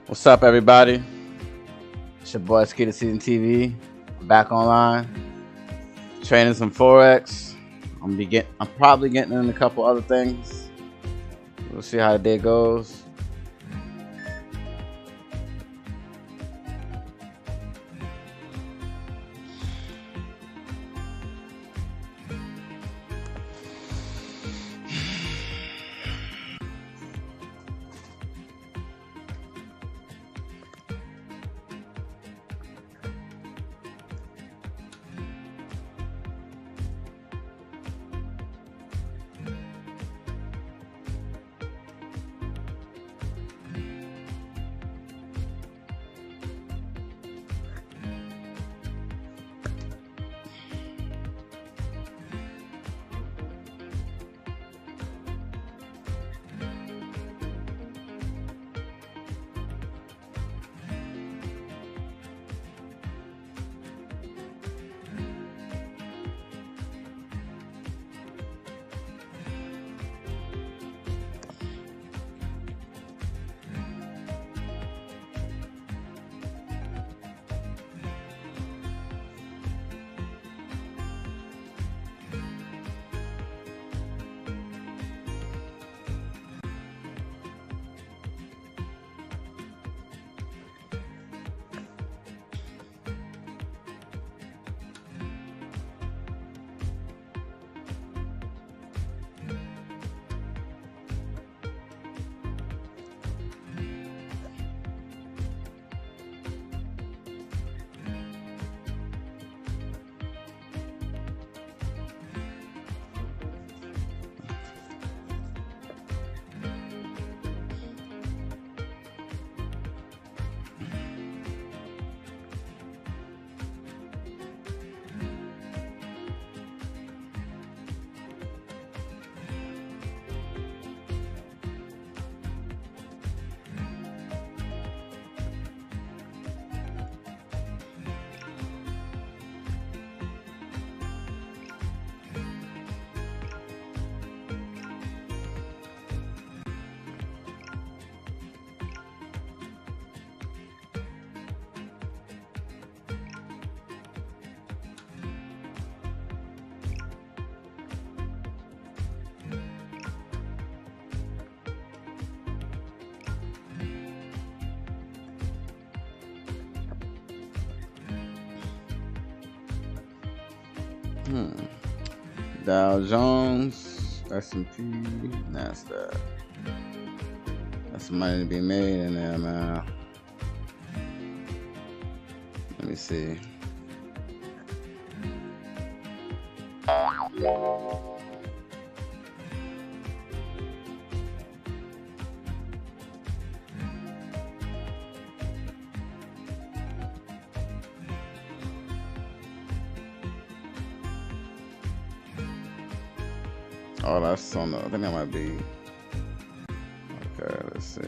What's up, everybody? It's your boy Skitty Season TV. I'm back online, trading some Forex. I'm probably getting in a couple other things. We'll see how the day goes. Dow Jones, S&P, Nasdaq. That's some money to be made in there, man. Let me see. Oh, that's on the, I think that might be. Okay, let's see.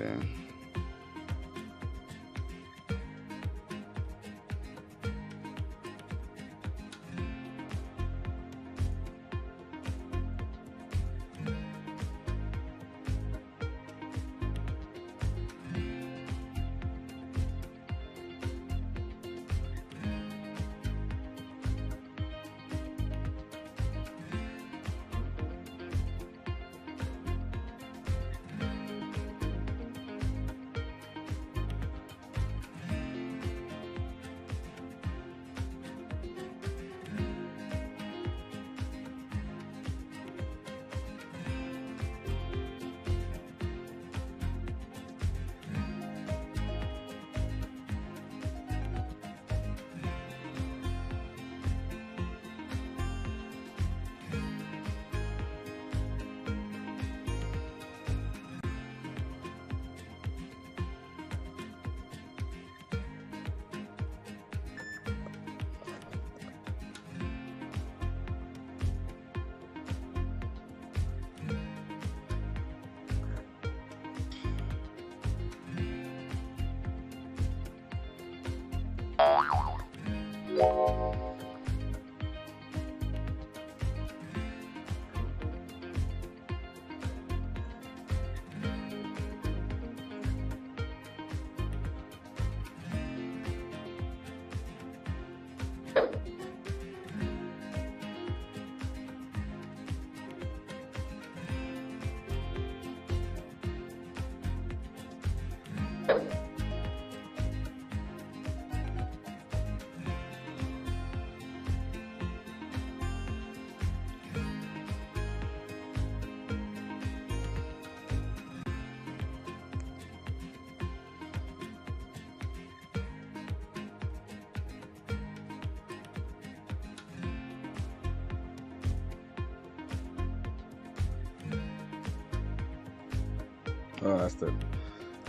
Oh, that's the.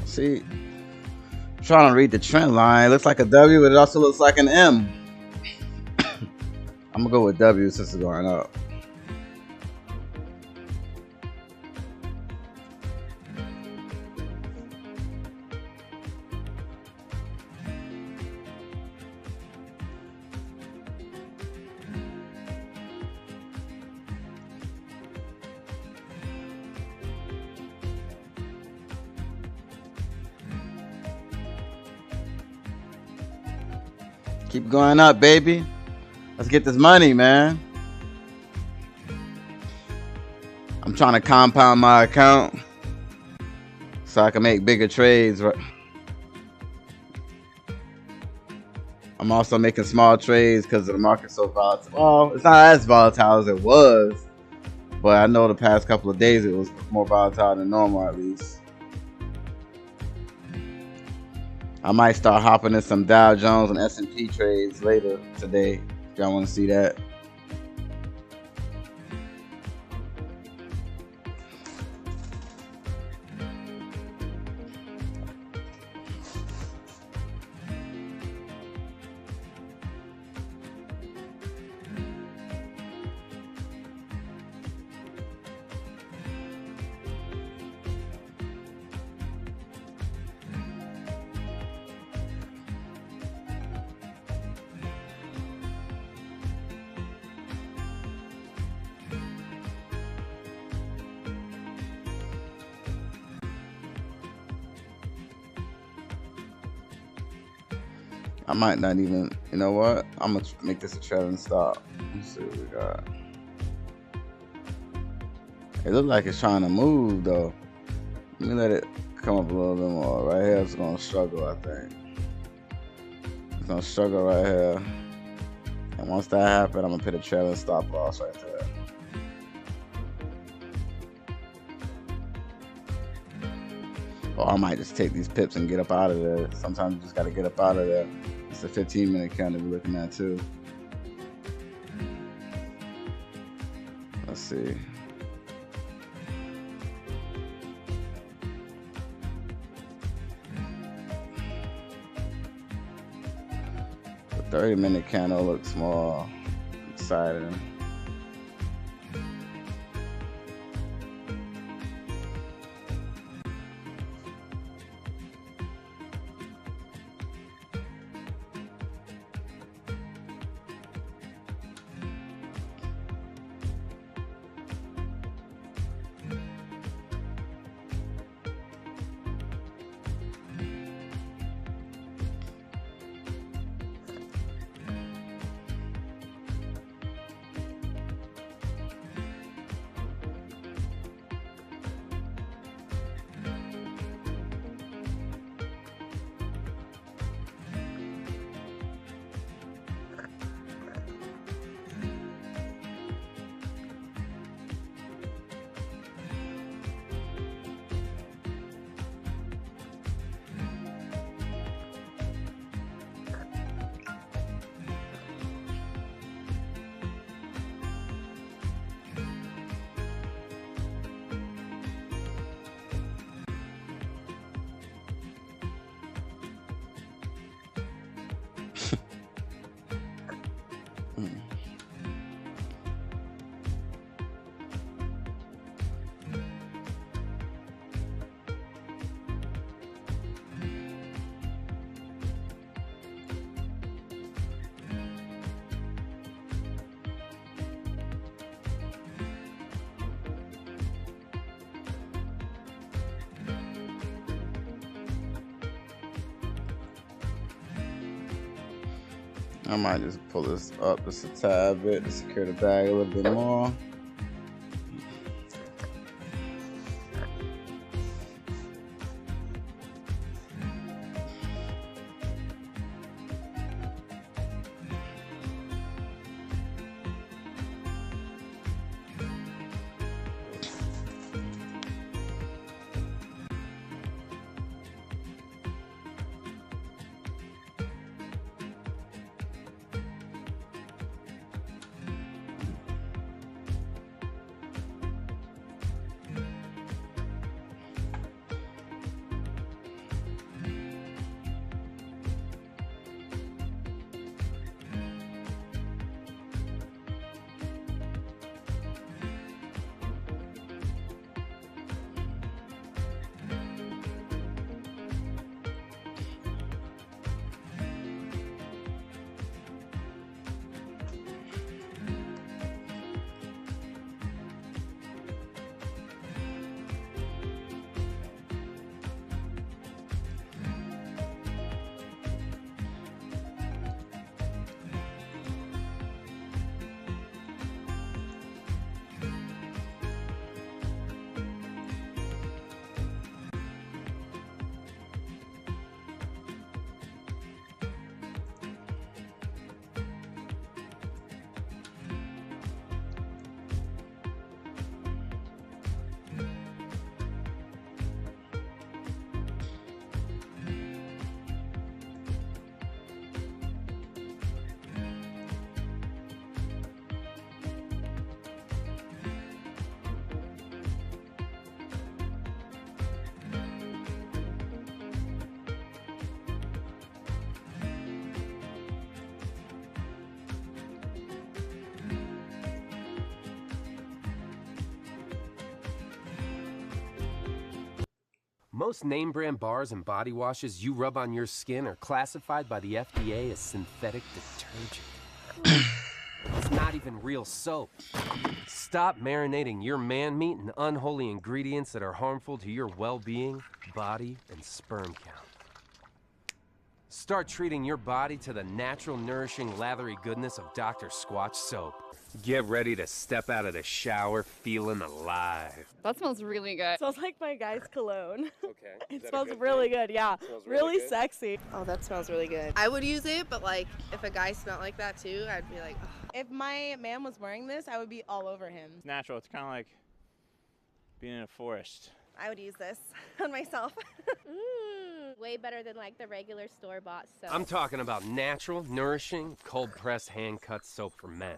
See, I'm trying to read the trend line. It looks like a W, but it also looks like an M. I'm gonna go with W since it's going up. Keep going up, baby. Let's get this money, man. I'm trying to compound my account so I can make bigger trades. I'm also making small trades because the market's so volatile. Well, it's not as volatile as it was, but I know the past couple of days it was more volatile than normal, at least. I might start hopping in some Dow Jones and S&P trades later today if y'all want to see that. I might not even, you know what? I'm going to make this a trailing stop. Let's see what we got. It looks like it's trying to move, though. Let me let it come up a little bit more. Right here, it's going to struggle, I think. It's going to struggle right here. And once that happens, I'm going to put a trailing stop loss right there. Or I might just take these pips and get up out of there. Sometimes you just got to get up out of there. It's a 15-minute candle we're looking at too. Let's see. The 30-minute candle looks more exciting. I might just pull this up just a tad bit to secure the bag a little bit more. Most name brand bars and body washes you rub on your skin are classified by the FDA as synthetic detergent. It's not even real soap. Stop marinating your man meat in unholy ingredients that are harmful to your well-being, body, and sperm count. Start treating your body to the natural, nourishing, lathery goodness of Dr. Squatch soap. Get ready to step out of the shower feeling alive. That smells really good. It smells like my guy's cologne. Okay. It smells really good, yeah. Really good? sexy. Oh, that smells really good. I would use it, but like if a guy smelled like that too, I'd be like, ugh. If my man was wearing this, I would be all over him. It's natural. It's kind of like being in a forest. I would use this on myself. Way better than like the regular store-bought soap. I'm talking about natural, nourishing, cold-pressed, hand-cut soap for men.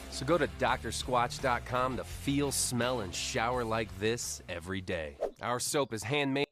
So go to drsquatch.com to feel, smell, and shower like this every day. Our soap is handmade.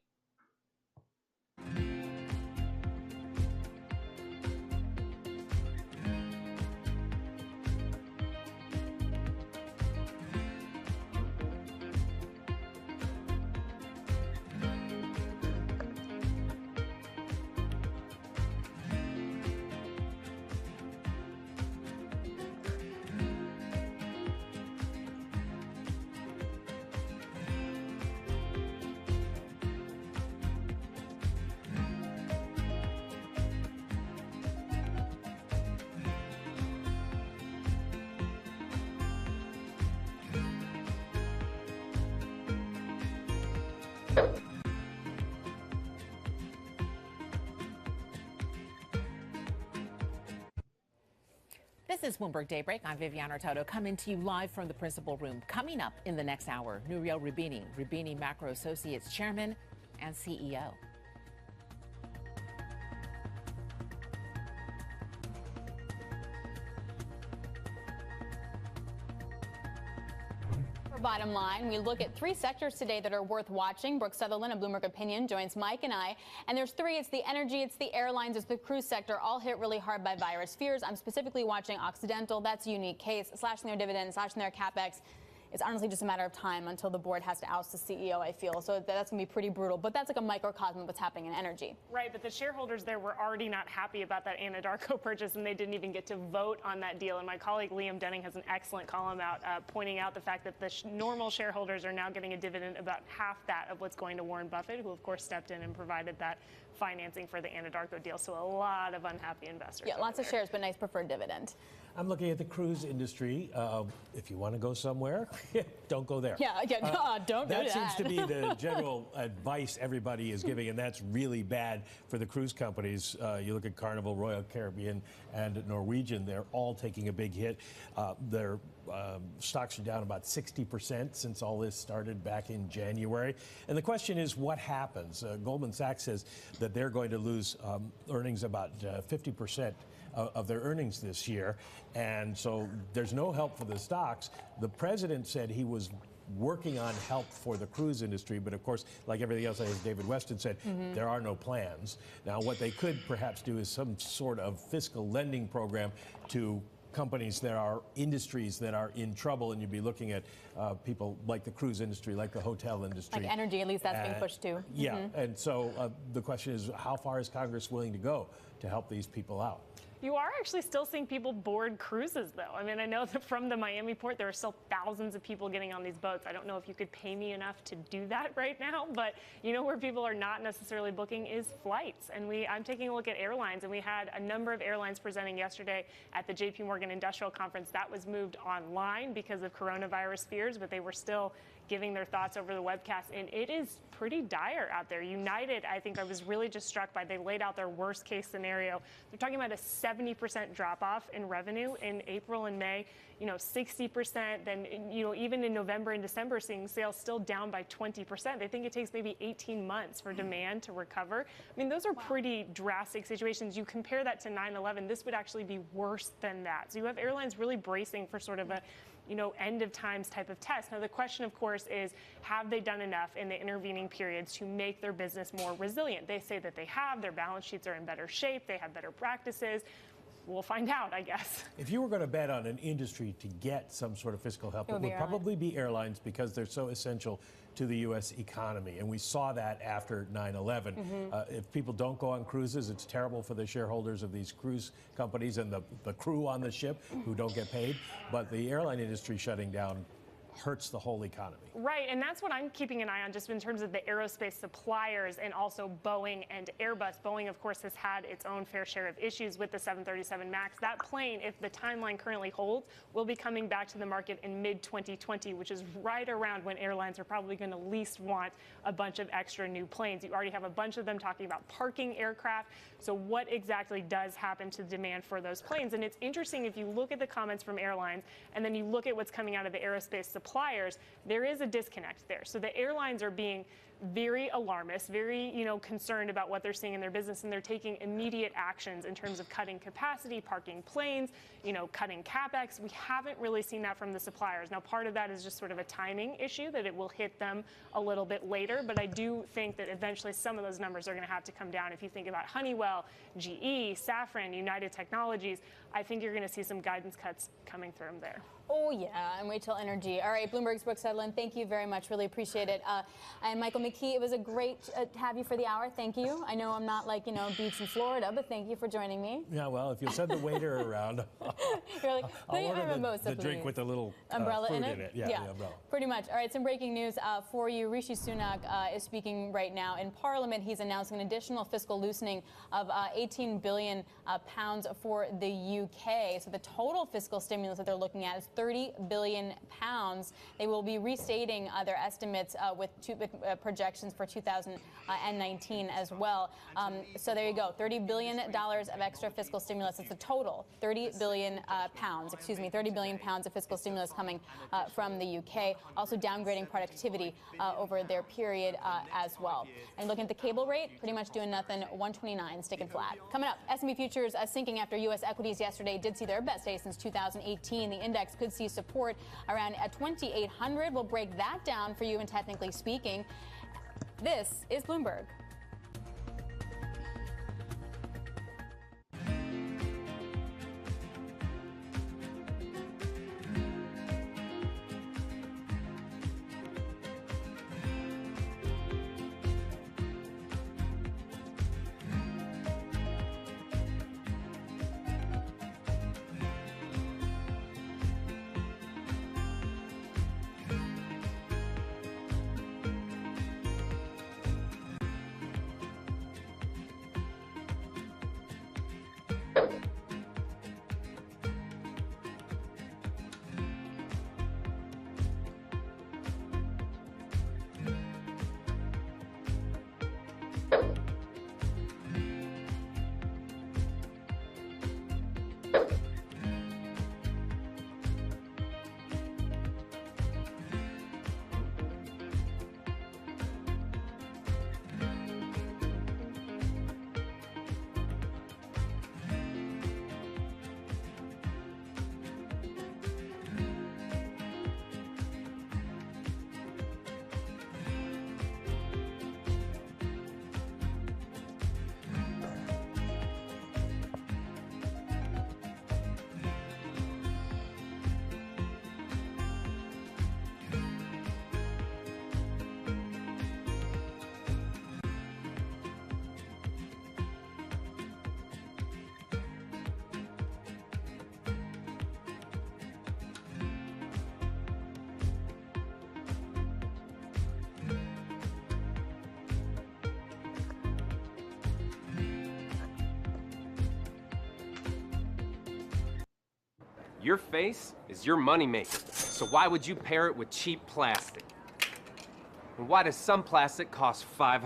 This is Bloomberg Daybreak. I'm Viviana Toto, coming to you live from the principal room. Coming up in the next hour, Nouriel Roubini, Roubini Macro Associates Chairman and CEO. Bottom line, we look at three sectors today that are worth watching. Brooke Sutherland of Bloomberg Opinion joins Mike and I. And there's three. It's the energy, it's the airlines, it's the cruise sector, all hit really hard by virus fears. I'm specifically watching Occidental. That's a unique case, slashing their dividends, slashing their capex. It's honestly just a matter of time until the board has to oust the CEO, I feel. So that's going to be pretty brutal. But that's like a microcosm of what's happening in energy. Right, but the shareholders there were already not happy about that Anadarko purchase, and they didn't even get to vote on that deal. And my colleague Liam Dunning has an excellent column out pointing out the fact that the normal shareholders are now getting a dividend about half that of what's going to Warren Buffett, who, of course, stepped in and provided that financing for the Anadarko deal. So a lot of unhappy investors. Yeah, lots of shares, but nice preferred dividend. I'm looking at the cruise industry. If you want to go somewhere, don't go there. Yeah, don't do that. That seems to be the general advice everybody is giving, and that's really bad for the cruise companies. You look at Carnival, Royal Caribbean, and Norwegian. They're all taking a big hit. Their stocks are down about 60% since all this started back in January. And the question is, what happens? Goldman Sachs says that they're going to lose earnings about 50% of their earnings this year. And so there's no help for the stocks. The president said he was working on help for the cruise industry, but of course, like everything else, as David Weston said, there are no plans. Now, what they could perhaps do is some sort of fiscal lending program to companies that are industries that are in trouble, and you'd be looking at people like the cruise industry, like the hotel industry. Like energy, at least that's being pushed too. Yeah, and so the question is, how far is Congress willing to go to help these people out? You are actually still seeing people board cruises, though. I mean, I know that from the Miami port, there are still thousands of people getting on these boats. I don't know if you could pay me enough to do that right now, but you know where people are not necessarily booking is flights. And I'm taking a look at airlines, and we had a number of airlines presenting yesterday at the JP Morgan Industrial Conference. That was moved online because of coronavirus fears, but they were still giving their thoughts over the webcast, and it is pretty dire out there. United, I think I was really just struck by, they laid out their worst case scenario. They're talking about a 70% drop off in revenue in April and May. 60%. Then, even in November and December, seeing sales still down by 20%. They think it takes maybe 18 months for demand to recover. I mean, those are pretty drastic situations. You compare that to 9/11, this would actually be worse than that. So you have airlines really bracing for sort of a end of times type of test. Now, the question, of course, is have they done enough in the intervening periods to make their business more resilient? They say that they have. Their balance sheets are in better shape. They have better practices. We'll find out, I guess. If you were going to bet on an industry to get some sort of fiscal help, it would probably be airlines, because they're so essential to the U.S. economy. And we saw that after 9/11. If people don't go on cruises, it's terrible for the shareholders of these cruise companies and the crew on the ship who don't get paid. But the airline industry shutting down hurts the whole economy. Right, and that's what I'm keeping an eye on, just in terms of the aerospace suppliers and also Boeing and Airbus. Boeing, of course, has had its own fair share of issues with the 737 MAX. That plane, if the timeline currently holds, will be coming back to the market in mid-2020, which is right around when airlines are probably going to least want a bunch of extra new planes. You already have a bunch of them talking about parking aircraft. So what exactly does happen to demand for those planes? And it's interesting, if you look at the comments from airlines and then you look at what's coming out of the aerospace suppliers, there is a disconnect there. So the airlines are being very alarmist, very, concerned about what they're seeing in their business, and they're taking immediate actions in terms of cutting capacity, parking planes, cutting CapEx. We haven't really seen that from the suppliers. Now, part of that is just sort of a timing issue, that it will hit them a little bit later, but I do think that eventually some of those numbers are going to have to come down. If you think about Honeywell, GE, Safran, United Technologies, I think you're going to see some guidance cuts coming through them there. Oh, yeah, and wait till energy. All right, Bloomberg's Brooke Sutherland, thank you very much. Really appreciate it. And Michael McKee, it was a great to have you for the hour. Thank you. I know I'm not like, beach in Florida, but thank you for joining me. Yeah, well, if you'll send the waiter around, You're like, I'll order the drink with the little umbrella fruit in it. Yeah, the umbrella. Pretty much. All right, some breaking news for you. Rishi Sunak is speaking right now in Parliament. He's announcing an additional fiscal loosening of 18 billion pounds for the UK. So the total fiscal stimulus that they're looking at is 30 billion pounds. They will be restating their estimates with projections for 2019 as well. So there you go, $30 billion of extra fiscal stimulus. It's a total 30 billion pounds, 30 billion pounds of fiscal stimulus coming from the UK. Also downgrading productivity over their period as well. And looking at the cable rate, pretty much doing nothing, 129, sticking flat. Coming up, S&P futures sinking after U.S. equities yesterday did see their best day since 2018. The index could see support around 2,800. We'll break that down for you, and technically speaking. This is Bloomberg. Your face is your moneymaker, so why would you pair it with cheap plastic? And why does some plastic cost $500?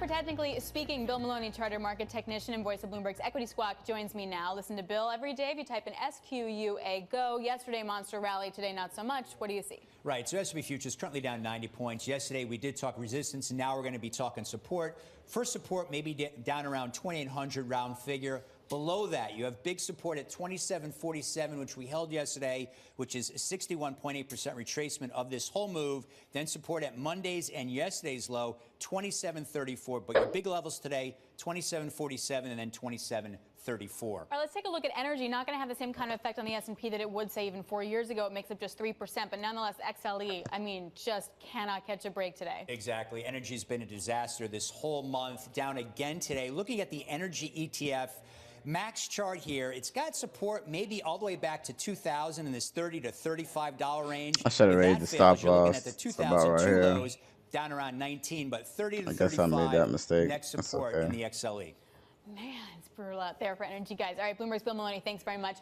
for Technically Speaking. Bill Maloney, charter market technician and voice of Bloomberg's Equity Squawk, joins me now. Listen to Bill every day if you type in SQUA GO. Yesterday, monster rally. Today, not so much. What do you see? Right. So S&P futures currently down 90 points. Yesterday, we did talk resistance, and now we're going to be talking support. First support maybe down around 2,800 round figure. Below that, you have big support at 27.47, which we held yesterday, which is a 61.8% retracement of this whole move. Then support at Monday's and yesterday's low, 27.34. But your big levels today, 27.47 and then 27.34. All right, let's take a look at energy. Not going to have the same kind of effect on the S&P that it would, say, even 4 years ago. It makes up just 3%. But nonetheless, XLE, I mean, just cannot catch a break today. Exactly. Energy's been a disaster this whole month. Down again today. Looking at the energy ETF, max chart here, it's got support maybe all the way back to 2000 in this $30 to $35 range. I should have raised the stop loss. At the It's about right here. lows, down around 19, but 30 to I guess I 35 made that mistake. next That's support okay. in the XLE. Man, it's brutal out there for energy, guys. All right, Bloomberg's Bill Maloney, thanks very much.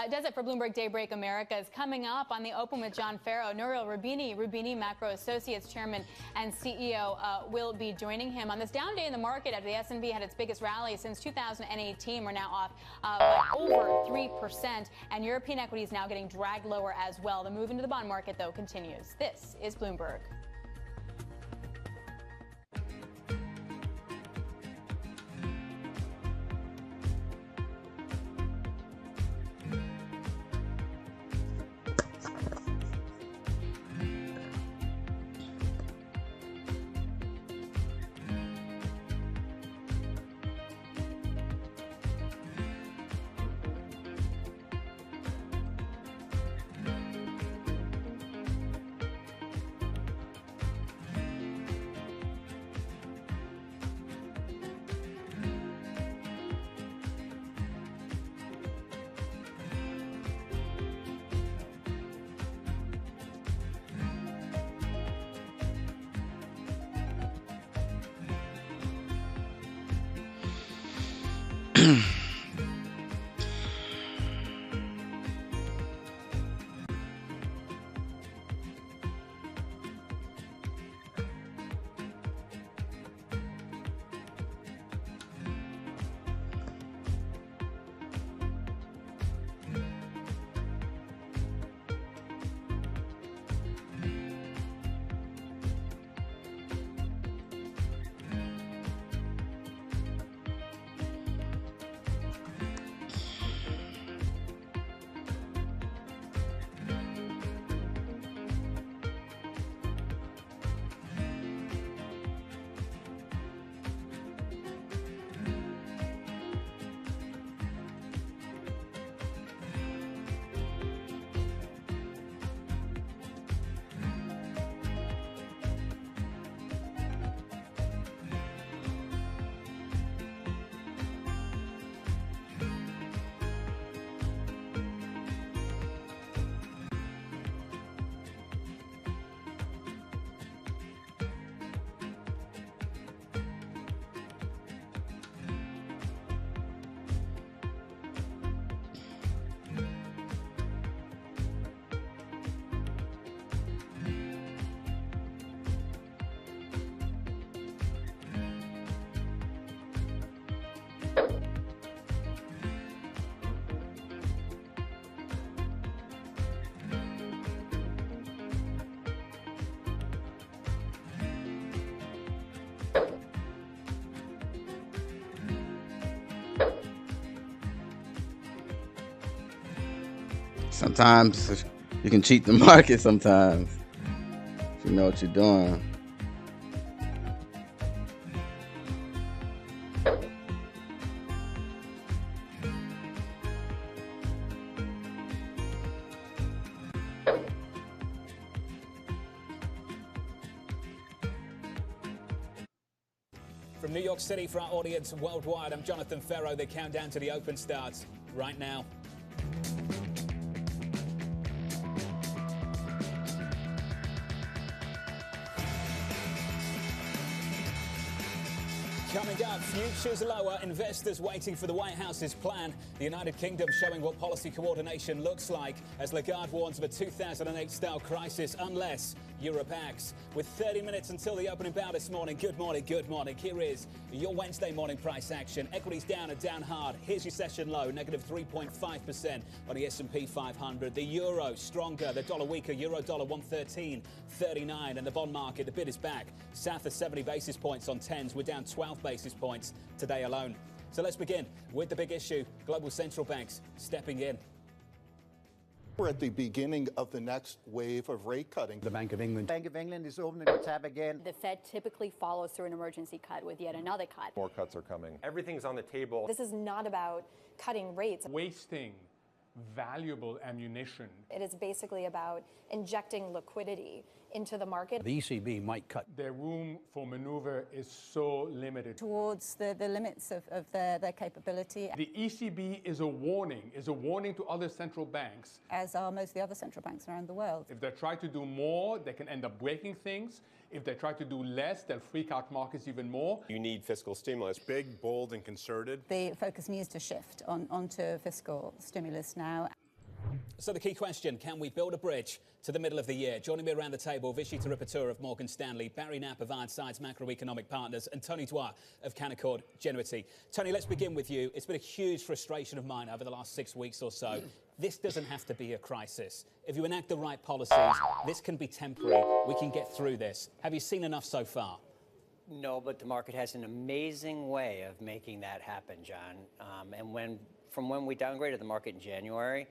Does it for Bloomberg Daybreak America. Is coming up on the Open with John Farrow. Nouriel Roubini, Macro Associates Chairman and CEO, will be joining him on this down day in the market after the S&P had its biggest rally since 2018. We're now off by over 3%, and European equities now getting dragged lower as well. The move into the bond market, though, continues. This is Bloomberg. Sometimes you can cheat the market sometimes if you know what you're doing. From New York City for our audience worldwide, I'm Jonathan Ferro. The countdown to the open starts right now. Coming up, futures lower, investors waiting for the White House's plan. The United Kingdom showing what policy coordination looks like as Lagarde warns of a 2008-style crisis unless Europe acts. With 30 minutes until the opening bow this morning. Good morning, good morning. Here is your Wednesday morning price action. Equities down and down hard. Here's your session low, negative 3.5% on the S&P 500. The euro stronger, the dollar weaker, euro dollar 113.39. And the bond market, the bid is back. South of 70 basis points on 10s. We're down 12 basis points today alone. So let's begin with the big issue. Global central banks stepping in. We're at the beginning of the next wave of rate cutting. The Bank of England is opening the tab again. The Fed typically follows through an emergency cut with yet another cut. More cuts are coming. Everything's on the table. This is not about cutting rates. Wasting valuable ammunition. It is basically about injecting liquidity into the market. The ECB might cut. Their room for maneuver is so limited. Towards the limits of their capability. The ECB is a warning to other central banks. As are most of the other central banks around the world. If they try to do more, they can end up breaking things. If they try to do less, they'll freak out markets even more. You need fiscal stimulus, big, bold, and concerted. The focus needs to shift onto fiscal stimulus now. So the key question, can we build a bridge to the middle of the year? Joining me around the table, Vishy Tirupattur of Morgan Stanley, Barry Knapp of Ironside's Macroeconomic Partners, and Tony Dwyer of Canaccord Genuity. Tony, let's begin with you. It's been a huge frustration of mine over the last 6 weeks or so. This doesn't have to be a crisis. If you enact the right policies, this can be temporary. We can get through this. Have you seen enough so far? No, but the market has an amazing way of making that happen, John. And from when we downgraded the market in January,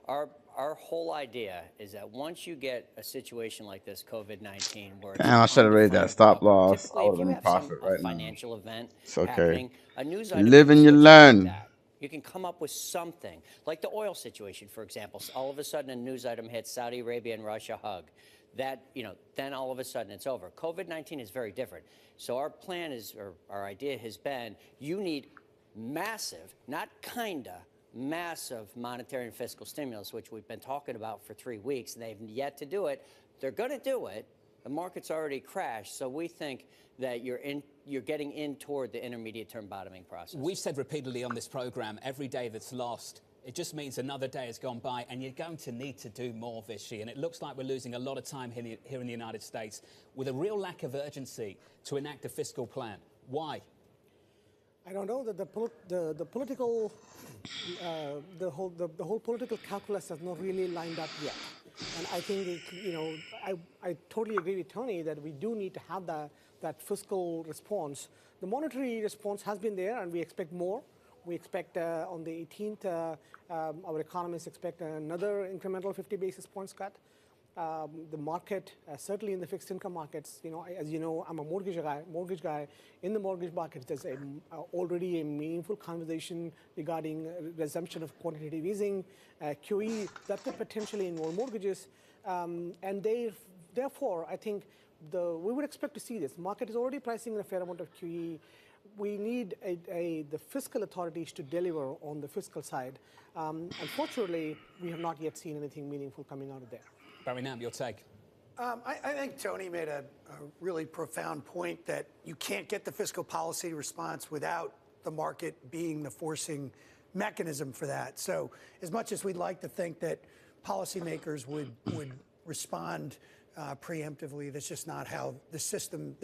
our whole idea is that once you get a situation like this, COVID-19, where damn, I should have raised that stop loss. I would have been in profit right now. Financial event it's okay. happening, a news You item live and you learn. like you can come up with something, like the oil situation, for example. All of a sudden, a news item hits Saudi Arabia and Russia hug. That, then all of a sudden it's over. COVID-19 is very different. So our plan is, or our idea has been, you need massive, not kinda, massive monetary and fiscal stimulus, which we've been talking about for 3 weeks. They've yet to do it. They're going to do it. The market's already crashed, so we think that you're getting in toward the intermediate-term bottoming process. We've said repeatedly on this program, every day that's lost, it just means another day has gone by, and you're going to need to do more, Vishy. And it looks like we're losing a lot of time here in the United States with a real lack of urgency to enact a fiscal plan. Why? I don't know that the political, the whole political calculus has not really lined up yet. And I think, I totally agree with Tony that we do need to have that fiscal response. The monetary response has been there, and we expect more. We expect on the 18th, our economists expect another incremental 50 basis points cut. The market, certainly in the fixed income markets, as you know, I'm a mortgage guy. In the mortgage markets, there's already a meaningful conversation regarding resumption of quantitative easing, QE, that could potentially involve mortgages. And therefore, I think we would expect to see this. The market is already pricing in a fair amount of QE. We need the fiscal authorities to deliver on the fiscal side. Unfortunately, we have not yet seen anything meaningful coming out of there. Barry Knapp, your take. I think Tony made a really profound point that you can't get the fiscal policy response without the market being the forcing mechanism for that. So as much as we'd like to think that policymakers would respond preemptively, that's just not how this system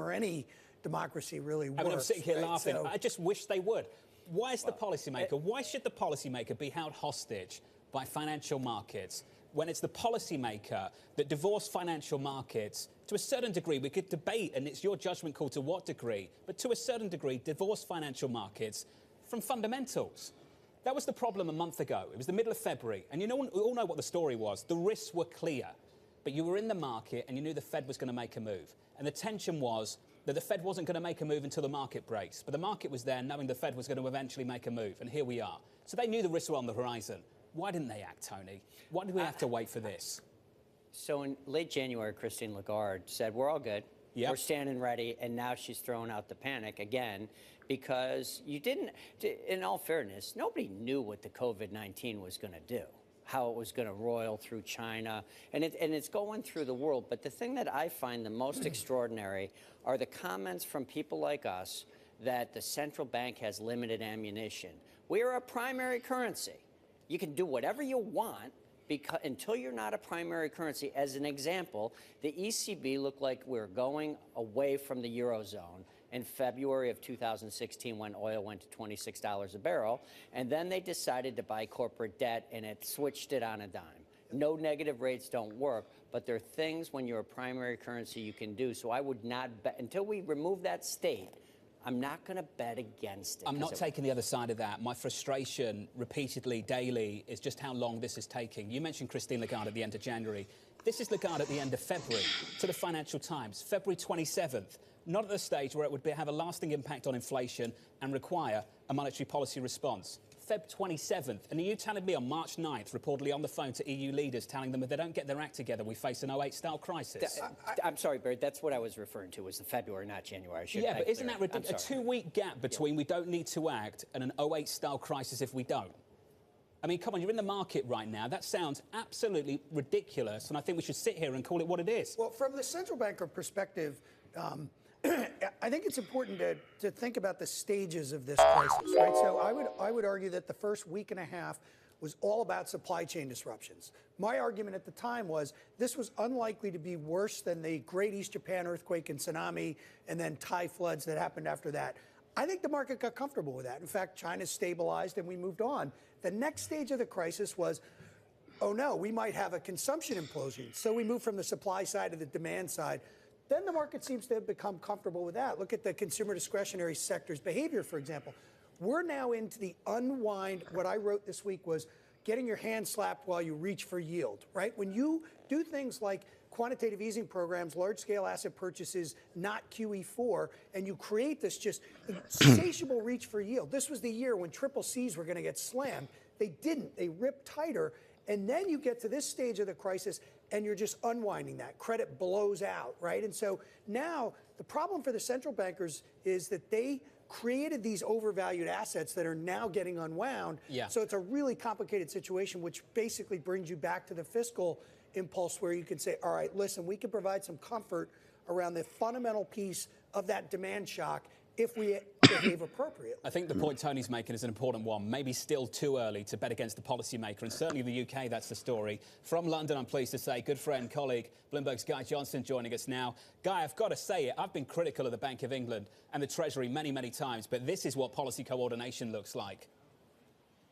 or any democracy really works. I mean, I'm sitting here laughing. So, I just wish they would. Why is the policymaker, why should the policymaker be held hostage by financial markets when it's the policymaker that divorced financial markets? To a certain degree, we could debate, and it's your judgment call to what degree, but to a certain degree, divorce financial markets from fundamentals. That was the problem a month ago. It was the middle of February, and we all know what the story was. The risks were clear, but you were in the market and you knew the Fed was going to make a move. And the tension was that the Fed wasn't going to make a move until the market breaks. But the market was there knowing the Fed was going to eventually make a move, and here we are. So they knew the risks were on the horizon. Why didn't they act, Tony? Why did we have to wait for this? So in late January, Christine Lagarde said, we're all good. Yep. We're standing ready. And now she's throwing out the panic again because in all fairness, nobody knew what the COVID-19 was going to do, how it was going to roil through China. And it's going through the world. But the thing that I find the most extraordinary are the comments from people like us that the central bank has limited ammunition. We are a primary currency. You can do whatever you want until you're not a primary currency. As an example, the ECB looked like we're going away from the Eurozone in February of 2016 when oil went to $26 a barrel, and then they decided to buy corporate debt, and it switched it on a dime. No, negative rates don't work, but there are things when you're a primary currency you can do. So I would not bet until we remove that state. I'm not going to bet against it. I'm not taking the other side of that. My frustration repeatedly, daily, is just how long this is taking. You mentioned Christine Lagarde at the end of January. This is Lagarde at the end of February to the Financial Times, February 27th. Not at the stage where it would have a lasting impact on inflation and require a monetary policy response. Feb 27th, and are you telling me on March 9th, reportedly on the phone to EU leaders, telling them if they don't get their act together, we face an 08-style crisis? I'm sorry, Barry, that's what I was referring to, was the February, not January. Yeah, but isn't that ridiculous? A 2-week gap between we don't need to act and an 08-style crisis if we don't? I mean, come on, you're in the market right now. That sounds absolutely ridiculous, and I think we should sit here and call it what it is. Well, from the central banker perspective, I think it's important to think about the stages of this crisis, right? So I would argue that the first week and a half was all about supply chain disruptions. My argument at the time was this was unlikely to be worse than the Great East Japan earthquake and tsunami and then Thai floods that happened after that. I think the market got comfortable with that. In fact, China stabilized and we moved on. The next stage of the crisis was, oh no, we might have a consumption implosion. So we moved from the supply side to the demand side. Then the market seems to have become comfortable with that. Look at the consumer discretionary sector's behavior, for example. We're now into the unwind. What I wrote this week was getting your hand slapped while you reach for yield, right? When you do things like quantitative easing programs, large-scale asset purchases, not QE4, and you create this just insatiable reach for yield. This was the year when triple Cs were going to get slammed. They didn't. They ripped tighter. And then you get to this stage of the crisis, and you're just unwinding that. Credit blows out, right? And so now the problem for the central bankers is that they created these overvalued assets that are now getting unwound. Yeah. So it's a really complicated situation, which basically brings you back to the fiscal impulse where you can say, all right, listen, we can provide some comfort around the fundamental piece of that demand shock if we behave appropriately. I think the point Tony's making is an important one. Maybe still too early to bet against the policymaker, and certainly in the UK, that's the story. From London, I'm pleased to say, good friend, colleague, Bloomberg's Guy Johnson joining us now. Guy, I've got to say it, I've been critical of the Bank of England and the Treasury many, many times, but this is what policy coordination looks like.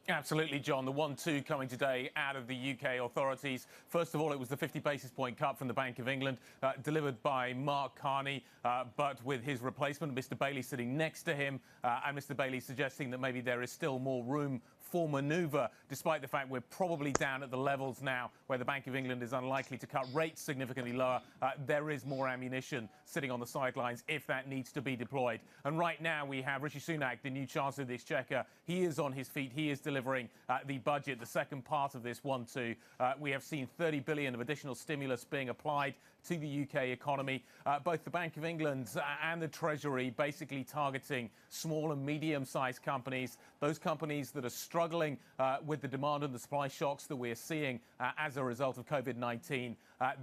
Absolutely, John. The 1-2 coming today out of the UK authorities. First of all, it was the 50 basis point cut from the Bank of England, delivered by Mark Carney, but with his replacement, Mr. Bailey, sitting next to him, and Mr. Bailey suggesting that maybe there is still more room for manoeuvre, despite the fact we're probably down at the levels now where the Bank of England is unlikely to cut rates significantly lower. There is more ammunition sitting on the sidelines if that needs to be deployed. And right now we have Rishi Sunak, the new Chancellor of the Exchequer. He is on his feet. He is delivering the budget, the second part of this 1-2. We have seen 30 billion of additional stimulus being applied to the UK economy. Both the Bank of England and the Treasury basically targeting small and medium-sized companies, those companies that are struggling with the demand and the supply shocks that we're seeing as a result of COVID-19.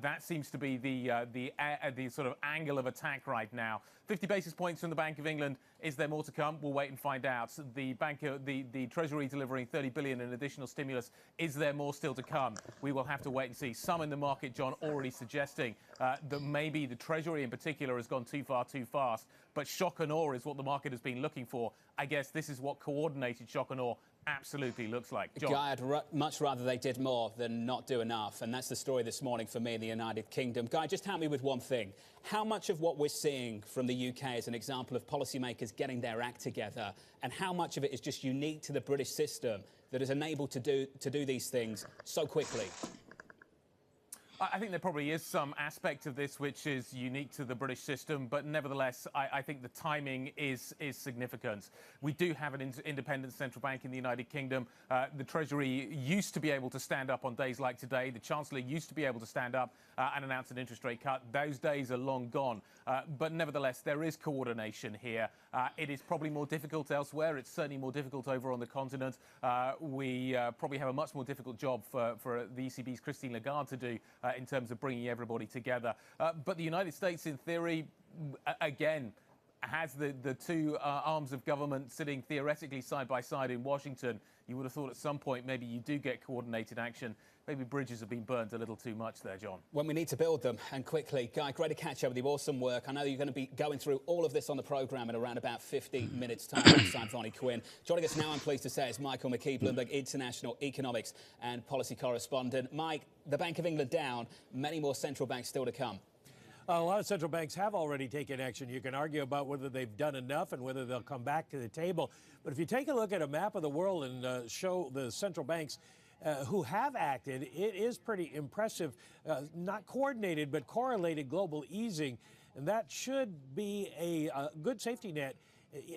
That seems to be the sort of angle of attack right now. 50 basis points from the Bank of England. Is there more to come? We'll wait and find out. The Treasury delivering 30 billion in additional stimulus. Is there more still to come? We will have to wait and see. Some in the market, John, already suggesting that maybe the Treasury in particular has gone too far too fast. But shock and awe is what the market has been looking for. I guess this is what coordinated shock and awe absolutely looks like. John. Guy, I'd much rather they did more than not do enough, and that's the story this morning for me in the United Kingdom. Guy, just help me with one thing. How much of what we're seeing from the UK is an example of policymakers getting their act together, and how much of it is just unique to the British system that is enabled to do these things so quickly? I think there probably is some aspect of this which is unique to the British system, but nevertheless, I think the timing is significant. We do have an independent central bank in the United Kingdom. The Treasury used to be able to stand up on days like today. The Chancellor used to be able to stand up and announce an interest rate cut. Those days are long gone. But nevertheless, there is coordination here. It is probably more difficult elsewhere. It's certainly more difficult over on the continent. We probably have a much more difficult job for the ECB's Christine Lagarde to do in terms of bringing everybody together. But the United States, in theory, again, has the two arms of government sitting theoretically side by side in Washington, you would have thought at some point maybe you do get coordinated action. Maybe bridges have been burnt a little too much there, John. When we need to build them, and quickly. Guy, great to catch up with you. Awesome work. I know you're going to be going through all of this on the programme in around about 15 minutes' time alongside Vonnie Quinn. Joining us now, I'm pleased to say, is Michael McKee, Bloomberg International Economics and Policy Correspondent. Mike, the Bank of England down, many more central banks still to come. A lot of central banks have already taken action. You can argue about whether they've done enough and whether they'll come back to the table. But if you take a look at a map of the world and show the central banks who have acted, it is pretty impressive. Not coordinated, but correlated global easing. And that should be a good safety net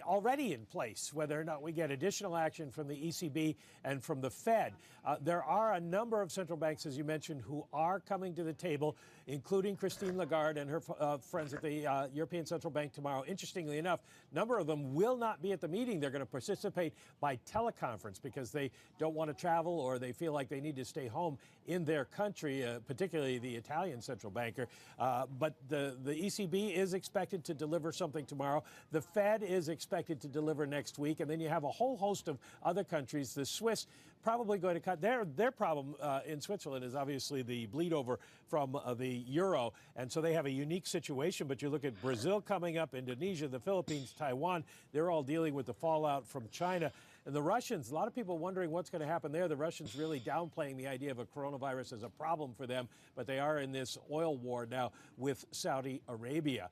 already in place, whether or not we get additional action from the ECB and from the Fed. There are a number of central banks, as you mentioned, who are coming to the table, including Christine Lagarde and her friends at the European Central Bank tomorrow. Interestingly enough, a number of them will not be at the meeting. They're going to participate by teleconference because they don't want to travel or they feel like they need to stay home in their country, particularly the Italian central banker. But the ECB is expected to deliver something tomorrow. The Fed is expected to deliver next week. And then you have a whole host of other countries. The Swiss probably going to cut. Their problem in Switzerland is obviously the bleed over from the euro. And so they have a unique situation. But you look at Brazil coming up, Indonesia, the Philippines, Taiwan. They're all dealing with the fallout from China. And the Russians, a lot of people wondering what's going to happen there. The Russians really downplaying the idea of a coronavirus as a problem for them, but they are in this oil war now with Saudi Arabia.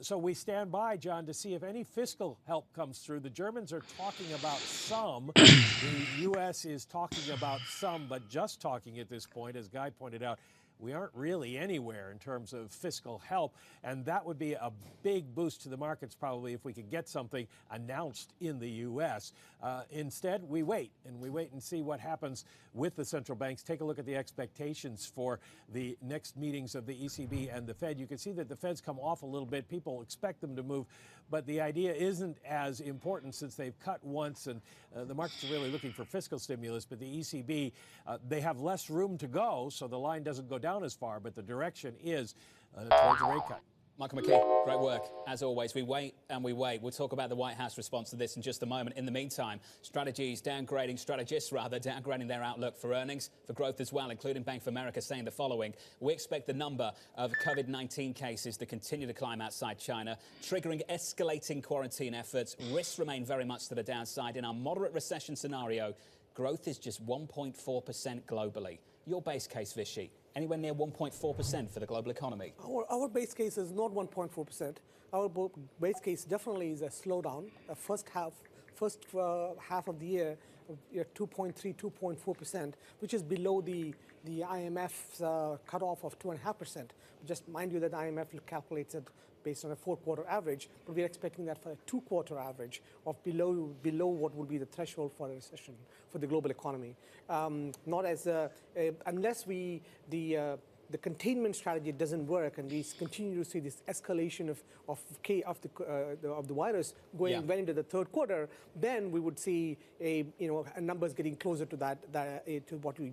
So we stand by, John, to see if any fiscal help comes through. The Germans are talking about some. The U.S. is talking about some, but just talking at this point, as Guy pointed out. We aren't really anywhere in terms of fiscal help, and that would be a big boost to the markets probably if we could get something announced in the U.S. Instead, we wait and see what happens with the central banks. Take a look at the expectations for the next meetings of the ECB and the Fed. You can see that the Fed's come off a little bit. People expect them to move, but the idea isn't as important since they've cut once, and the markets are really looking for fiscal stimulus, but the ECB, they have less room to go, so the line doesn't go down as far, but the direction is towards a rate cut. Michael McKee, great work. As always, we wait and we wait. We'll talk about the White House response to this in just a moment. In the meantime, strategists downgrading their outlook for earnings, for growth as well, including Bank of America saying the following. We expect the number of COVID-19 cases to continue to climb outside China, triggering escalating quarantine efforts. Risks remain very much to the downside. In our moderate recession scenario, growth is just 1.4% globally. Your base case, Vishy, anywhere near 1.4% for the global economy? Our base case is not 1.4%. Our base case definitely is a slowdown. First half of the year, 2.3, 2.4%, which is below the IMF's cutoff of 2.5%. Just mind you that the IMF calculates it based on a 4-quarter average, but we're expecting that for a 2-quarter average of below what would be the threshold for a recession for the global economy. Not as unless the containment strategy doesn't work, and we continue to see this escalation of the virus going well into the third quarter, then we would see numbers getting closer to to what you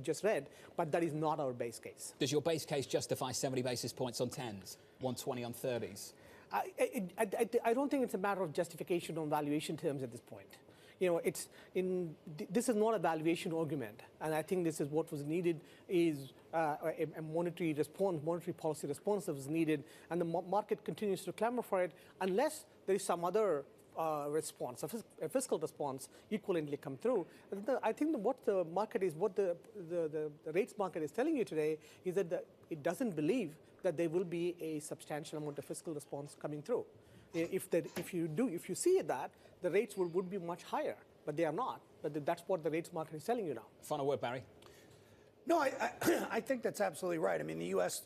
just read. But that is not our base case. Does your base case justify 70 basis points on 10s, 120 on 30s? I don't think it's a matter of justification on valuation terms at this point. This is not a valuation argument, and I think this is what was needed is a monetary policy response that was needed, and the market continues to clamor for it unless there is some other response, a fiscal response equivalently come through. I think what the rates market is telling you today is that it doesn't believe that there will be a substantial amount of fiscal response coming through. If you see that, the rates would be much higher, but they are not. But that's what the rates market is telling you now. Final word, Barry. No, I think that's absolutely right. I mean, the U.S.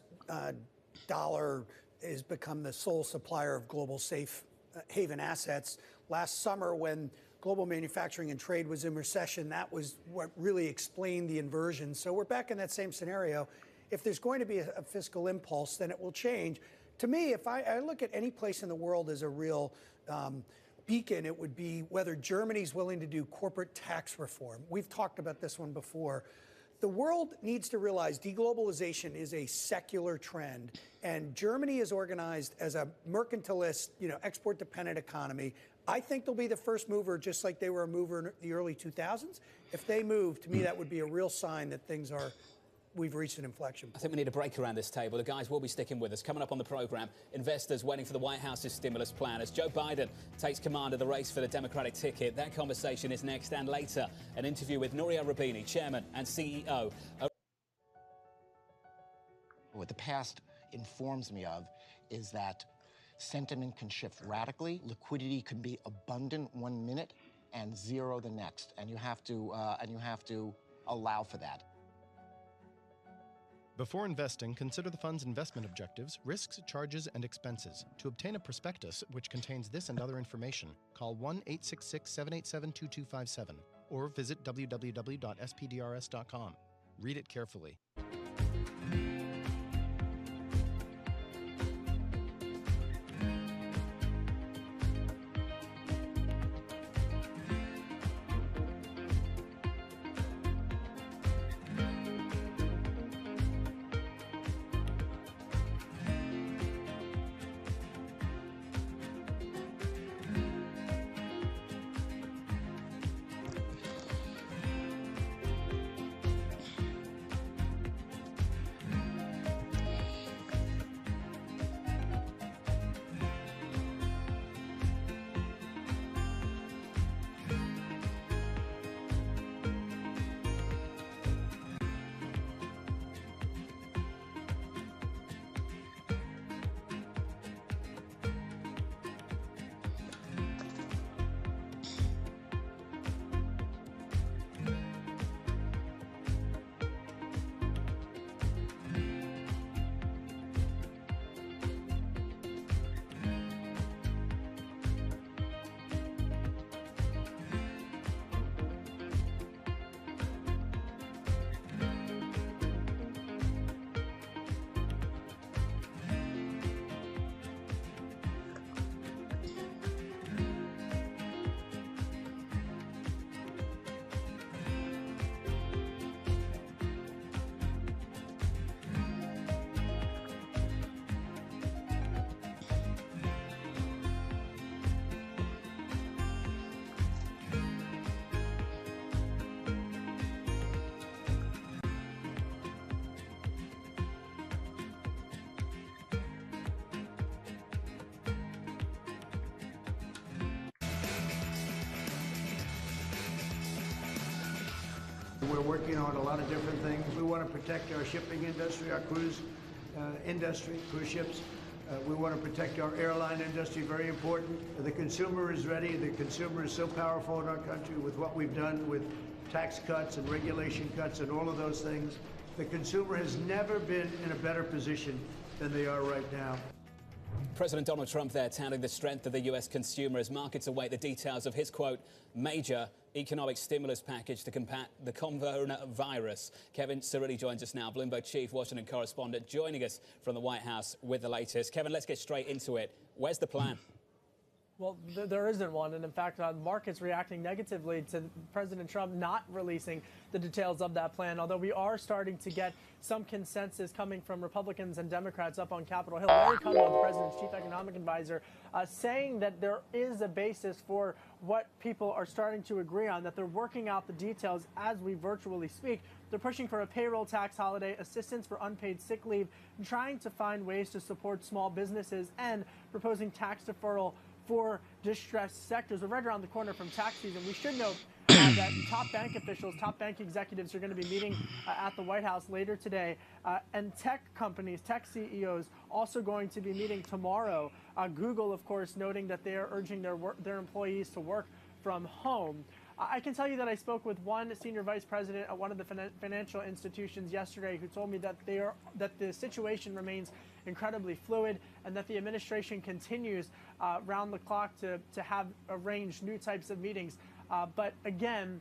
Dollar has become the sole supplier of global safe haven assets. Last summer, when global manufacturing and trade was in recession, that was what really explained the inversion. So we're back in that same scenario. If there's going to be a fiscal impulse, then it will change. To me, if I look at any place in the world as a real beacon, it would be whether Germany's willing to do corporate tax reform. We've talked about this one before. the world needs to realize deglobalization is a secular trend, and Germany is organized as a mercantilist, export-dependent economy. I think they'll be the first mover, just like they were a mover in the early 2000s. If they move, to me, that would be a real sign that we've reached an inflection point. I think we need a break around this table. The guys will be sticking with us. Coming up on the program, investors waiting for the White House's stimulus plan as Joe Biden takes command of the race for the Democratic ticket. That conversation is next, and later, an interview with Nouriel Roubini, Chairman and CEO. What the past informs me of is that sentiment can shift radically. Liquidity can be abundant 1 minute and zero the next, and you have to allow for that. Before investing, consider the fund's investment objectives, risks, charges, and expenses. To obtain a prospectus, which contains this and other information, call 1-866-787-2257 or visit www.spdrs.com. Read it carefully. We're working on a lot of different things. We want to protect our shipping industry, our cruise industry, cruise ships. We want to protect our airline industry, very important. The consumer is ready. The consumer is so powerful in our country with what we've done with tax cuts and regulation cuts and all of those things. The consumer has never been in a better position than they are right now. President Donald Trump there touting the strength of the U.S. consumer as markets await the details of his, quote, major economic stimulus package to combat the coronavirus. Kevin Cirilli joins us now, Bloomberg chief Washington correspondent, joining us from the White House with the latest. Kevin, let's get straight into it. Where's the plan? Well, there isn't one, and in fact, markets reacting negatively to President Trump not releasing the details of that plan, although we are starting to get some consensus coming from Republicans and Democrats up on Capitol Hill. Larry Kudlow, the president's chief economic advisor, saying that there is a basis for what people are starting to agree on, that they're working out the details as we virtually speak. They're pushing for a payroll tax holiday, assistance for unpaid sick leave, and trying to find ways to support small businesses and proposing tax deferral for distressed sectors. We're right around the corner from tax season. We should note that top bank officials, top bank executives are going to be meeting at the White House later today. And tech companies, tech CEOs also going to be meeting tomorrow. Google, of course, noting that they are urging their employees to work from home. I can tell you that I spoke with one senior vice president at one of the financial institutions yesterday who told me that the situation remains incredibly fluid and that the administration continues round the clock to have arranged new types of meetings. But again,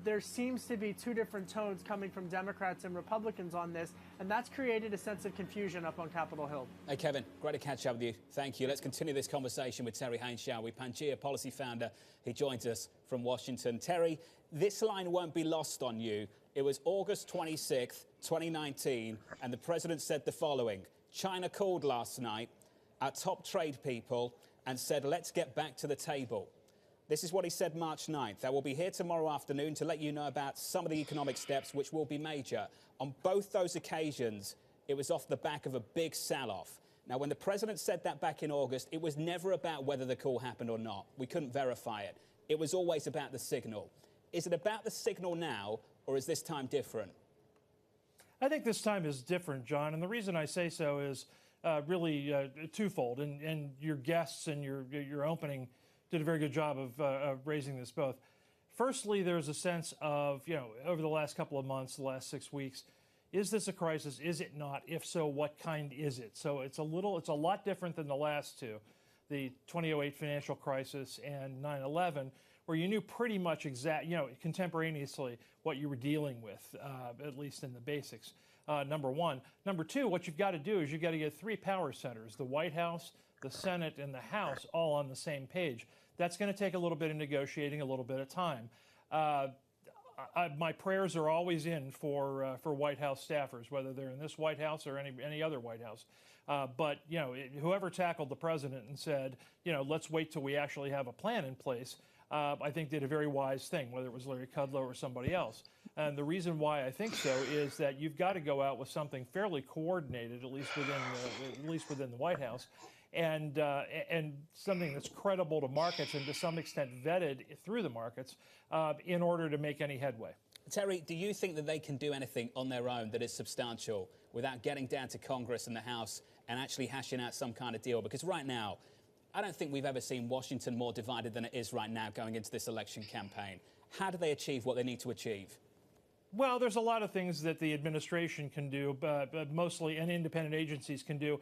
there seems to be two different tones coming from Democrats and Republicans on this, and that's created a sense of confusion up on Capitol Hill. Hey, Kevin, great to catch up with you. Thank you. Let's continue this conversation with Terry Haynes, shall we? Pangea policy founder. He joins us from Washington. Terry, this line won't be lost on you. It was August 26th, 2019, and the president said the following. China called last night, our top trade people, and said, let's get back to the table. This is what he said March 9th. I will be here tomorrow afternoon to let you know about some of the economic steps which will be major. On both those occasions, it was off the back of a big sell-off. Now, when the president said that back in August, it was never about whether the call happened or not. We couldn't verify it. It was always about the signal. Is it about the signal now, or is this time different? I think this time is different, John, and the reason I say so is really twofold, and your guests and your opening did a very good job of raising this both. Firstly, there's a sense of, over the last couple of months, the last 6 weeks, is this a crisis? Is it not? If so, what kind is it? So it's a lot different than the last two, the 2008 financial crisis and 9/11, where you knew pretty much contemporaneously what you were dealing with, at least in the basics. Number one. Number two, what you've got to do is you've got to get three power centers, the White House, the Senate, and the House, all on the same page. That's going to take a little bit of negotiating, a little bit of time. My prayers are always in for White House staffers, whether they're in this White House or any other White House. But whoever tackled the president and said, let's wait till we actually have a plan in place, I think did a very wise thing, whether it was Larry Kudlow or somebody else. And the reason why I think so is that you've got to go out with something fairly coordinated, at least within the White House, and something that's credible to markets and to some extent vetted through the markets in order to make any headway. Terry, do you think that they can do anything on their own that is substantial without getting down to Congress and the House and actually hashing out some kind of deal? Because right now, I don't think we've ever seen Washington more divided than it is right now going into this election campaign. How do they achieve what they need to achieve? Well, there's a lot of things that the administration can do, but mostly, and independent agencies can do,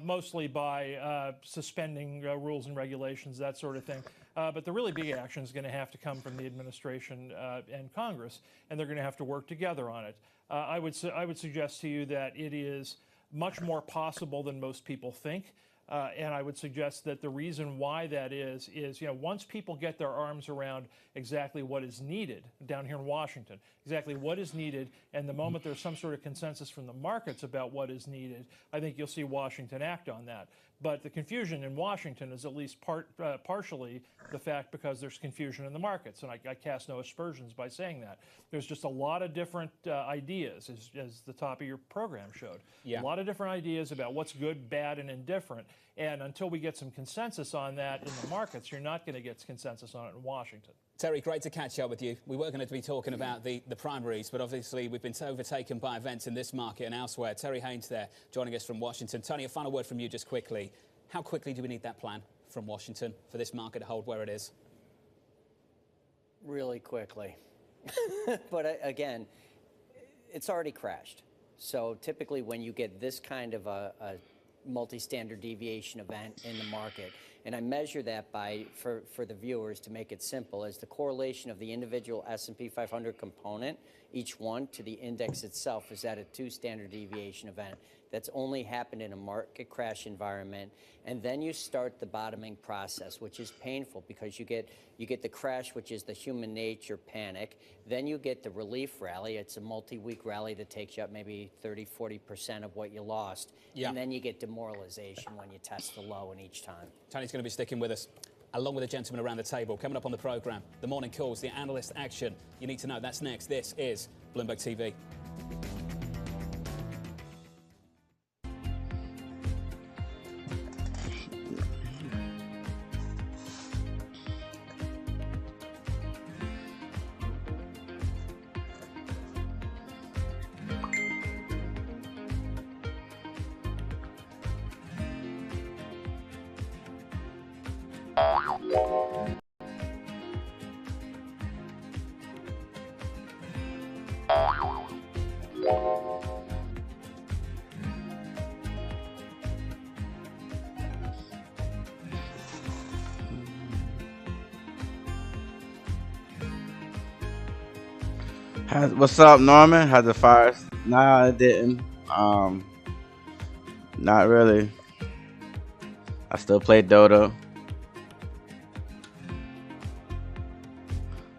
mostly by suspending rules and regulations, that sort of thing. But the really big action is going to have to come from the administration and Congress, and they're going to have to work together on it. I would suggest to you that it is much more possible than most people think. And I would suggest that the reason why that is once people get their arms around exactly what is needed down here in Washington, exactly what is needed, and the moment there's some sort of consensus from the markets about what is needed, I think you'll see Washington act on that. But the confusion in Washington is at least partially the fact because there's confusion in the markets, and I cast no aspersions by saying that. There's just a lot of different ideas, as the top of your program showed. Yeah. A lot of different ideas about what's good, bad, and indifferent. And until we get some consensus on that in the markets, you're not going to get consensus on it in Washington. Terry, great to catch up with you. We were going to be talking about the primaries, but obviously we've been overtaken by events in this market and elsewhere. Terry Haynes there, joining us from Washington. Tony, a final word from you just quickly. How quickly do we need that plan from Washington for this market to hold where it is? Really quickly. But again, it's already crashed. So typically when you get this kind of a multi-standard deviation event in the market, and I measure that by, for the viewers to make it simple, as the correlation of the individual S&P 500 component, each one, to the index itself is at a 2 standard deviation event. That's only happened in a market crash environment. And then you start the bottoming process, which is painful because you get the crash, which is the human nature panic. Then you get the relief rally. It's a multi-week rally that takes you up maybe 30–40% of what you lost. Yeah. And then you get demoralization when you test the low in each time. Tony's going to be sticking with us, along with the gentleman around the table. Coming up on the program, the morning calls, the analyst action. You need to know. That's next. This is Bloomberg TV. What's up, Norman? Had the fires? Nah, it didn't. Not really. I still play Dota.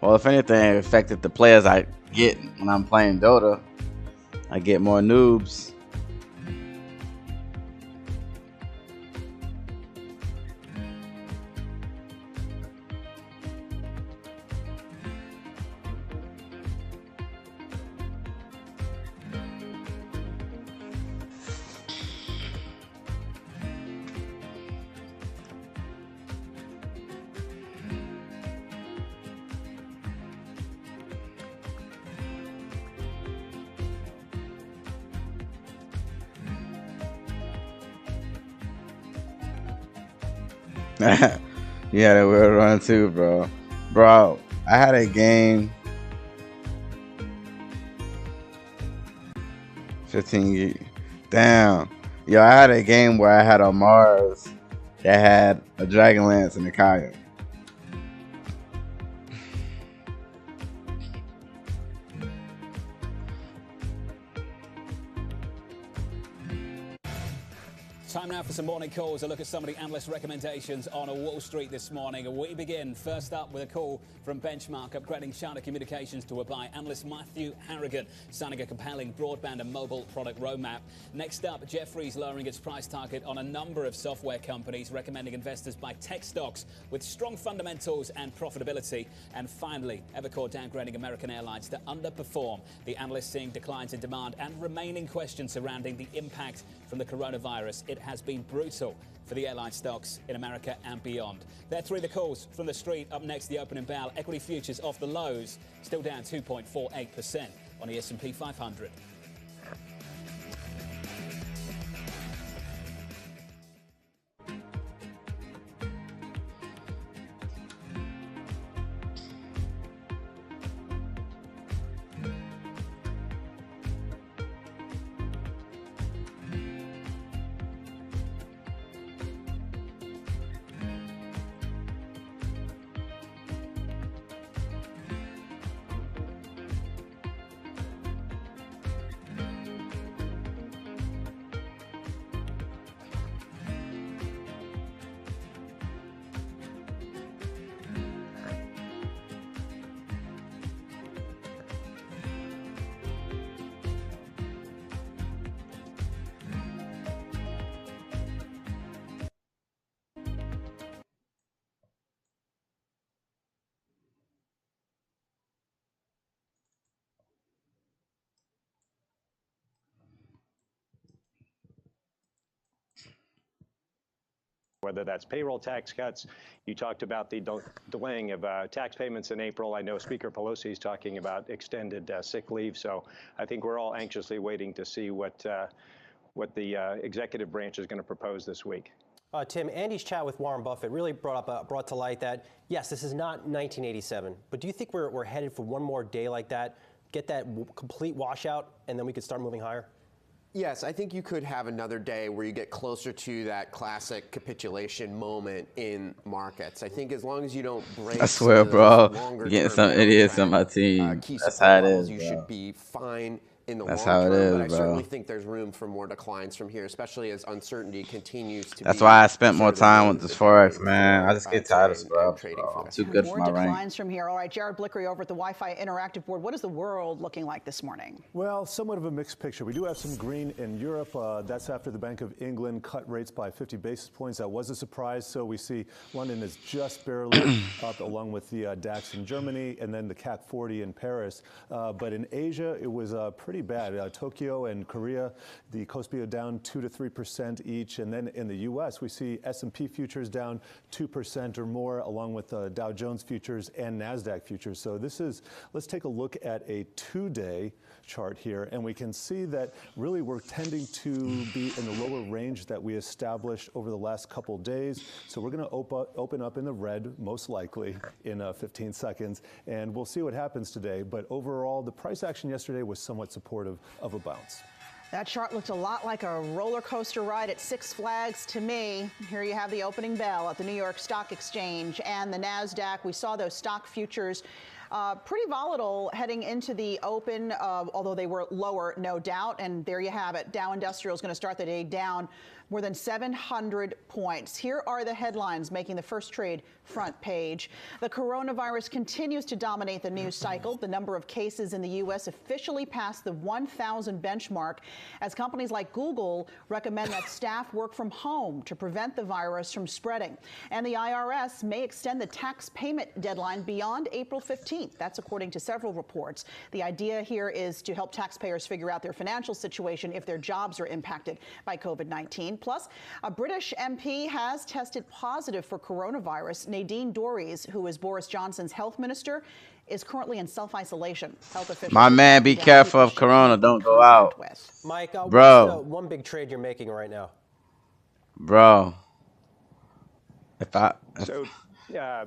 Well, if anything, it affected the players I get when I'm playing Dota. I get more noobs. Yeah, that weird run too, bro. Bro, I had a game 15. Damn. Yo, I had a game where I had a Mars that had a Dragonlance and a Kayak. Time now for some morning calls. A look at some of the analyst recommendations on Wall Street this morning. We begin first up with a call from Benchmark, upgrading China Communications to a buy. Analyst Matthew Harrigan signing a compelling broadband and mobile product roadmap. Next up, Jefferies lowering its price target on a number of software companies, recommending investors buy tech stocks with strong fundamentals and profitability. And finally, Evercore downgrading American Airlines to underperform. The analysts seeing declines in demand and remaining questions surrounding the impact from the coronavirus. It has been brutal for the airline stocks in America and beyond. They're three of the calls from the street. Up next, the opening bell. Equity futures off the lows, still down 2.48% on the S&P 500. Whether that's payroll tax cuts, you talked about the delaying of tax payments in April. I know Speaker Pelosi is talking about extended sick leave. So I think we're all anxiously waiting to see what the executive branch is going to propose this week. Tim, Andy's chat with Warren Buffett really brought to light that, yes, this is not 1987, but do you think we're headed for one more day like that, get that complete washout, and then we could start moving higher? Yes, I think you could have another day where you get closer to that classic capitulation moment in markets. I think as long as you don't break, I swear, bro, you're getting some idiots on my team. That's how it is, you bro. should be fine in the That's long how it term, is, but I bro. certainly think there's room for more declines from here, especially as uncertainty continues to That's be why I spent sort more of the time name with of this the Forex, game man. I just for get tired of today scrubs, trading bro. I'm Forex. too good for More my rank. declines from here. All right, Jared Blickery over at the Wi-Fi Interactive Board. What is the world looking like this morning? Well, somewhat of a mixed picture. We do have some green in Europe. That's after the Bank of England cut rates by 50 basis points. That was a surprise. So we see London is just barely up, along with the DAX in Germany, and then the CAC 40 in Paris. But in Asia, it was pretty bad. Tokyo and Korea, the Kospi are down 2 to 3% each. And then in the U.S., we see S&P futures down 2% or more, along with Dow Jones futures and NASDAQ futures. So this is, let's take a look at a two-day chart here, and we can see that really we're tending to be in the lower range that we established over the last couple days. So we're going to open up in the red, most likely, in 15 seconds, and we'll see what happens today. But overall, the price action yesterday was somewhat supportive of a bounce. That chart looked a lot like a roller coaster ride at Six Flags to me. Here you have the opening bell at the New York Stock Exchange and the NASDAQ. We saw those stock futures pretty volatile heading into the open, although they were lower, no doubt. And there you have it. Dow Industrial is going to start the day down more than 700 points. Here are the headlines making the first trade front page. The coronavirus continues to dominate the news cycle. The number of cases in the U.S. officially passed the 1,000 benchmark as companies like Google recommend that staff work from home to prevent the virus from spreading. And the IRS may extend the tax payment deadline beyond April 15th. That's according to several reports. The idea here is to help taxpayers figure out their financial situation if their jobs are impacted by COVID-19. Plus, a British MP has tested positive for coronavirus. Nadine Dorries, who is Boris Johnson's health minister, is currently in self-isolation. Health officials My man, be careful of corona. Don't go out. Mike, Bro. what's the one big trade you're making right now? Bro.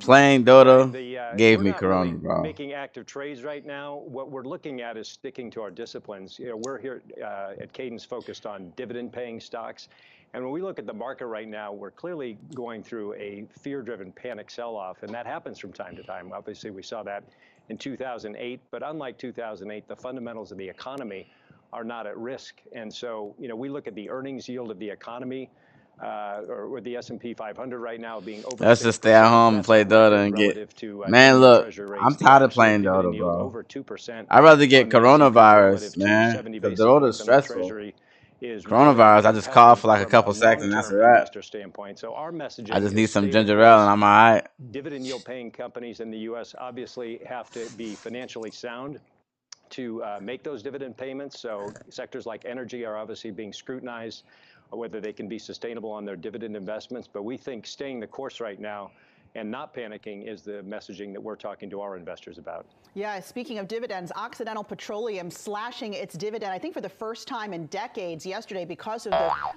Playing Dota gave me corona, really bro. Making active trades right now. What we're looking at is sticking to our disciplines. We're here at Cadence focused on dividend-paying stocks. And when we look at the market right now, we're clearly going through a fear-driven panic sell-off, and that happens from time to time. Obviously, we saw that in 2008, but unlike 2008, the fundamentals of the economy are not at risk. And so, we look at the earnings yield of the economy, or the S&P 500 right now being over. Let's just stay at home and play Dota and get. Man, look, I'm tired of playing Dota, bro. Over 2%. I'd rather get coronavirus, man. Because Dota is stressful. Coronavirus, I just cough for like a couple seconds and that's a wrap. So our message I just need some ginger ale and I'm all right. Dividend yield paying companies in the U.S. obviously have to be financially sound to make those dividend payments. So sectors like energy are obviously being scrutinized, whether they can be sustainable on their dividend investments. But we think staying the course right now and not panicking is the messaging that we're talking to our investors about. Yeah, speaking of dividends, Occidental Petroleum slashing its dividend, I think for the first time in decades yesterday because of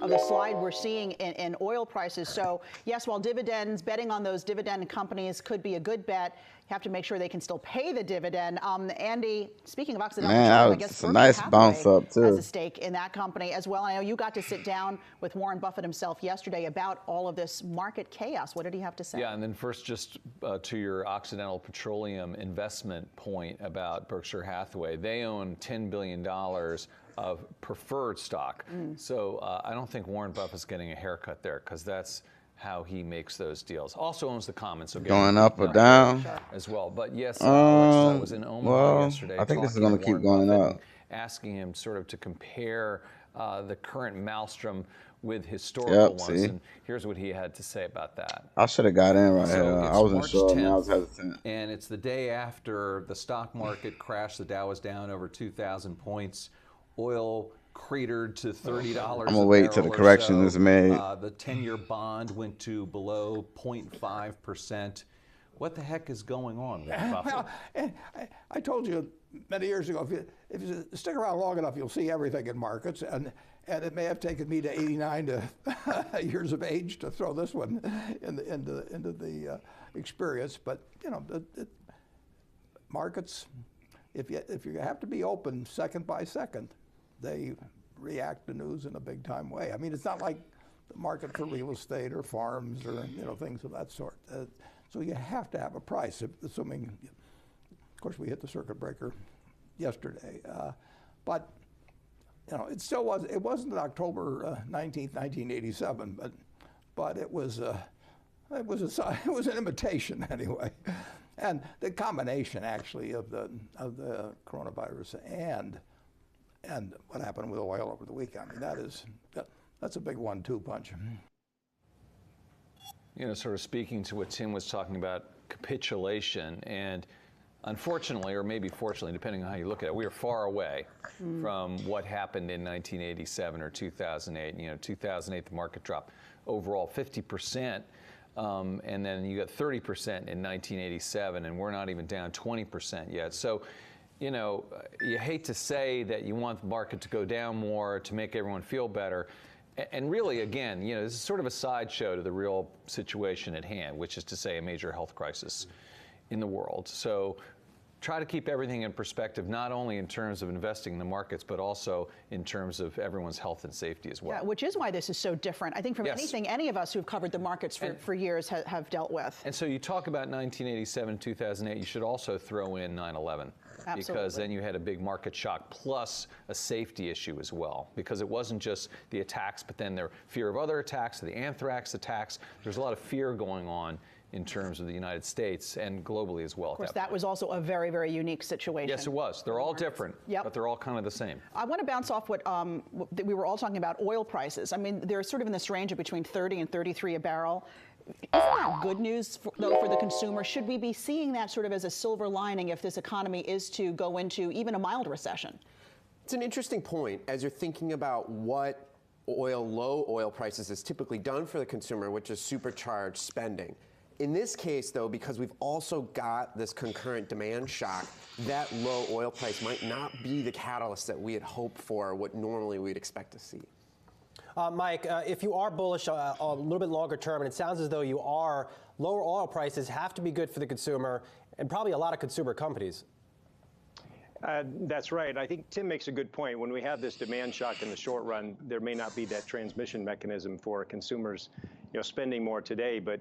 the slide we're seeing in oil prices. So yes, while dividends, betting on those dividend companies could be a good bet, you have to make sure they can still pay the dividend. Andy, speaking of Occidental Petroleum, I guess it's a nice bounce up too. Has a stake in that company as well. I know you got to sit down with Warren Buffett himself yesterday about all of this market chaos. What did he have to say? Yeah, and then first just to your Occidental Petroleum investment point about Berkshire Hathaway, they own $10 billion of preferred stock. So I don't think Warren Buffett's getting a haircut there because that's how he makes those deals. Also owns the common, so going up or down as well. But yes, Alex was in Omaha yesterday. I think this is going to keep going up. Asking him sort of to compare the current maelstrom with historical ones. And here's what he had to say about that. I should have got in right here. I wasn't sure. I was hesitant. And it's the day after the stock market crashed. The Dow was down over 2,000 points. Oil cratered to $30. I'm going to wait till the correction is made. The 10-year bond went to below 0.5%. What the heck is going on, Warren Buffett? Well, I told you many years ago, if you stick around long enough, you'll see everything in markets. And it may have taken me to 89 years of age to throw this one into the experience. But, markets, if you have to be open second by second, they react to news in a big time way. I mean, it's not like the market for real estate or farms or things of that sort. So you have to have a price, assuming, of course, we hit the circuit breaker yesterday. But it still was. It wasn't October 19th, 1987, but it was an imitation anyway. And the combination actually of the coronavirus and what happened with oil over the weekend. I mean, that's a big 1-2 punch. Sort of speaking to what Tim was talking about, capitulation, and unfortunately, or maybe fortunately, depending on how you look at it, we are far away from what happened in 1987 or 2008. 2008, the market dropped overall 50%, and then you got 30% in 1987, and we're not even down 20% yet. So, you hate to say that you want the market to go down more to make everyone feel better. And really, again, this is sort of a sideshow to the real situation at hand, which is to say a major health crisis in the world. So try to keep everything in perspective, not only in terms of investing in the markets, but also in terms of everyone's health and safety as well. Yeah, which is why this is so different, I think, from Yes. anything any of us who've covered the markets for years have dealt with. And so you talk about 1987, 2008, you should also throw in 9/11. Absolutely. Because then you had a big market shock plus a safety issue as well. Because it wasn't just the attacks, but then there fear of other attacks, the anthrax attacks. There's a lot of fear going on in terms of the United States and globally as well. Of course, that was also a very, very unique situation. Yes, it was. They're all different, but they're all kind of the same. I want to bounce off what we were all talking about, oil prices. I mean, they're sort of in this range of between 30 and 33 a barrel. Isn't that good news, though, for the consumer? Should we be seeing that sort of as a silver lining if this economy is to go into even a mild recession? It's an interesting point as you're thinking about what low oil prices has typically done for the consumer, which is supercharged spending. In this case, though, because we've also got this concurrent demand shock, that low oil price might not be the catalyst that we had hoped for, what normally we'd expect to see. Mike, if you are bullish a little bit longer term, and it sounds as though you are, lower oil prices have to be good for the consumer and probably a lot of consumer companies. That's right. I think Tim makes a good point. When we have this demand shock in the short run, there may not be that transmission mechanism for consumers, spending more today. But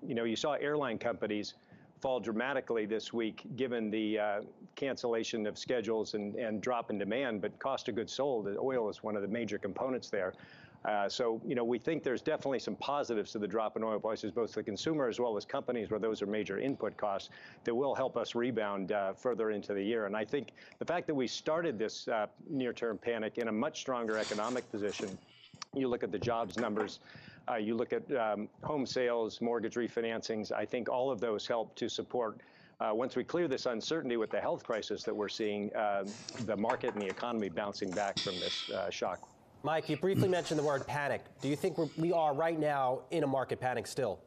you saw airline companies fall dramatically this week, given the cancellation of schedules and drop in demand. But cost of goods sold, oil is one of the major components there. So we think there's definitely some positives to the drop in oil prices, both to the consumer as well as companies, where those are major input costs that will help us rebound further into the year. And I think the fact that we started this near-term panic in a much stronger economic position, you look at the jobs numbers, you look at home sales, mortgage refinancings, I think all of those help to support, once we clear this uncertainty with the health crisis that we're seeing, the market and the economy bouncing back from this shock. Mike, you briefly mentioned the word panic. Do you think we are right now in a market panic still?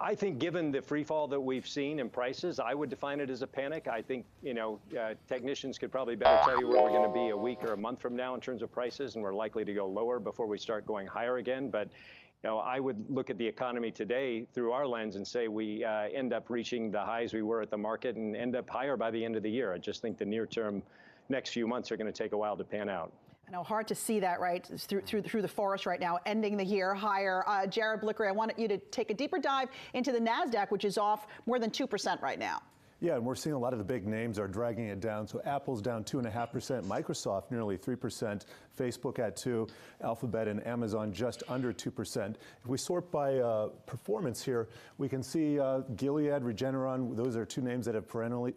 I think given the free fall that we've seen in prices, I would define it as a panic. I think, technicians could probably better tell you where we're going to be a week or a month from now in terms of prices, and we're likely to go lower before we start going higher again. But, I would look at the economy today through our lens and say we end up reaching the highs we were at the market and end up higher by the end of the year. I just think the near-term next few months are going to take a while to pan out. I know, hard to see that, right, through the forest right now, ending the year higher. Jared Blickery, I want you to take a deeper dive into the NASDAQ, which is off more than 2% right now. Yeah, and we're seeing a lot of the big names are dragging it down. So Apple's down 2.5%, Microsoft nearly 3%, Facebook at 2%, Alphabet and Amazon just under 2%. If we sort by performance here, we can see Gilead, Regeneron, those are two names that have perennially,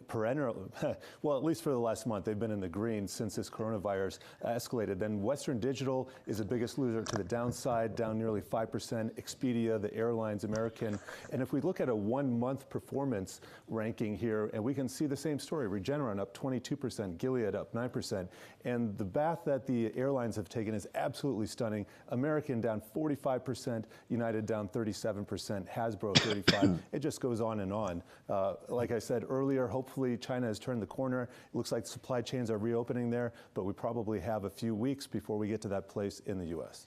well, at least for the last month, they've been in the green since this coronavirus escalated. Then Western Digital is the biggest loser to the downside, down nearly 5%. Expedia, the airlines, American. And if we look at a 1 month performance ranking here, and we can see the same story. Regeneron up 22%, Gilead up 9%. And the bath that the airlines have taken is absolutely stunning. American down 45%, United down 37%, Hasbro 35%. It just goes on and on. Like I said earlier, hopefully China has turned the corner. It looks like supply chains are reopening there, but we probably have a few weeks before we get to that place in the U.S.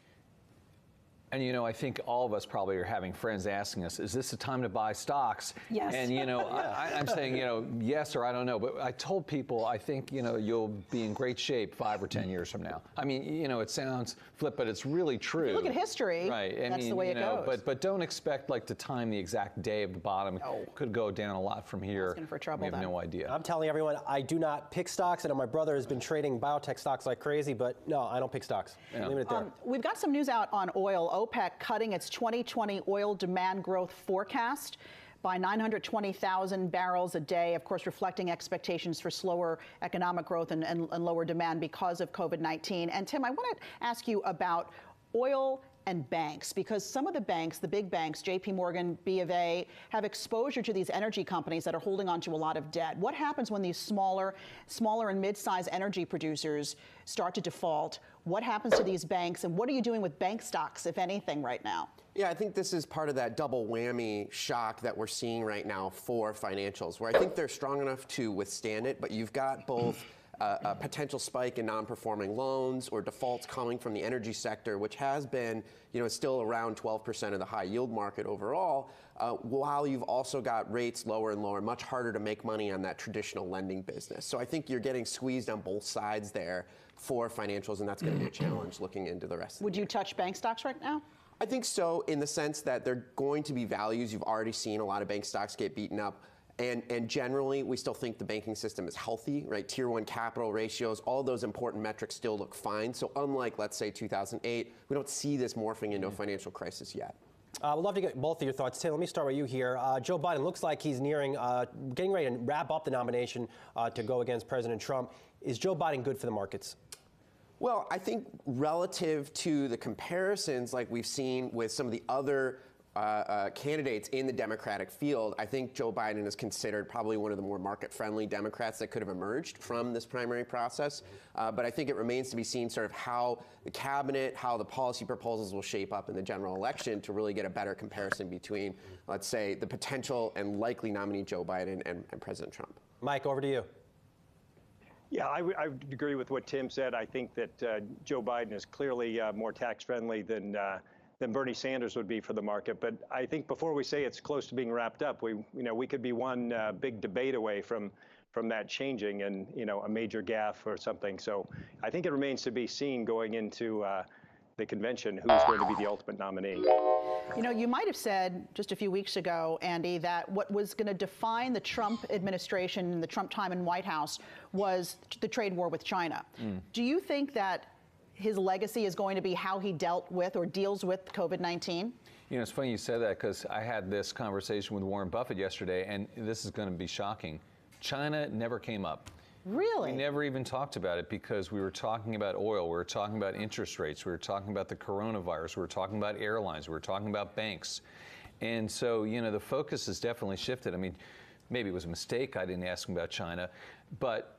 And, I think all of us probably are having friends asking us, is this the time to buy stocks? Yes. And, I'm saying, yes or I don't know. But I told people, I think, you'll be in great shape 5 or 10 years from now. I mean, it sounds flip, but it's really true. If you look at history, right. That's the way it goes. But don't expect, to time the exact day of the bottom. No. Could go down a lot from here. Asking for trouble, we have no idea. I'm telling everyone, I do not pick stocks. I know my brother has been trading biotech stocks like crazy, but no, I don't pick stocks. Yeah. Leave it there. We've got some news out on oil. OPEC cutting its 2020 oil demand growth forecast by 920,000 barrels a day, of course, reflecting expectations for slower economic growth and lower demand because of COVID-19. And Tim, I want to ask you about oil and banks, because some of the banks, the big banks, JP Morgan, B of A, have exposure to these energy companies that are holding on to a lot of debt. What happens when these smaller and mid-sized energy producers start to default? What happens to these banks, and what are you doing with bank stocks, if anything, right now? Yeah, I think this is part of that double whammy shock that we're seeing right now for financials, where I think they're strong enough to withstand it, but you've got both a potential spike in non-performing loans or defaults coming from the energy sector, which has been, still around 12% of the high yield market overall, while you've also got rates lower and lower, much harder to make money on that traditional lending business. So I think you're getting squeezed on both sides there for financials, and that's going to be a challenge looking into the rest of the year. Would you touch bank stocks right now? I think so, in the sense that they're going to be values. You've already seen a lot of bank stocks get beaten up. And generally, we still think the banking system is healthy, right? Tier 1 capital ratios, all those important metrics still look fine. So unlike, let's say, 2008, we don't see this morphing into a financial crisis yet. We'd love to get both of your thoughts. Tim, let me start with you here. Joe Biden looks like he's getting ready to wrap up the nomination to go against President Trump. Is Joe Biden good for the markets? Well, I think relative to the comparisons like we've seen with some of the other candidates in the Democratic field, I think Joe Biden is considered probably one of the more market-friendly Democrats that could have emerged from this primary process. But I think it remains to be seen sort of how the cabinet, how the policy proposals will shape up in the general election to really get a better comparison between, let's say, the potential and likely nominee Joe Biden and President Trump. Mike, over to you. Yeah, I would agree with what Tim said. I think that Joe Biden is clearly more tax-friendly than Bernie Sanders would be for the market. But I think before we say it's close to being wrapped up, we could be one big debate away from that changing and a major gaffe or something. So I think it remains to be seen going into the convention who's going to be the ultimate nominee. You might have said just a few weeks ago, Andy, that what was going to define the Trump administration and the Trump time in White House was the trade war with China. Do you think that his legacy is going to be how he dealt with or deals with COVID-19? It's funny you said that, because I had this conversation with Warren Buffett yesterday, and this is going to be shocking. China never came up. Really? We never even talked about it, because we were talking about oil, we were talking about interest rates, we were talking about the coronavirus, we were talking about airlines, we were talking about banks. And so, the focus has definitely shifted. I mean, maybe it was a mistake I didn't ask him about China, but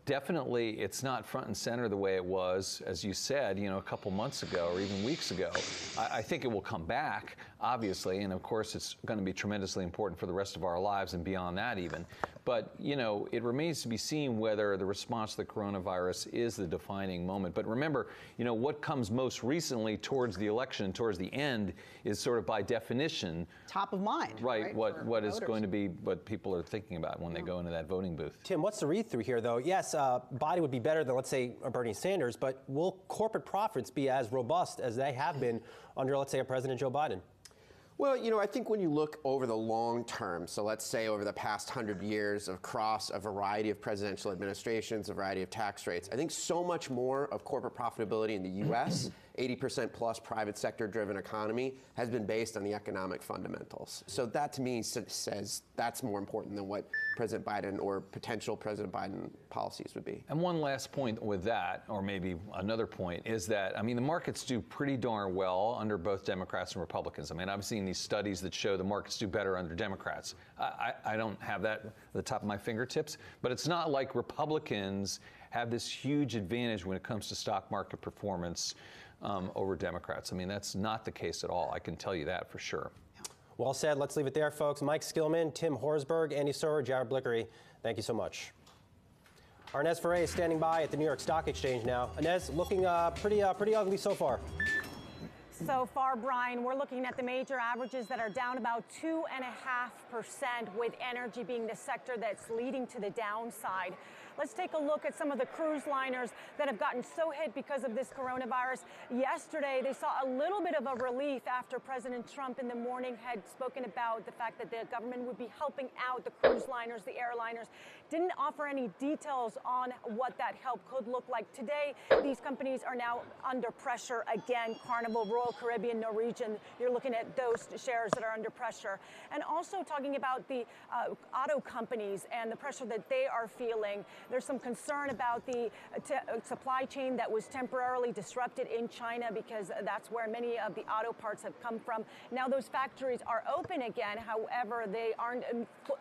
definitely it's not front and center the way it was, as you said, a couple months ago or even weeks ago. I think it will come back, obviously, and of course it's going to be tremendously important for the rest of our lives and beyond that even. But, it remains to be seen whether the response to the coronavirus is the defining moment. But remember, what comes most recently towards the election, towards the end, is sort of by definition top of mind. Right, what is going to be what people are thinking about when they go into that voting booth. Tim, what's the read-through here, though? Yes, Biden would be better than, let's say, Bernie Sanders, but will corporate profits be as robust as they have been under, let's say, a President Joe Biden? Well, I think when you look over the long term, so let's say over the past 100 years across a variety of presidential administrations, a variety of tax rates, I think so much more of corporate profitability in the U.S., 80% plus private sector driven economy, has been based on the economic fundamentals. So that to me says that's more important than what President Biden or potential President Biden policies would be. And one last point with that, or maybe another point, is that, the markets do pretty darn well under both Democrats and Republicans. I've seen these studies that show the markets do better under Democrats. I don't have that at the top of my fingertips, but it's not like Republicans have this huge advantage when it comes to stock market performance over Democrats. That's not the case at all. I can tell you that for sure. Well said. Let's leave it there, folks. Mike Skillman, Tim Horsberg, Andy Sorger, Jared Blickery, thank you so much. Our Inez Ferre is standing by at the New York Stock Exchange now. Inez, looking pretty ugly so far. So far, Brian, we're looking at the major averages that are down about 2.5%, with energy being the sector that's leading to the downside. Let's take a look at some of the cruise liners that have gotten so hit because of this coronavirus. Yesterday, they saw a little bit of a relief after President Trump in the morning had spoken about the fact that the government would be helping out the cruise liners, the airliners. Didn't offer any details on what that help could look like. Today, these companies are now under pressure again. Carnival, Royal Caribbean, Norwegian, you're looking at those shares that are under pressure. And also talking about the auto companies and the pressure that they are feeling. There's some concern about the supply chain that was temporarily disrupted in China, because that's where many of the auto parts have come from. Now those factories are open again. However, they aren't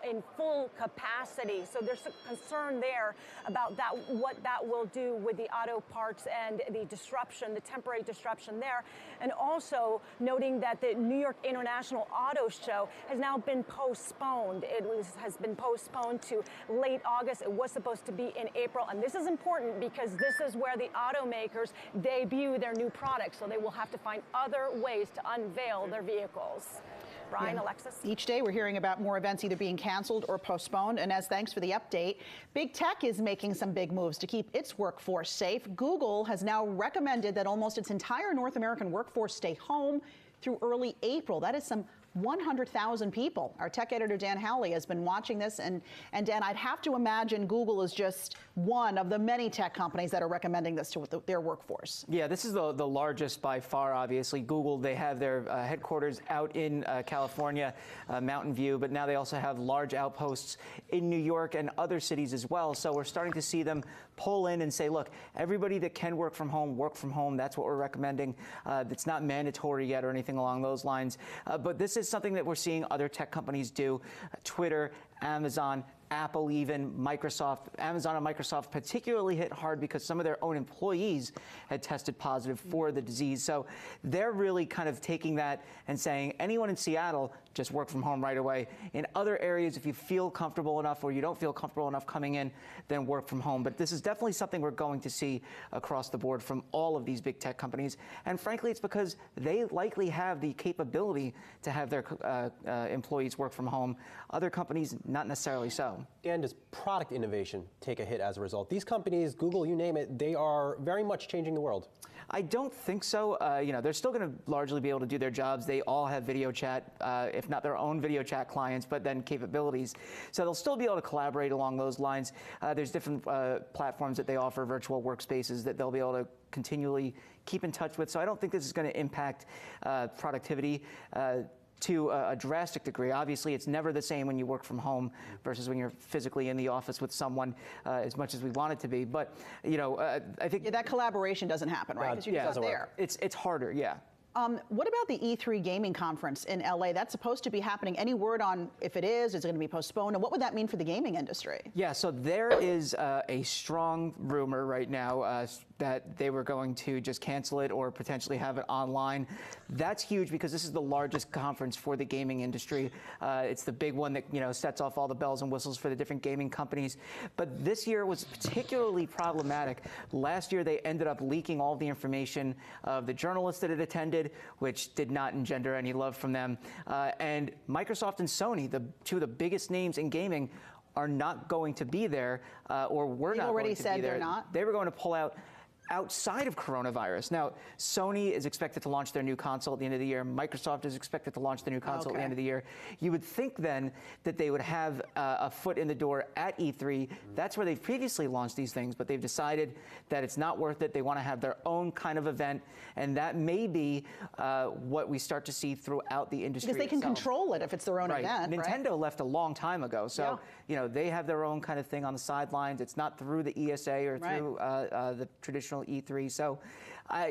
in full capacity. So there's a concern there about that, what that will do with the auto parts and the disruption, the temporary disruption there. And also noting that the New York International Auto Show has now been postponed. Has been postponed to late August. It was supposed to to be in April. And this is important because this is where the automakers debut their new products. So they will have to find other ways to unveil their vehicles. Brian, Alexis? Each day we're hearing about more events either being canceled or postponed. And as thanks for the update, big tech is making some big moves to keep its workforce safe. Google has now recommended that almost its entire North American workforce stay home through early April. That is some 100,000 people. Our tech editor, Dan Howley, has been watching this. And Dan, I'd have to imagine Google is just one of the many tech companies that are recommending this to their workforce. Yeah, this is the largest by far, obviously. Google, they have their headquarters out in California, Mountain View, but now they also have large outposts in New York and other cities as well. So we're starting to see them pull in and say, look, everybody that can work from home, work from home. That's what we're recommending. It's not mandatory yet or anything along those lines. But this is something that we're seeing other tech companies do. Twitter, Amazon, Apple, even Microsoft. Amazon and Microsoft particularly hit hard because some of their own employees had tested positive for the disease. So they're really kind of taking that and saying, anyone in Seattle, just work from home right away. In other areas, if you feel comfortable enough or you don't feel comfortable enough coming in, then work from home. But this is definitely something we're going to see across the board from all of these big tech companies. And frankly, it's because they likely have the capability to have their employees work from home. Other companies, not necessarily so. Dan, does product innovation take a hit as a result? These companies, Google, you name it, they are very much changing the world. I don't think so. They're still going to largely be able to do their jobs. They all have video chat, if not their own video chat clients, but then capabilities. So they'll still be able to collaborate along those lines. There's different platforms that they offer, virtual workspaces that they'll be able to continually keep in touch with. So I don't think this is going to impact productivity to a drastic degree. Obviously, it's never the same when you work from home versus when you're physically in the office with someone, as much as we want it to be. But I think that collaboration doesn't happen, right? Because you're not there. It's harder, yeah. What about the E3 gaming conference in LA? That's supposed to be happening. Any word on if it is it going to be postponed? And what would that mean for the gaming industry? Yeah, so there is a strong rumor right now that they were going to just cancel it or potentially have it online. That's huge because this is the largest conference for the gaming industry. It's the big one that sets off all the bells and whistles for the different gaming companies. But this year was particularly problematic. Last year they ended up leaking all the information of the journalists that had attended, which did not engender any love from them. And Microsoft and Sony, the two of the biggest names in gaming, are not going to be there, or were not going to be there. They've already said they're not? They were going to pull out outside of coronavirus. Now, Sony is expected to launch their new console at the end of the year. Microsoft is expected to launch the new console at the end of the year. You would think then that they would have a foot in the door at E3. That's where they've previously launched these things, but they've decided that it's not worth it. They want to have their own kind of event, and that may be what we start to see throughout the industry Because they can control it if it's their own event, Nintendo left a long time ago, so they have their own kind of thing on the sidelines. It's not through the ESA or through the traditional E3. So, I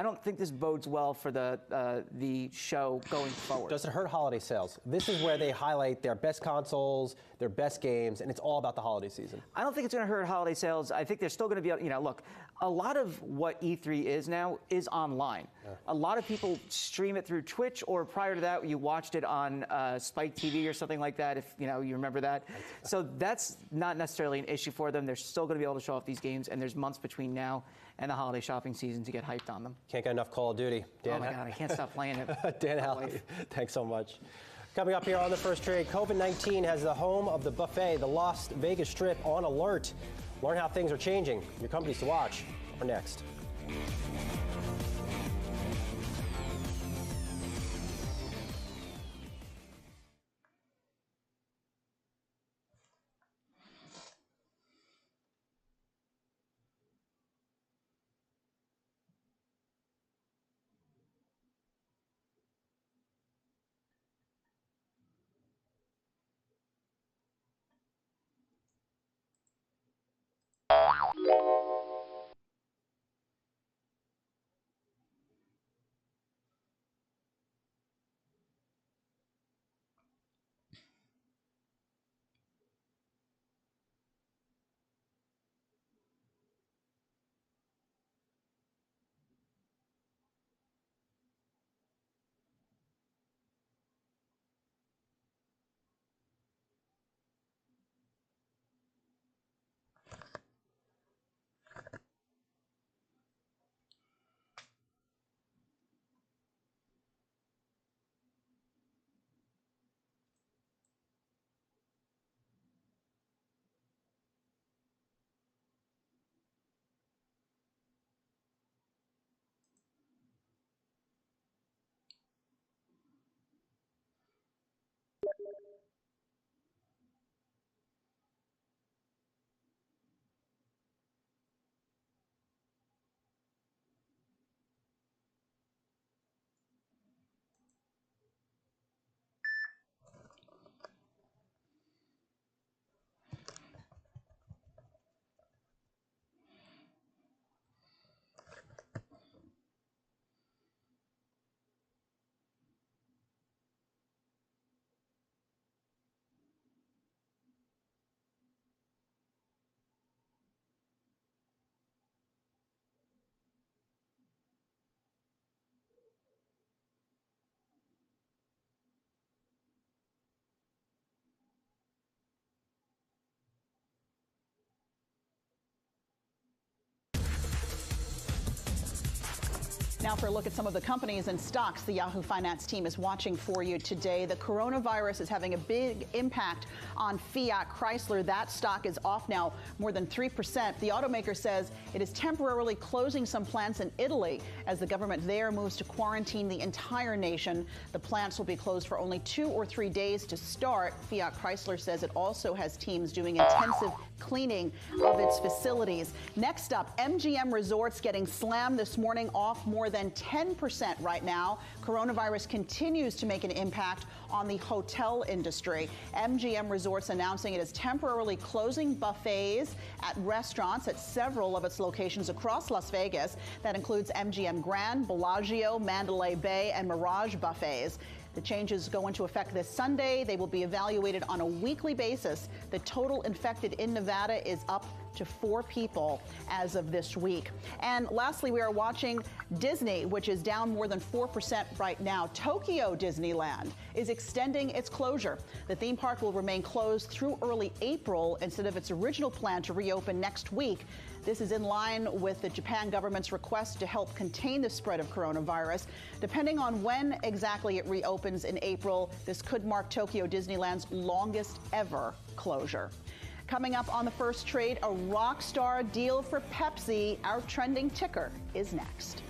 don't think this bodes well for the show going forward. Does it hurt holiday sales? This is where they highlight their best consoles, their best games, and it's all about the holiday season. I don't think it's going to hurt holiday sales. I think they're still going to be, look, a lot of what E3 is now is online. A lot of people stream it through Twitch, or prior to that, you watched it on Spike TV or something like that, if you remember that. So that's not necessarily an issue for them. They're still going to be able to show off these games, and there's months between now and the holiday shopping season to get hyped on them. Can't get enough Call of Duty. Dan, oh my God, I can't stop playing it. Dan Howley, thanks so much. Coming up here on The First Trade, COVID-19 has the home of the buffet, the Las Vegas Strip, on alert. Learn how things are changing. Your companies to watch are next. Now for a look at some of the companies and stocks the Yahoo Finance team is watching for you today. The coronavirus is having a big impact on Fiat Chrysler. That stock is off now more than 3%. The automaker says it is temporarily closing some plants in Italy as the government there moves to quarantine the entire nation. The plants will be closed for only 2 or 3 days to start. Fiat Chrysler says it also has teams doing intensive cleaning of its facilities. Next up, MGM Resorts getting slammed this morning, off more than 10% right now. Coronavirus continues to make an impact on the hotel industry. MGM Resorts announcing it is temporarily closing buffets at restaurants at several of its locations across Las Vegas. That includes MGM Grand, Bellagio, Mandalay Bay, and Mirage buffets. The changes go into effect this Sunday. They will be evaluated on a weekly basis. The total infected in Nevada is up to 4 people as of this week. And lastly, we are watching Disney, which is down more than 4% right now. Tokyo Disneyland is extending its closure. The theme park will remain closed through early April instead of its original plan to reopen next week. This is in line with the Japan government's request to help contain the spread of coronavirus. Depending on when exactly it reopens in April, this could mark Tokyo Disneyland's longest ever closure. Coming up on the first trade, a rock star deal for Pepsi. Our trending ticker is next.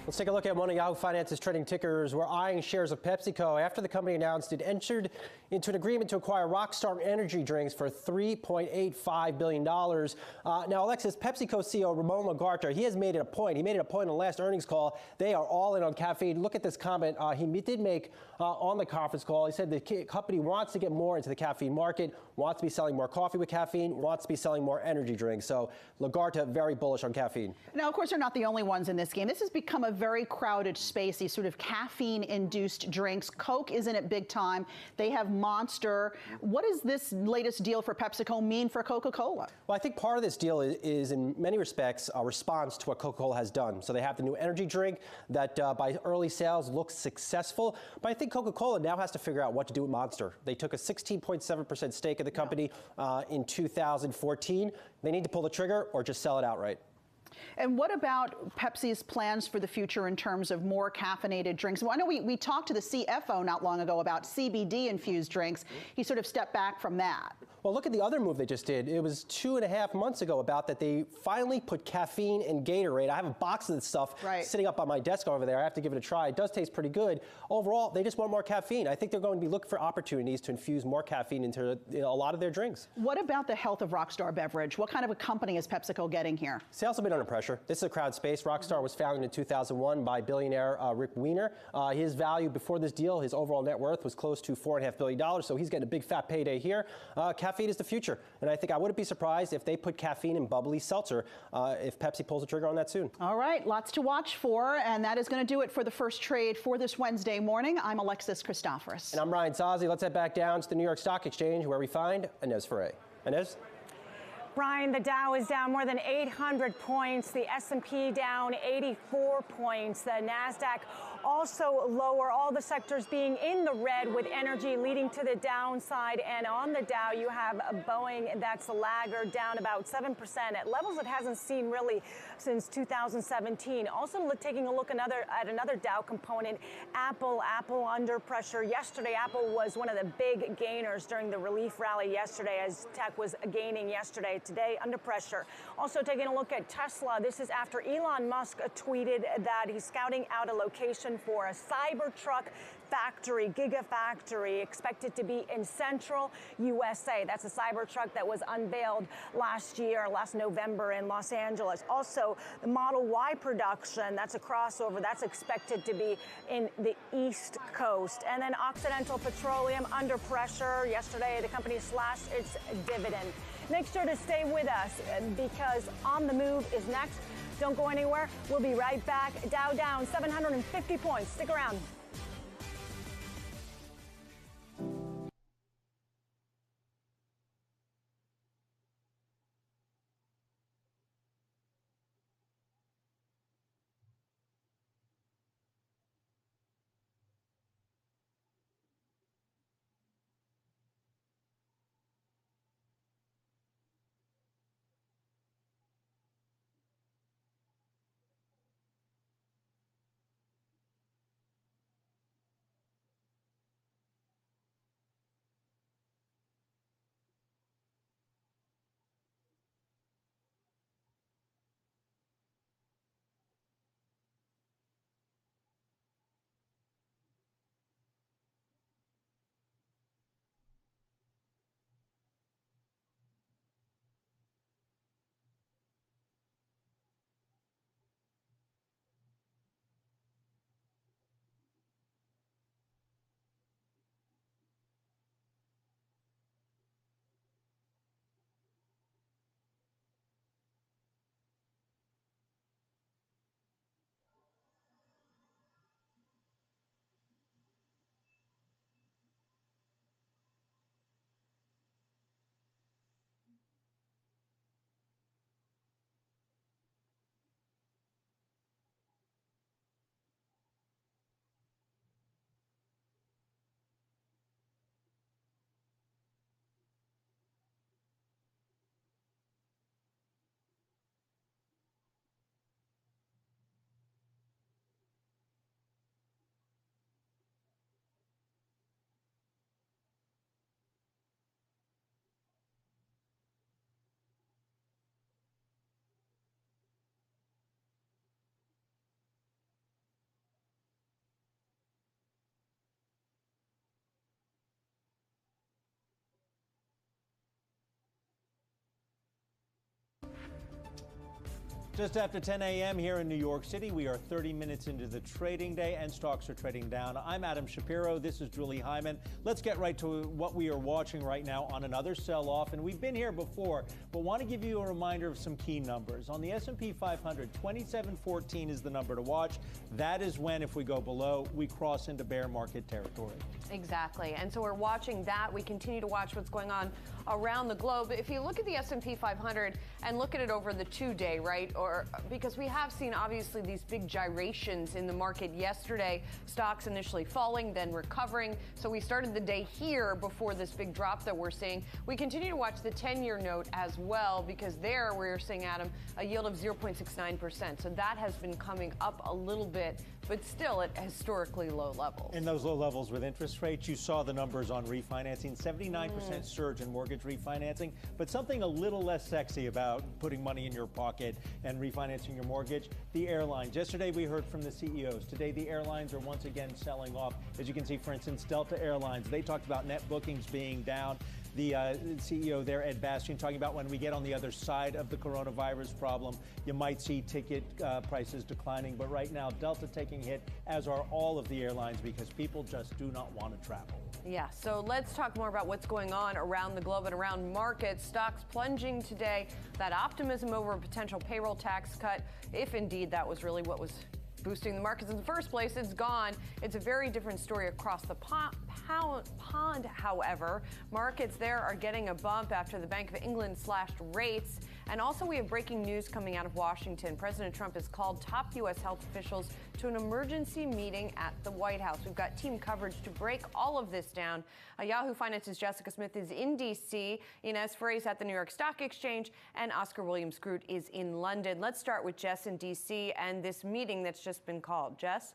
Let's take a look at one of Yahoo Finance's trending tickers. We're eyeing shares of PepsiCo after the company announced it entered into an agreement to acquire Rockstar Energy Drinks for $3.85 billion. Now, Alexis, PepsiCo CEO Ramon Laguarta, he has made it a point. He made it a point on the last earnings call. They are all in on caffeine. Look at this comment he did make on the conference call. He said the company wants to get more into the caffeine market, wants to be selling more coffee with caffeine, wants to be selling more energy drinks. So Laguarta, very bullish on caffeine. Now, of course, they're not the only ones in this game. This has become a very crowded space, these sort of caffeine-induced drinks. Coke is in it big time. They have Monster. What does this latest deal for PepsiCo mean for Coca-Cola? Well, I think part of this deal is in many respects a response to what Coca-Cola has done. So they have the new energy drink that by early sales looks successful. But I think Coca-Cola now has to figure out what to do with Monster. They took a 16.7% stake in the company in 2014. They need to pull the trigger or just sell it outright. And what about Pepsi's plans for the future in terms of more caffeinated drinks? Well, I know we talked to the CFO not long ago about CBD-infused drinks. He sort of stepped back from that. Well, look at the other move they just did. It was 2.5 months ago about that they finally put caffeine in Gatorade. I have a box of this stuff sitting up on my desk over there. I have to give it a try. It does taste pretty good. Overall, they just want more caffeine. I think they're going to be looking for opportunities to infuse more caffeine into a lot of their drinks. What about the health of Rockstar Beverage? What kind of a company is PepsiCo getting here? Sales have been under pressure. This is a crowded space. Rockstar was founded in 2001 by billionaire Rick Weiner. His value before this deal, his overall net worth was close to $4.5 billion, so he's getting a big fat payday here. Caffeine is the future, and I think I wouldn't be surprised if they put caffeine in bubbly seltzer if Pepsi pulls the trigger on that soon. All right, lots to watch for, and that is going to do it for the first trade for this Wednesday morning. I'm Alexis Christoforous. And I'm Ryan Sazzi. Let's head back down to the New York Stock Exchange where we find Inez Ferre. Inez? Brian, the Dow is down more than 800 points. The S&P down 84 points. The NASDAQ also lower. All the sectors being in the red with energy leading to the downside. And on the Dow, you have Boeing. That's a laggard down about 7% at levels it hasn't seen really since 2017. Also taking a look at another Dow component, Apple under pressure. Yesterday, Apple was one of the big gainers during the relief rally yesterday as tech was gaining yesterday. Today, under pressure. Also taking a look at Tesla. This is after Elon Musk tweeted that he's scouting out a location for a Cybertruck factory, gigafactory, expected to be in central USA. That's a Cybertruck that was unveiled last November in Los Angeles. Also, the Model Y production, that's a crossover, that's expected to be in the East Coast. And then Occidental Petroleum under pressure. Yesterday, the company slashed its dividend. Make sure to stay with us because On the Move is next. Don't go anywhere. We'll be right back. Dow down 750 points. Stick around. Just after 10 a.m. here in New York City, we are 30 minutes into the trading day and stocks are trading down. I'm Adam Shapiro. This is Julie Hyman. Let's get right to what we are watching right now on another sell-off. And we've been here before, but want to give you a reminder of some key numbers. On the S&P 500, 2714 is the number to watch. That is when, if we go below, we cross into bear market territory. Exactly. And so we're watching that. We continue to watch what's going on around the globe. If you look at the S&P 500 and look at it over the 2-day, right, or because we have seen obviously these big gyrations in the market yesterday, stocks initially falling, then recovering. So we started the day here before this big drop that we're seeing. We continue to watch the 10-year note as well, because there we're seeing, Adam, a yield of 0.69%. So that has been coming up a little bit, but still at historically low levels. And those low levels with interest rates, you saw the numbers on refinancing, 79% surge in mortgage refinancing, but something a little less sexy about putting money in your pocket and refinancing your mortgage, the airlines. Yesterday we heard from the CEOs. Today the airlines are once again selling off. As you can see, for instance, Delta Airlines, they talked about net bookings being down. The CEO there, Ed Bastian, talking about when we get on the other side of the coronavirus problem, you might see ticket prices declining. But right now, Delta taking a hit, as are all of the airlines, because people just do not want to travel. Yeah, so let's talk more about what's going on around the globe and around markets. Stocks plunging today. That optimism over a potential payroll tax cut, if indeed that was really what was boosting the markets in the first place, it's gone. It's a very different story across the pond, however. Markets there are getting a bump after the Bank of England slashed rates. And also we have breaking news coming out of Washington. President Trump has called top U.S. health officials to an emergency meeting at the White House. We've got team coverage to break all of this down. Yahoo Finance's Jessica Smith is in D.C., Inez Ferrer is at the New York Stock Exchange, and Oscar Williams-Groot is in London. Let's start with Jess in D.C. and this meeting that's just been called. Jess?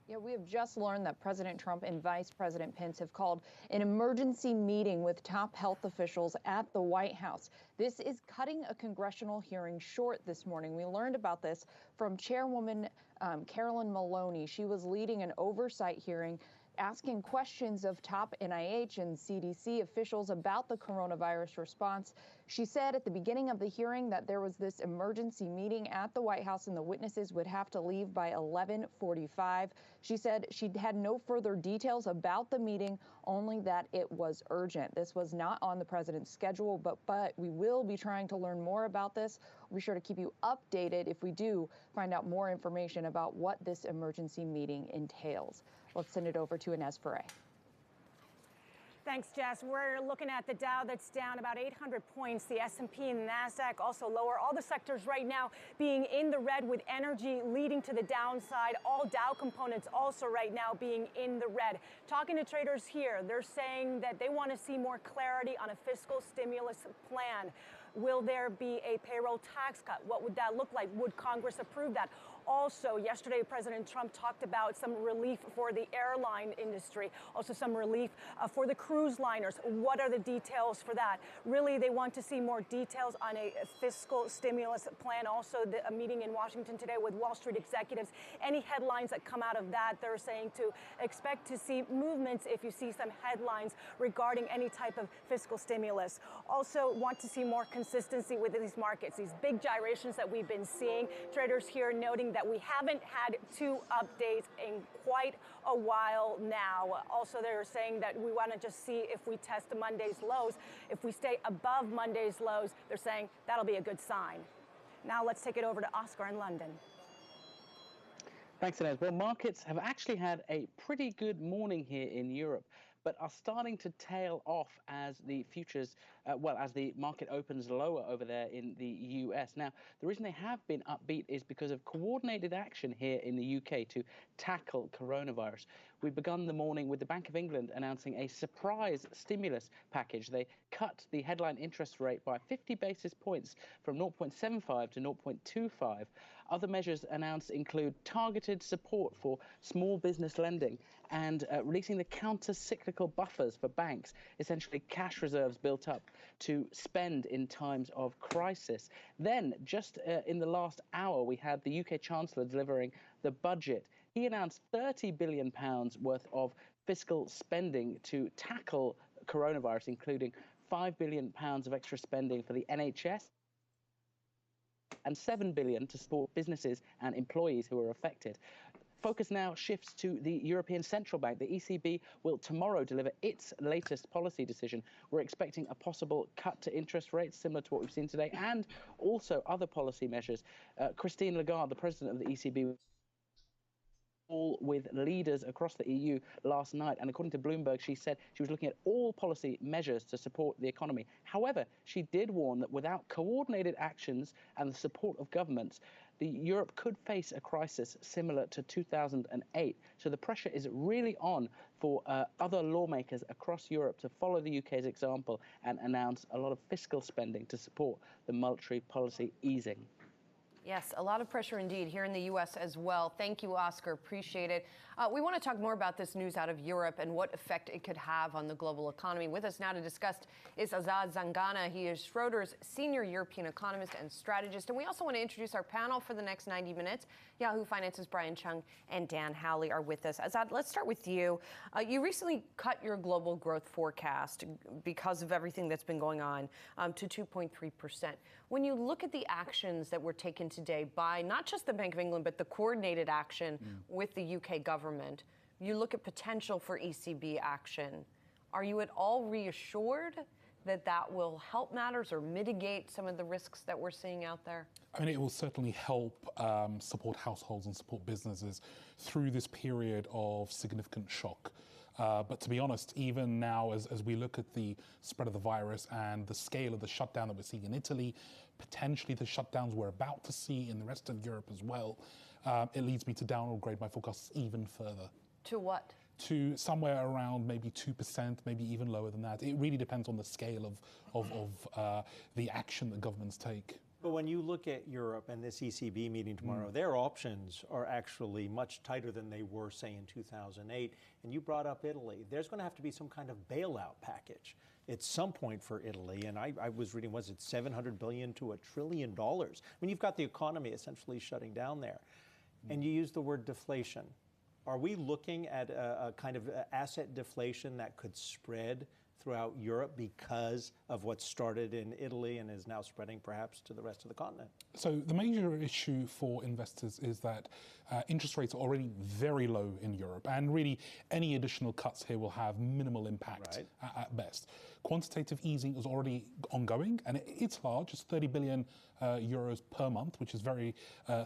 Yeah, we have just learned that President Trump and Vice President Pence have called an emergency meeting with top health officials at the White House. This is cutting a congressional hearing short this morning. We learned about this from Chairwoman Carolyn Maloney. She was leading an oversight hearing asking questions of top NIH and CDC officials about the coronavirus response. She said at the beginning of the hearing that there was this emergency meeting at the White House and the witnesses would have to leave by 11:45. She said she had no further details about the meeting, only that it was urgent. This was not on the president's schedule, but we will be trying to learn more about this. We'll be sure to keep you updated if we do find out more information about what this emergency meeting entails. Let's send it over to Inez Ferrer. Thanks, Jess. We're looking at the Dow that's down about 800 points. The S&P and the NASDAQ also lower. All the sectors right now being in the red, with energy leading to the downside. All Dow components also right now being in the red. Talking to traders here, they're saying that they want to see more clarity on a fiscal stimulus plan. Will there be a payroll tax cut? What would that look like? Would Congress approve that? Also, yesterday, President Trump talked about some relief for the airline industry, also some relief for the cruise liners. What are the details for that? Really, they want to see more details on a fiscal stimulus plan. Also, a meeting in Washington today with Wall Street executives. Any headlines that come out of that, they're saying to expect to see movements if you see some headlines regarding any type of fiscal stimulus. Also, want to see more consistency within these markets, these big gyrations that we've been seeing. Traders here noting that we haven't had two updates in quite a while now. Also, they're saying that we want to just see if we test Monday's lows. If we stay above Monday's lows, they're saying that'll be a good sign. Now let's take it over to Oscar in London. Thanks, Inez. Well, markets have actually had a pretty good morning here in Europe, but are starting to tail off as the futures, as the market opens lower over there in the US. Now, the reason they have been upbeat is because of coordinated action here in the UK to tackle coronavirus. We've begun the morning with the Bank of England announcing a surprise stimulus package. They cut the headline interest rate by 50 basis points from 0.75 to 0.25. Other measures announced include targeted support for small business lending and releasing the counter-cyclical buffers for banks, essentially cash reserves built up to spend in times of crisis. Then, just in the last hour, we had the UK Chancellor delivering the budget. He announced £30 billion worth of fiscal spending to tackle coronavirus, including £5 billion of extra spending for the NHS and $7 billion to support businesses and employees who are affected. Focus now shifts to the European Central Bank. The ECB will tomorrow deliver its latest policy decision. We're expecting a possible cut to interest rates, similar to what we've seen today, and also other policy measures. Christine Lagarde, the president of the ECB, with leaders across the EU last night, and according to Bloomberg, she said she was looking at all policy measures to support the economy. However, she did warn that without coordinated actions and the support of governments, Europe could face a crisis similar to 2008. So the pressure is really on for other lawmakers across Europe to follow the UK's example and announce a lot of fiscal spending to support the monetary policy easing. Yes, a lot of pressure indeed here in the U.S. as well. Thank you, Oscar. Appreciate it. We want to talk more about this news out of Europe and what effect it could have on the global economy. With us now to discuss is Azad Zangana. He is Schroders' senior European economist and strategist. And we also want to introduce our panel for the next 90 minutes. Yahoo Finance's Brian Chung and Dan Howley are with us. Azad, let's start with you. You recently cut your global growth forecast because of everything that's been going on to 2.3%. When you look at the actions that were taken today by not just the Bank of England, but the coordinated action with the UK government, you look at potential for ECB action. Are you at all reassured that that will help matters or mitigate some of the risks that we're seeing out there? I mean, it will certainly help support households and support businesses through this period of significant shock. But to be honest, even now, as we look at the spread of the virus and the scale of the shutdown that we're seeing in Italy, potentially the shutdowns we're about to see in the rest of Europe as well, it leads me to downgrade my forecasts even further. To what? To somewhere around maybe 2%, maybe even lower than that. It really depends on the scale of the action that governments take. But when you look at Europe and this ECB meeting tomorrow, their options are actually much tighter than they were, say, in 2008. And you brought up Italy. There's going to have to be some kind of bailout package at some point for Italy. And I was reading, was it $700 billion to $1 trillion? I mean, you've got the economy essentially shutting down there. And you use the word deflation. Are we looking at a kind of asset deflation that could spread throughout Europe because of what started in Italy and is now spreading perhaps to the rest of the continent? So the major issue for investors is that interest rates are already very low in Europe, and really any additional cuts here will have minimal impact at best. Quantitative easing is already ongoing, and it's large. It's 30 billion euros per month, which is very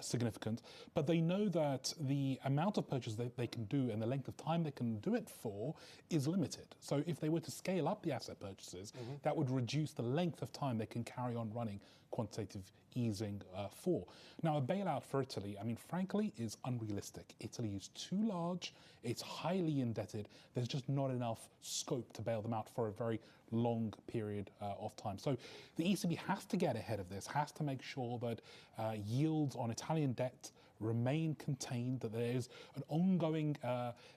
significant. But they know that the amount of purchase they can do and the length of time they can do it for is limited. So if they were to scale up the asset purchases, that would reduce the length of time they can carry on running quantitative easing for. Now, a bailout for Italy, I mean, frankly, is unrealistic. Italy is too large. It's highly indebted. There's just not enough scope to bail them out for a very long period of time. So the ECB has to get ahead of this, has to make sure that yields on Italian debt remain contained, that there is an ongoing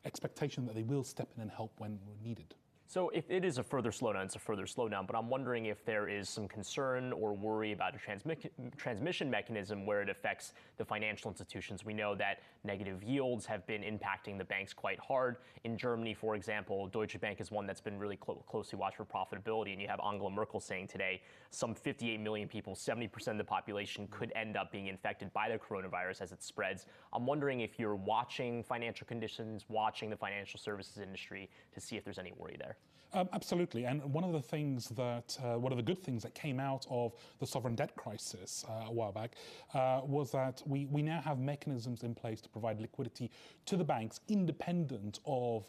expectation that they will step in and help when needed. So if it is a further slowdown, it's a further slowdown, but I'm wondering if there is some concern or worry about a transmission mechanism where it affects the financial institutions. We know that negative yields have been impacting the banks quite hard. In Germany, for example, Deutsche Bank is one that's been really closely watched for profitability, and you have Angela Merkel saying today some 58 million people, 70% of the population, could end up being infected by the coronavirus as it spreads. I'm wondering if you're watching financial conditions, watching the financial services industry to see if there's any worry there. Absolutely, and one of the things that, one of the good things that came out of the sovereign debt crisis a while back was that we now have mechanisms in place to provide liquidity to the banks independent of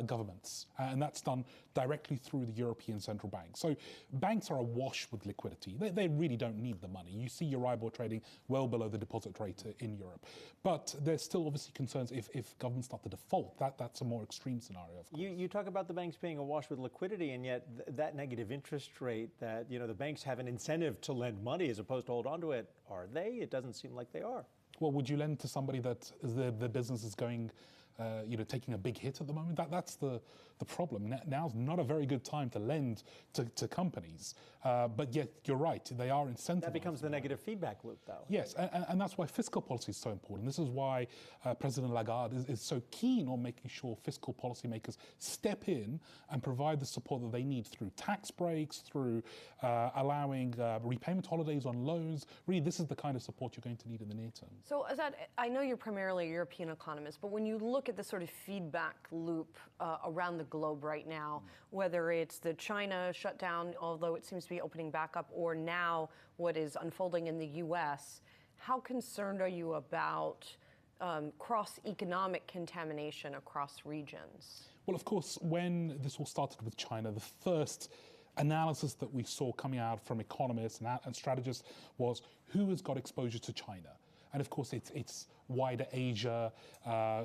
governments, and that's done directly through the European Central Bank. So banks are awash with liquidity. They really don't need the money. You see Euribor trading well below the deposit rate in Europe. But there's still obviously concerns if governments start to default. That's a more extreme scenario, of course. You talk about the banks being awash with liquidity, and yet that negative interest rate that, you know, the banks have an incentive to lend money as opposed to hold on to it. Are they? It doesn't seem like they are. Well, would you lend to somebody that the business is going, taking a big hit at the moment? That's the problem. Now's not a very good time to lend to companies. But yet, you're right, they are incentivized. That becomes the negative feedback loop, though. Yes, and that's why fiscal policy is so important. This is why President Lagarde is so keen on making sure fiscal policymakers step in and provide the support that they need through tax breaks, through allowing repayment holidays on loans. Really, this is the kind of support you're going to need in the near term. So, Azad, I know you're primarily a European economist, but when you look at the sort of feedback loop around the globe right now, whether it's the China shutdown, although it seems to be opening back up, or now what is unfolding in the U.S., how concerned are you about cross-economic contamination across regions? Well, of course, when this all started with China, the first analysis that we saw coming out from economists and strategists was who has got exposure to China. And of course, it's wider Asia,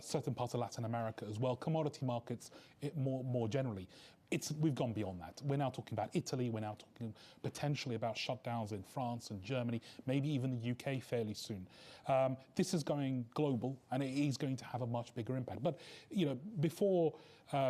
certain parts of Latin America as well, commodity markets more generally. We've gone beyond that. We're now talking about Italy, we're now talking potentially about shutdowns in France and Germany, maybe even the UK fairly soon. This is going global, and it is going to have a much bigger impact. But before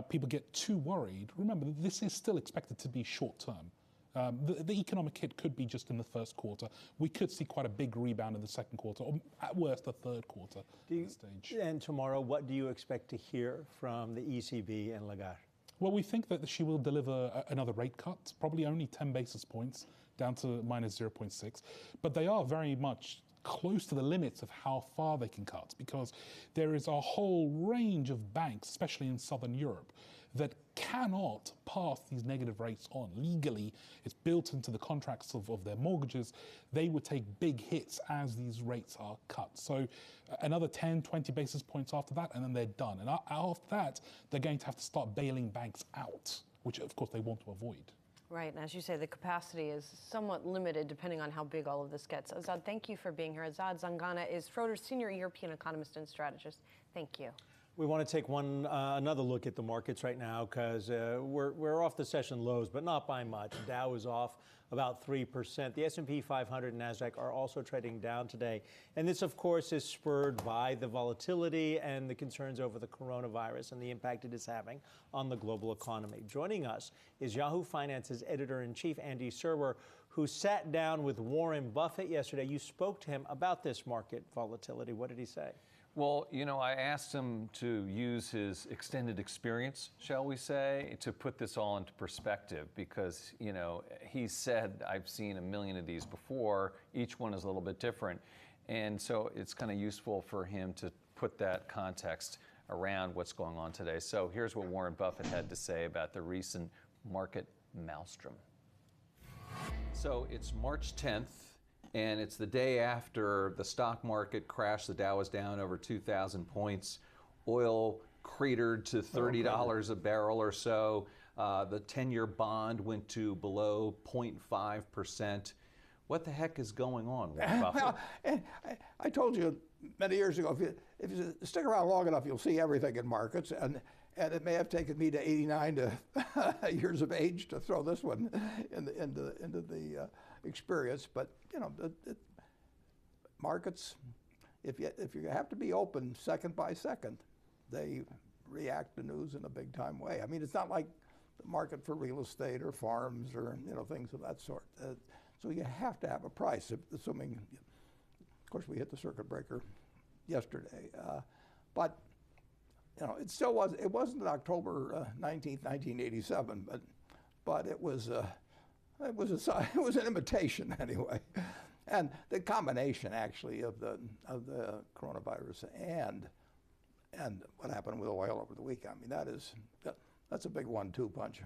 people get too worried, remember this is still expected to be short term. The economic hit could be just in the first quarter. We could see quite a big rebound in the second quarter, or at worst the third quarter at this stage. And tomorrow, what do you expect to hear from the ECB and Lagarde? Well, we think that she will deliver another rate cut, probably only 10 basis points, down to minus 0.6. But they are very much close to the limits of how far they can cut, because there is a whole range of banks, especially in Southern Europe, that cannot pass these negative rates on. Legally, it's built into the contracts of their mortgages. They would take big hits as these rates are cut. So another 10, 20 basis points after that, and then they're done. And after that, they're going to have to start bailing banks out, which of course they want to avoid. Right, and as you say, the capacity is somewhat limited depending on how big all of this gets. Azad, thank you for being here. Azad Zangana is Schroders Senior European Economist and Strategist. Thank you. We want to take another look at the markets right now because we're off the session lows, but not by much. Dow is off about 3%. The S&P 500 and NASDAQ are also trading down today. And this, of course, is spurred by the volatility and the concerns over the coronavirus and the impact it is having on the global economy. Joining us is Yahoo Finance's editor-in-chief, Andy Serwer, who sat down with Warren Buffett yesterday. You spoke to him about this market volatility. What did he say? Well, I asked him to use his extended experience, shall we say, to put this all into perspective because, he said, I've seen a million of these before. Each one is a little bit different. And so it's kind of useful for him to put that context around what's going on today. So here's what Warren Buffett had to say about the recent market maelstrom. So it's March 10th. And it's the day after the stock market crashed. The Dow was down over 2,000 points. Oil cratered to $30 a barrel or so. The 10-year bond went to below 0.5%. What the heck is going on, Warren Buffett? Well, I told you many years ago, if you stick around long enough, you'll see everything in markets. And it may have taken me to 89 years of age to throw this one into the experience, but markets, if you have to be open second by second, they react to news in a big time way. I mean, it's not like the market for real estate or farms or things of that sort. So you have to have a price, assuming, of course, we hit the circuit breaker yesterday, but it still was. It wasn't October 19th, 1987, but it was. It was an imitation anyway, and the combination actually of the coronavirus and what happened with oil over the weekend. I mean, that's a big 1-2 punch.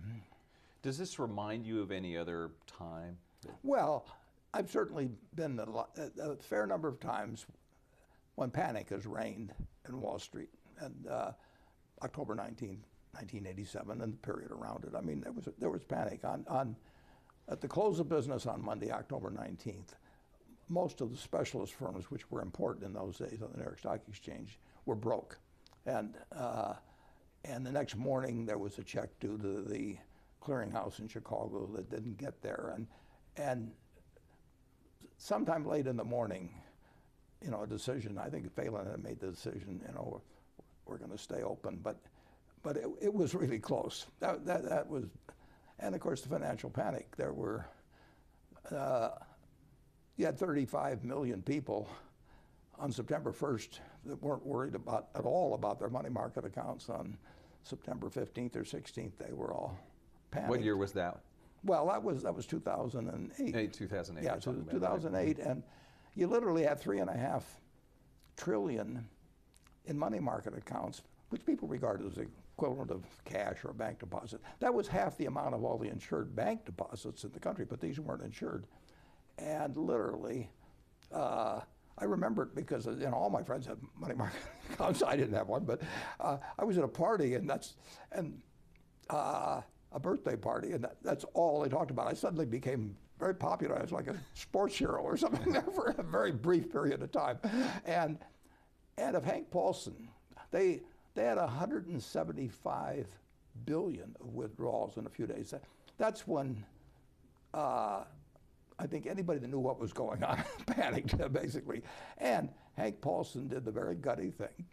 Does this remind you of any other time? Well, I've certainly been a fair number of times when panic has reigned in Wall Street, and October 19, 1987, and the period around it. I mean, there was panic at the close of business on Monday, October 19th, most of the specialist firms, which were important in those days on the New York Stock Exchange, were broke. And the next morning, there was a check due to the clearinghouse in Chicago that didn't get there. And sometime late in the morning, a decision, I think Phelan had made the decision, we're going to stay open. But it was really close. That was. And of course, the financial panic. There were, you had 35 million people on September 1st that weren't worried at all about their money market accounts. On September 15th or 16th, they were all panicked. What year was that? Well, that was 2008. 2008. Yeah, so 2008, and you literally had $3.5 trillion in money market accounts, which people regard as equivalent of cash or a bank deposit. That was half the amount of all the insured bank deposits in the country, but these weren't insured. And literally, I I remember it because all my friends had money market accounts. I didn't have one, but I was at a party and a birthday party, and that's all they talked about. I suddenly became very popular. I was like a sports hero or something there for a very brief period of time. And of Hank Paulson, they had 175 billion of withdrawals in a few days. That's when I think anybody that knew what was going on panicked, basically. And Hank Paulson did the very gutty thing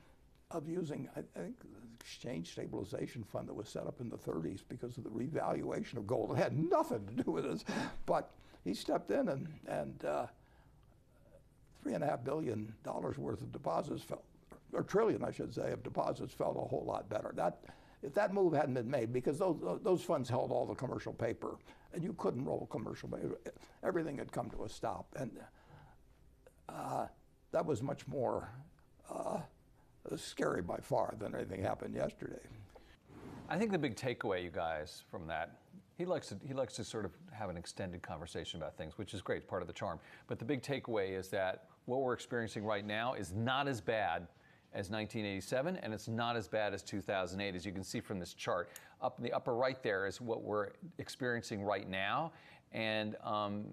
of using, I think, the exchange stabilization fund that was set up in the 30s because of the revaluation of gold. It had nothing to do with this, but he stepped in and $3.5 billion worth of deposits fell, or trillion, I should say, of deposits felt a whole lot better. If that move hadn't been made, because those funds held all the commercial paper, and you couldn't roll commercial paper, everything had come to a stop, and that was much more scary by far than anything happened yesterday. I think the big takeaway, you guys, from that, he likes to sort of have an extended conversation about things, which is great, part of the charm. But the big takeaway is that what we're experiencing right now is not as bad as 1987, and it's not as bad as 2008, as you can see from this chart. Up in the upper right there is what we're experiencing right now, and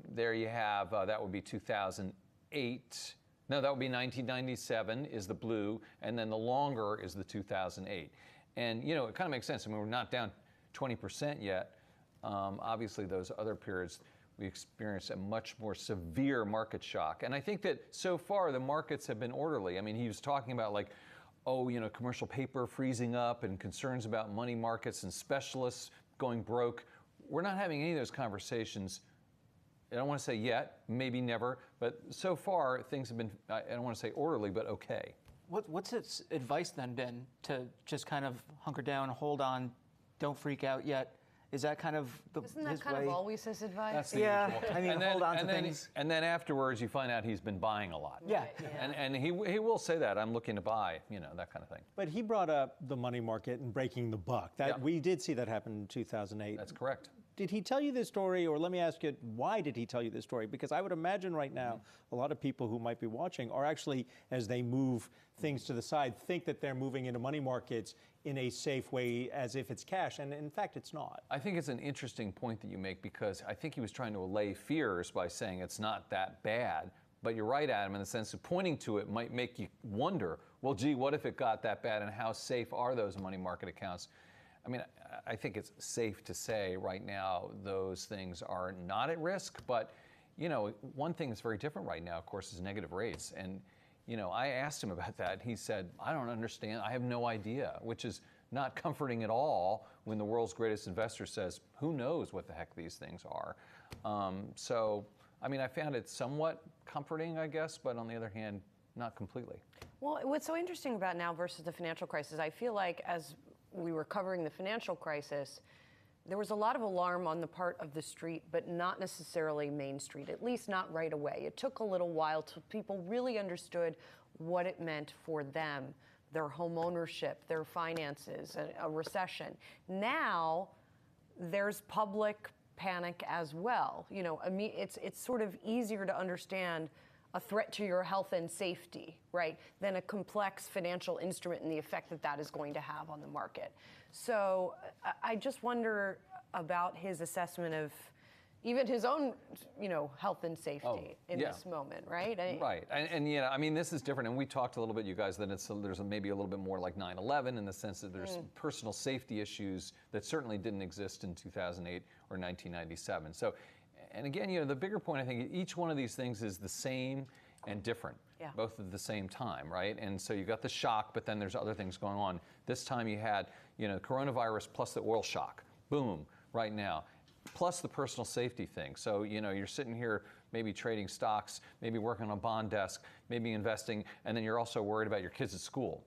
there you have, that would be 2008. No, that would be 1997 is the blue, and then the longer is the 2008. And, you know, it kind of makes sense. I mean, we're not down 20% yet. Obviously, those other periods, we experienced a much more severe market shock. And I think that so far the markets have been orderly. I mean, he was talking about like, oh, you know, commercial paper freezing up and concerns about money markets and specialists going broke. We're not having any of those conversations. I don't want to say yet, maybe never, but so far things have been, I don't want to say orderly, but okay. What's its advice then been to just kind of hunker down, hold on, don't freak out yet? Is that kind of Isn't that his kind way? of always his advice? That's the Yeah, usual. I mean, hold on to things. And then afterwards, you find out he's been buying a lot. Yeah. And he will say that, I'm looking to buy, you know, that kind of thing. But he brought up the money market and breaking the buck. We did see that happen in 2008. That's correct. Did he tell you this story, or let me ask you, why did he tell you this story? Because I would imagine right now, a lot of people who might be watching are actually, as they move things to the side, think that they're moving into money markets in a safe way as if it's cash, and in fact, it's not. I think it's an interesting point that you make, because I think he was trying to allay fears by saying it's not that bad. But you're right, Adam, in the sense of pointing to it might make you wonder, well, gee, what if it got that bad, and how safe are those money market accounts? I mean, I think it's safe to say right now those things are not at risk, but, you know, one thing that's very different right now, of course, is negative rates. And, you know, I asked him about that. He said, I don't understand. I have no idea, which is not comforting at all when the world's greatest investor says, who knows what the heck these things are. So, I mean, I found it somewhat comforting, I guess, but on the other hand, not completely. Well, what's so interesting about now versus the financial crisis, I feel like as we were covering the financial crisis, there was a lot of alarm on the part of the street, but not necessarily Main Street, at least not right away. It took a little while till people really understood what it meant for them, their home ownership, their finances, a recession. Now, there's public panic as well. You know, it's sort of easier to understand a threat to your health and safety, right, than a complex financial instrument and the effect that that is going to have on the market. So I just wonder about his assessment of even his own, you know, health and safety in this moment, right? Right, and yeah, I mean, this is different, and we talked a little bit, you guys, that there's maybe a little bit more like 9/11 in the sense that there's personal safety issues that certainly didn't exist in 2008 or 1997. So, and again, you know, the bigger point, I think, each one of these things is the same and different, both at the same time, right? And so you got the shock, but then there's other things going on. This time you had, you know, coronavirus plus the oil shock, boom, right now, plus the personal safety thing. So, you know, you're sitting here maybe trading stocks, maybe working on a bond desk, maybe investing, and then you're also worried about your kids at school.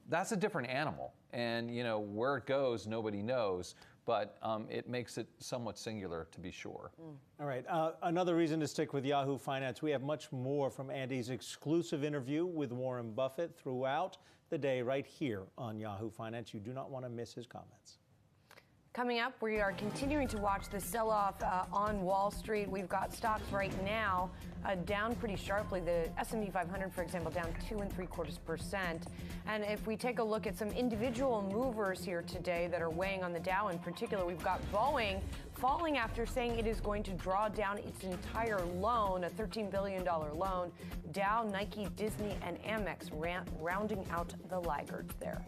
That's a different animal. And, you know, where it goes, nobody knows. But it makes it somewhat singular, to be sure. All right, another reason to stick with Yahoo Finance. We have much more from Andy's exclusive interview with Warren Buffett throughout the day right here on Yahoo Finance. You do not want to miss his comments. Coming up, we are continuing to watch the sell-off on Wall Street. We've got stocks right now down pretty sharply. The S&P 500, for example, down 2.75%. And if we take a look at some individual movers here today that are weighing on the Dow in particular, we've got Boeing falling after saying it is going to draw down its entire loan, a $13 billion loan. Dow, Nike, Disney, and Amex rounding out the laggards there.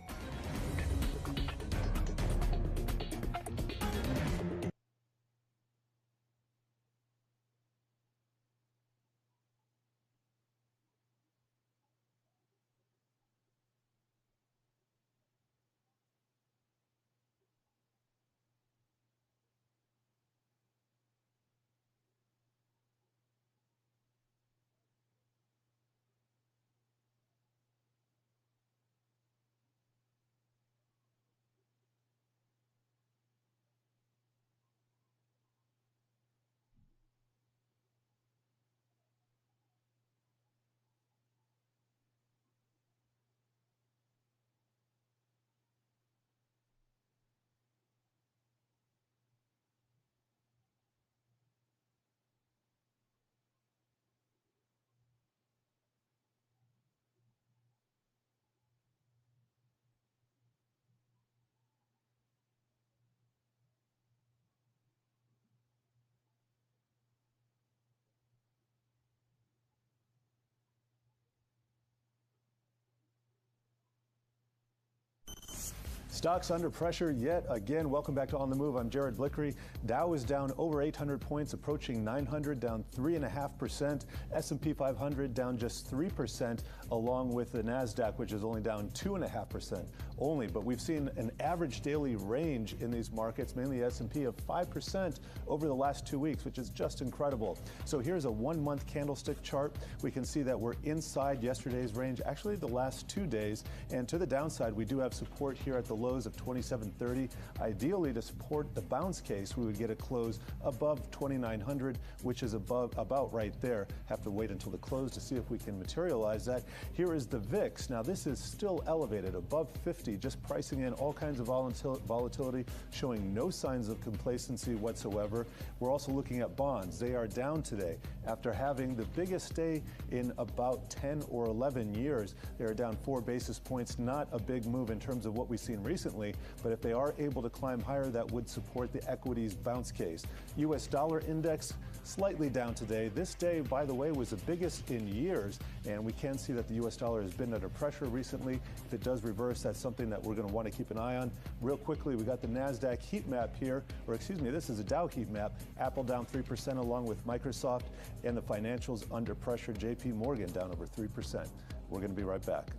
Stocks under pressure yet again. Welcome back to On the Move. I'm Jared Blickery. Dow is down over 800 points, approaching 900, down 3.5%. S&P 500 down just 3%, along with the NASDAQ, which is only down 2.5% only. But we've seen an average daily range in these markets, mainly S&P, of 5% over the last 2 weeks, which is just incredible. So here's a 1-month candlestick chart. We can see that we're inside yesterday's range, actually the last 2 days. And to the downside, we do have support here at the lows of 27.30. Ideally, to support the bounce case, we would get a close above 2,900, which is about right there. Have to wait until the close to see if we can materialize that. Here is the VIX. Now, this is still elevated above 50, just pricing in all kinds of volatility, showing no signs of complacency whatsoever. We're also looking at bonds. They are down today after having the biggest day in about 10 or 11 years. They are down 4 basis points. Not a big move in terms of what we've seen recently, but if they are able to climb higher, that would support the equities bounce case. U.S. dollar index slightly down today. This day, by the way, was the biggest in years, and we can see that the U.S. dollar has been under pressure recently. If it does reverse, that's something that we're going to want to keep an eye on. Real quickly, we got the NASDAQ heat map here, or excuse me, this is a Dow heat map. Apple down 3% along with Microsoft, and the financials under pressure. JP Morgan down over 3%. We're going to be right back.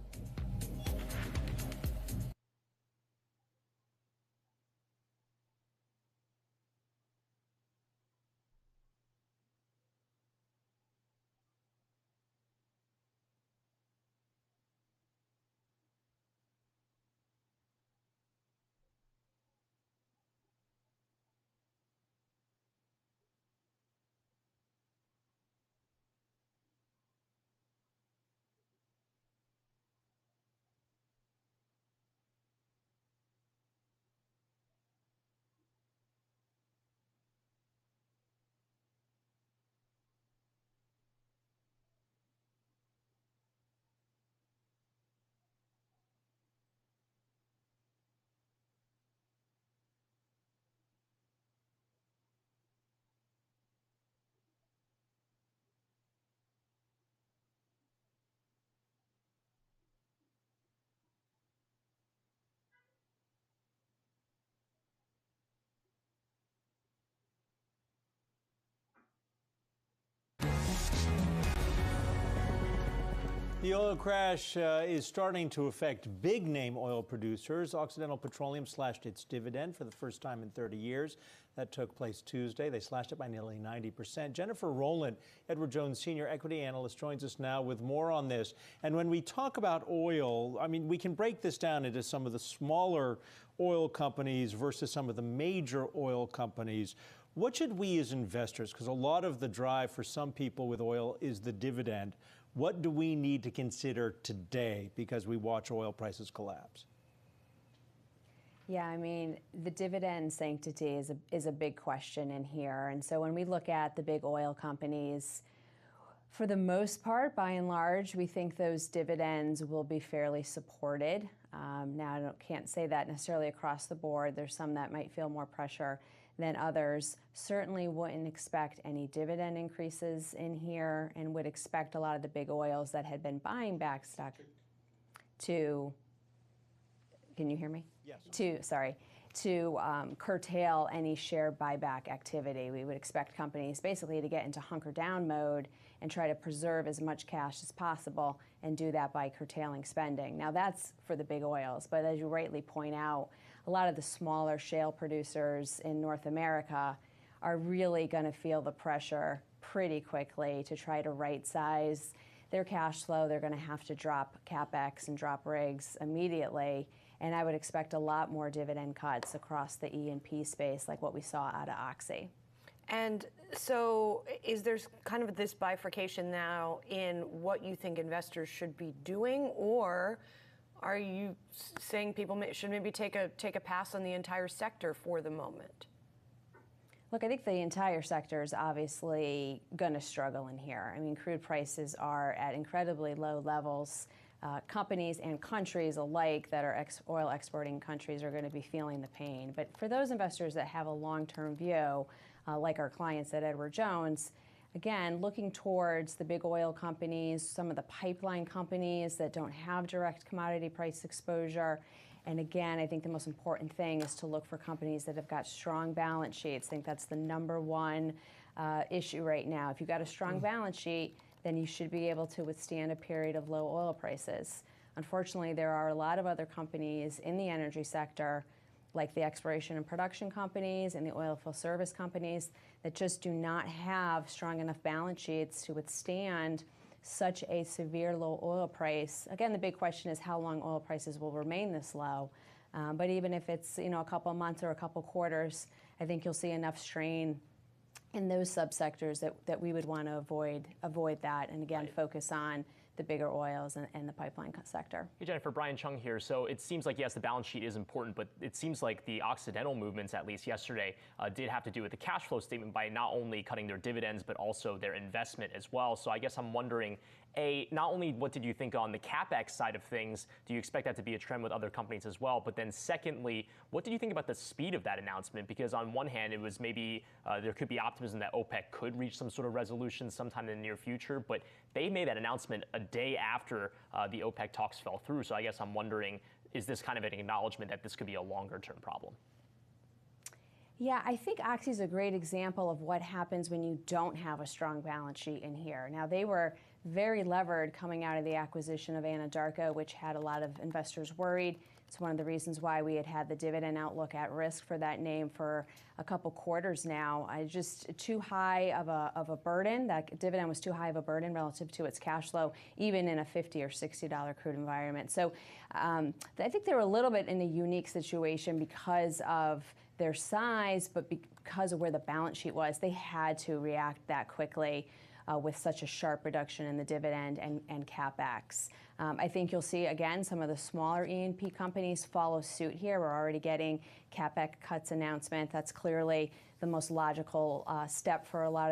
The oil crash is starting to affect big-name oil producers. Occidental Petroleum slashed its dividend for the first time in 30 years. That took place Tuesday. They slashed it by nearly 90%. Jennifer Rowland, Edward Jones Senior Equity Analyst, joins us now with more on this. And when we talk about oil, I mean, we can break this down into some of the smaller oil companies versus some of the major oil companies. What should we as investors, because a lot of the drive for some people with oil is the dividend, what do we need to consider today because we watch oil prices collapse? Yeah, I mean, the dividend sanctity is a big question in here. And so when we look at the big oil companies, for the most part, by and large, we think those dividends will be fairly supported. Now, I can't say that necessarily across the board. There's some that might feel more pressure than others. Certainly wouldn't expect any dividend increases in here, and would expect a lot of the big oils that had been buying back stock to, can you hear me? Yes. To curtail any share buyback activity. We would expect companies basically to get into hunker down mode and try to preserve as much cash as possible, and do that by curtailing spending. Now that's for the big oils, but as you rightly point out, a lot of the smaller shale producers in North America are really going to feel the pressure pretty quickly to try to right size their cash flow. They're going to have to drop CapEx and drop rigs immediately. And I would expect a lot more dividend cuts across the E&P space, like what we saw out of Oxy. And so is there kind of this bifurcation now in what you think investors should be doing, or are you saying people should maybe take a pass on the entire sector for the moment? Look, I think the entire sector is obviously going to struggle in here. I mean, crude prices are at incredibly low levels. Companies and countries alike that are oil exporting countries are going to be feeling the pain. But for those investors that have a long-term view, like our clients at Edward Jones, again, looking towards the big oil companies, some of the pipeline companies that don't have direct commodity price exposure. And again, I think the most important thing is to look for companies that have got strong balance sheets. I think that's the number one issue right now. If you've got a strong balance sheet, then you should be able to withstand a period of low oil prices. Unfortunately, there are a lot of other companies in the energy sector, like the exploration and production companies and the oil field service companies, that just do not have strong enough balance sheets to withstand such a severe low oil price. Again, the big question is how long oil prices will remain this low. But even if it's a couple of months or a couple quarters, I think you'll see enough strain in those subsectors that we would want to avoid that, and again, focus on the bigger oils and the pipeline sector. Hey, Jennifer, Brian Chung here. So it seems like, yes, the balance sheet is important, but it seems like the Occidental movements, at least yesterday, did have to do with the cash flow statement by not only cutting their dividends, but also their investment as well. So I guess I'm wondering, not only what did you think on the CapEx side of things, do you expect that to be a trend with other companies as well? But then secondly, what did you think about the speed of that announcement? Because on one hand, it was maybe there could be optimism that OPEC could reach some sort of resolution sometime in the near future, but they made that announcement a day after the OPEC talks fell through. So I guess I'm wondering, is this kind of an acknowledgement that this could be a longer-term problem? Yeah, I think Oxy is a great example of what happens when you don't have a strong balance sheet in here. Now, they were very levered coming out of the acquisition of Anadarko, which had a lot of investors worried. It's one of the reasons why we had the dividend outlook at risk for that name for a couple quarters now. Just too high of a burden. That dividend was too high of a burden relative to its cash flow, even in a $50 or $60 crude environment. So I think they were a little bit in a unique situation because of their size, but because of where the balance sheet was, they had to react that quickly with such a sharp reduction in the dividend and CapEx. I think you'll see, again, some of the smaller E&P companies follow suit here. We're already getting CapEx cuts announcement. That's clearly the most logical step for a lot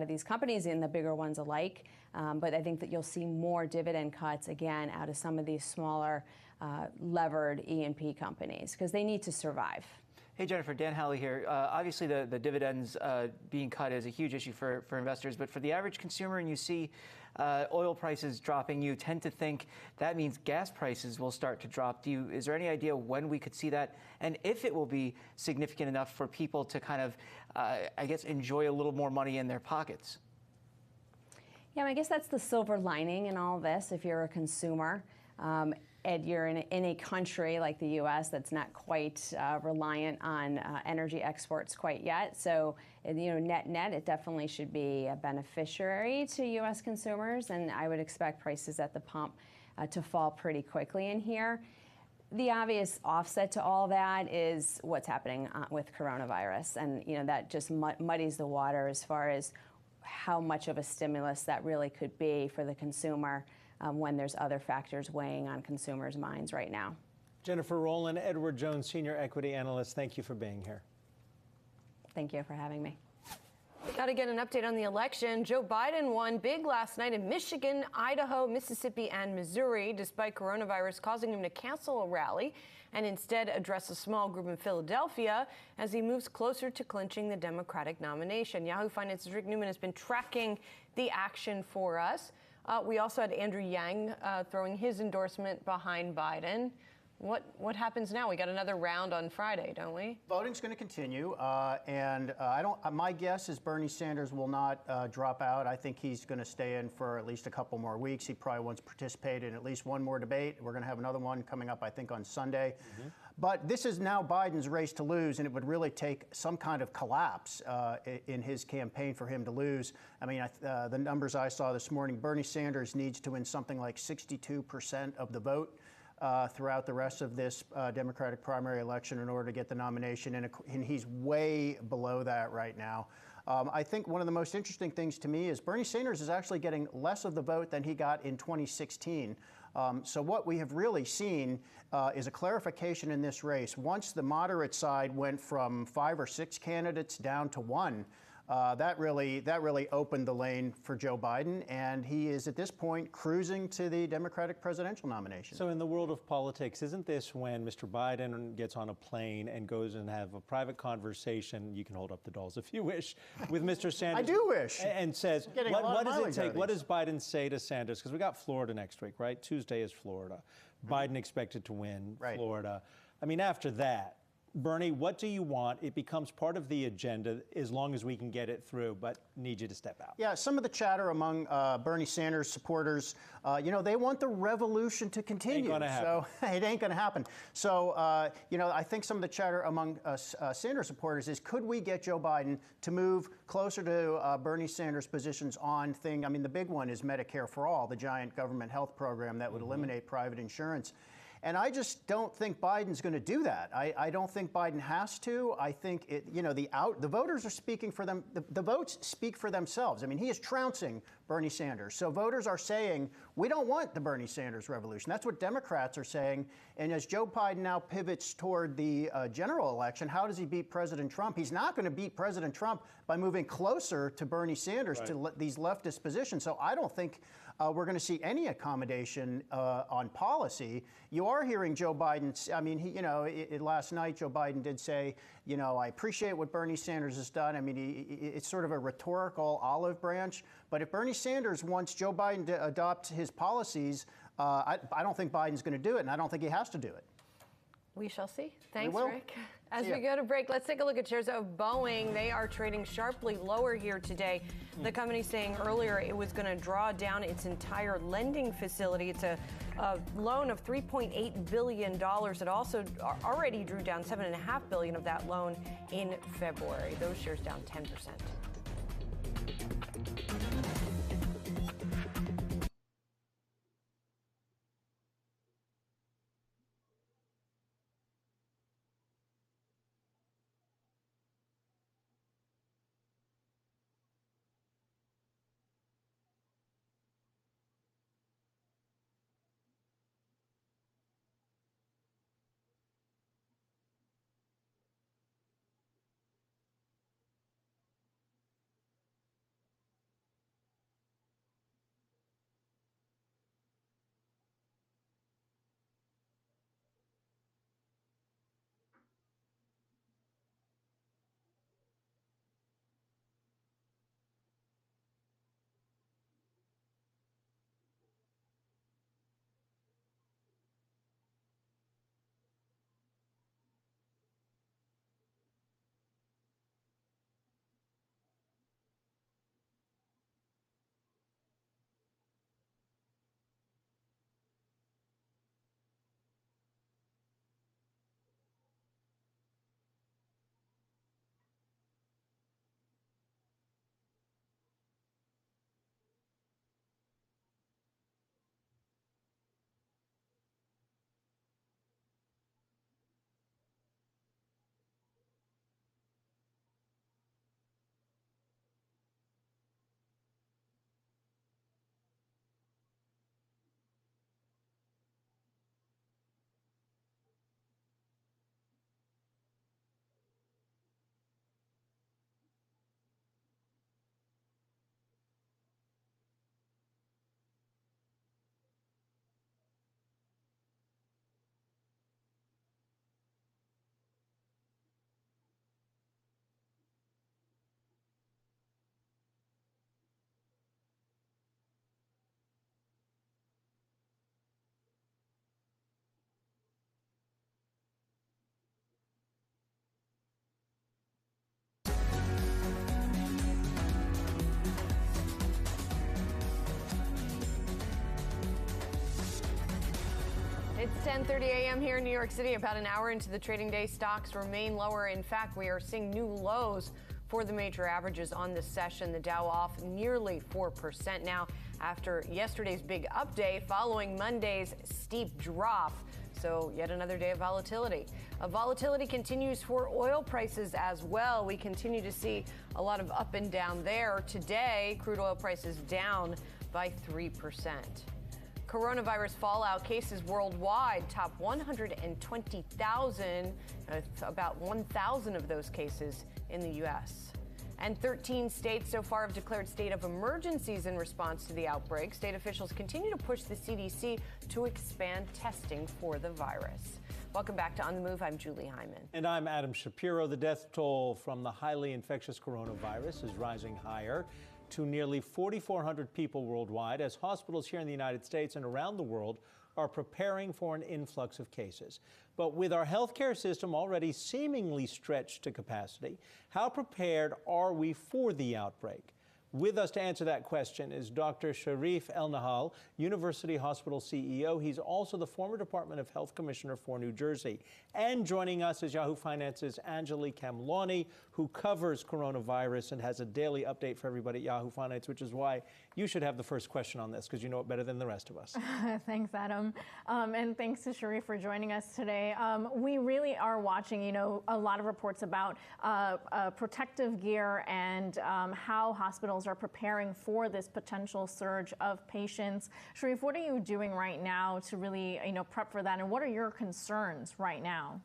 of these companies, and the bigger ones alike. But I think that you'll see more dividend cuts, again, out of some of these smaller levered E&P companies, because they need to survive. Hey, Jennifer, Dan Howley here. Obviously, the dividends being cut is a huge issue for investors, but for the average consumer, and you see oil prices dropping, you tend to think that means gas prices will start to drop. Is there any idea when we could see that, and if it will be significant enough for people to kind of, I guess, enjoy a little more money in their pockets? Yeah, I guess that's the silver lining in all this if you're a consumer. And you're in a country like the U.S. that's not quite reliant on energy exports quite yet. So, net, it definitely should be a beneficiary to U.S. consumers, and I would expect prices at the pump to fall pretty quickly in here. The obvious offset to all that is what's happening with coronavirus, and that just muddies the water as far as how much of a stimulus that really could be for the consumer when there's other factors weighing on consumers' minds right now. Jennifer Rowland, Edward Jones, Senior Equity Analyst, thank you for being here. Thank you for having me. Got to get an update on the election. Joe Biden won big last night in Michigan, Idaho, Mississippi, and Missouri, despite coronavirus causing him to cancel a rally and instead address a small group in Philadelphia as he moves closer to clinching the Democratic nomination. Yahoo Finance's Rick Newman has been tracking the action for us. We also had Andrew Yang throwing his endorsement behind Biden. What happens now? We got another round on Friday, don't we? Voting's going to continue, and my guess is Bernie Sanders will not drop out. I think he's going to stay in for at least a couple more weeks. He probably wants to participate in at least one more debate. We're going to have another one coming up, I think, on Sunday. But this is now Biden's race to lose, and it would really take some kind of collapse in his campaign for him to lose. I mean, the numbers I saw this morning, Bernie Sanders needs to win something like 62% of the vote throughout the rest of this Democratic primary election in order to get the nomination, and he's way below that right now. I think one of the most interesting things to me is Bernie Sanders is actually getting less of the vote than he got in 2016. So what we have really seen is a clarification in this race. Once the moderate side went from 5 or 6 candidates down to 1, that really opened the lane for Joe Biden, and he is at this point cruising to the Democratic presidential nomination. So in the world of politics, isn't this when Mr. Biden gets on a plane and goes and have a private conversation, you can hold up the dolls if you wish, with Mr. Sanders? I do wish. And says, what does it take? What does Biden say to Sanders? Because we got Florida next week, right? Tuesday is Florida. Biden expected to win Florida. I mean, after that, Bernie, what do you want? It becomes part of the agenda as long as we can get it through, but need you to step out. Yeah, some of the chatter among Bernie Sanders supporters, they want the revolution to continue. Ain't gonna happen. So it ain't going to happen. So, I think some of the chatter among Sanders supporters is, could we get Joe Biden to move closer to Bernie Sanders' positions on the big one is Medicare for All, the giant government health program that would eliminate private insurance. And I just don't think Biden's going to do that. I don't think Biden has to. I think the voters are speaking for them. The votes speak for themselves. I mean, he is trouncing Bernie Sanders. So voters are saying, we don't want the Bernie Sanders revolution. That's what Democrats are saying. And as Joe Biden now pivots toward the general election, how does he beat President Trump? He's not going to beat President Trump by moving closer to Bernie Sanders, to these leftist positions. So I don't think we're going to see any accommodation on policy. You are hearing Joe Biden. I mean, last night Joe Biden did say, I appreciate what Bernie Sanders has done. I mean, it's sort of a rhetorical olive branch. But if Bernie Sanders wants Joe Biden to adopt his policies, I don't think Biden's going to do it, and I don't think he has to do it. We shall see. Thanks, Rick. As we go to break, let's take a look at shares of Boeing. They are trading sharply lower here today. The company saying earlier it was going to draw down its entire lending facility. It's a loan of $3.8 billion. It also already drew down $7.5 billion of that loan in February. Those shares down 10%. 10:30 a.m. here in New York City. About an hour into the trading day, stocks remain lower. In fact, we are seeing new lows for the major averages on this session. The Dow off nearly 4% now after yesterday's big up day following Monday's steep drop. So yet another day of volatility. Volatility continues for oil prices as well. We continue to see a lot of up and down there. Today, crude oil prices down by 3%. Coronavirus fallout cases worldwide top 120,000, about 1,000 of those cases in the U.S. And 13 states so far have declared state of emergencies in response to the outbreak. State officials continue to push the CDC to expand testing for the virus. Welcome back to On the Move. I'm Julie Hyman. And I'm Adam Shapiro. The death toll from the highly infectious coronavirus is rising higher to nearly 4,400 people worldwide as hospitals here in the United States and around the world are preparing for an influx of cases. But with our healthcare system already seemingly stretched to capacity, how prepared are we for the outbreak? With us to answer that question is Dr. Sharif El-Nahal, University Hospital CEO. He's also the former Department of Health Commissioner for New Jersey. And joining us is Yahoo Finance's Anjali Kamlani, who covers coronavirus and has a daily update for everybody at Yahoo Finance, which is why you should have the first question on this, because you know it better than the rest of us. Thanks, Adam. And thanks to Sharif for joining us today. We really are watching, a lot of reports about protective gear and how hospitals are preparing for this potential surge of patients. Sharif, what are you doing right now to really, prep for that? And what are your concerns right now?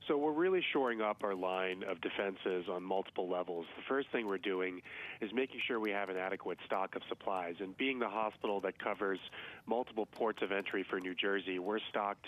So we're really shoring up our line of defenses on multiple levels. The first thing we're doing is making sure we have an adequate stock of supplies. And being the hospital that covers multiple ports of entry for New Jersey, we're stocked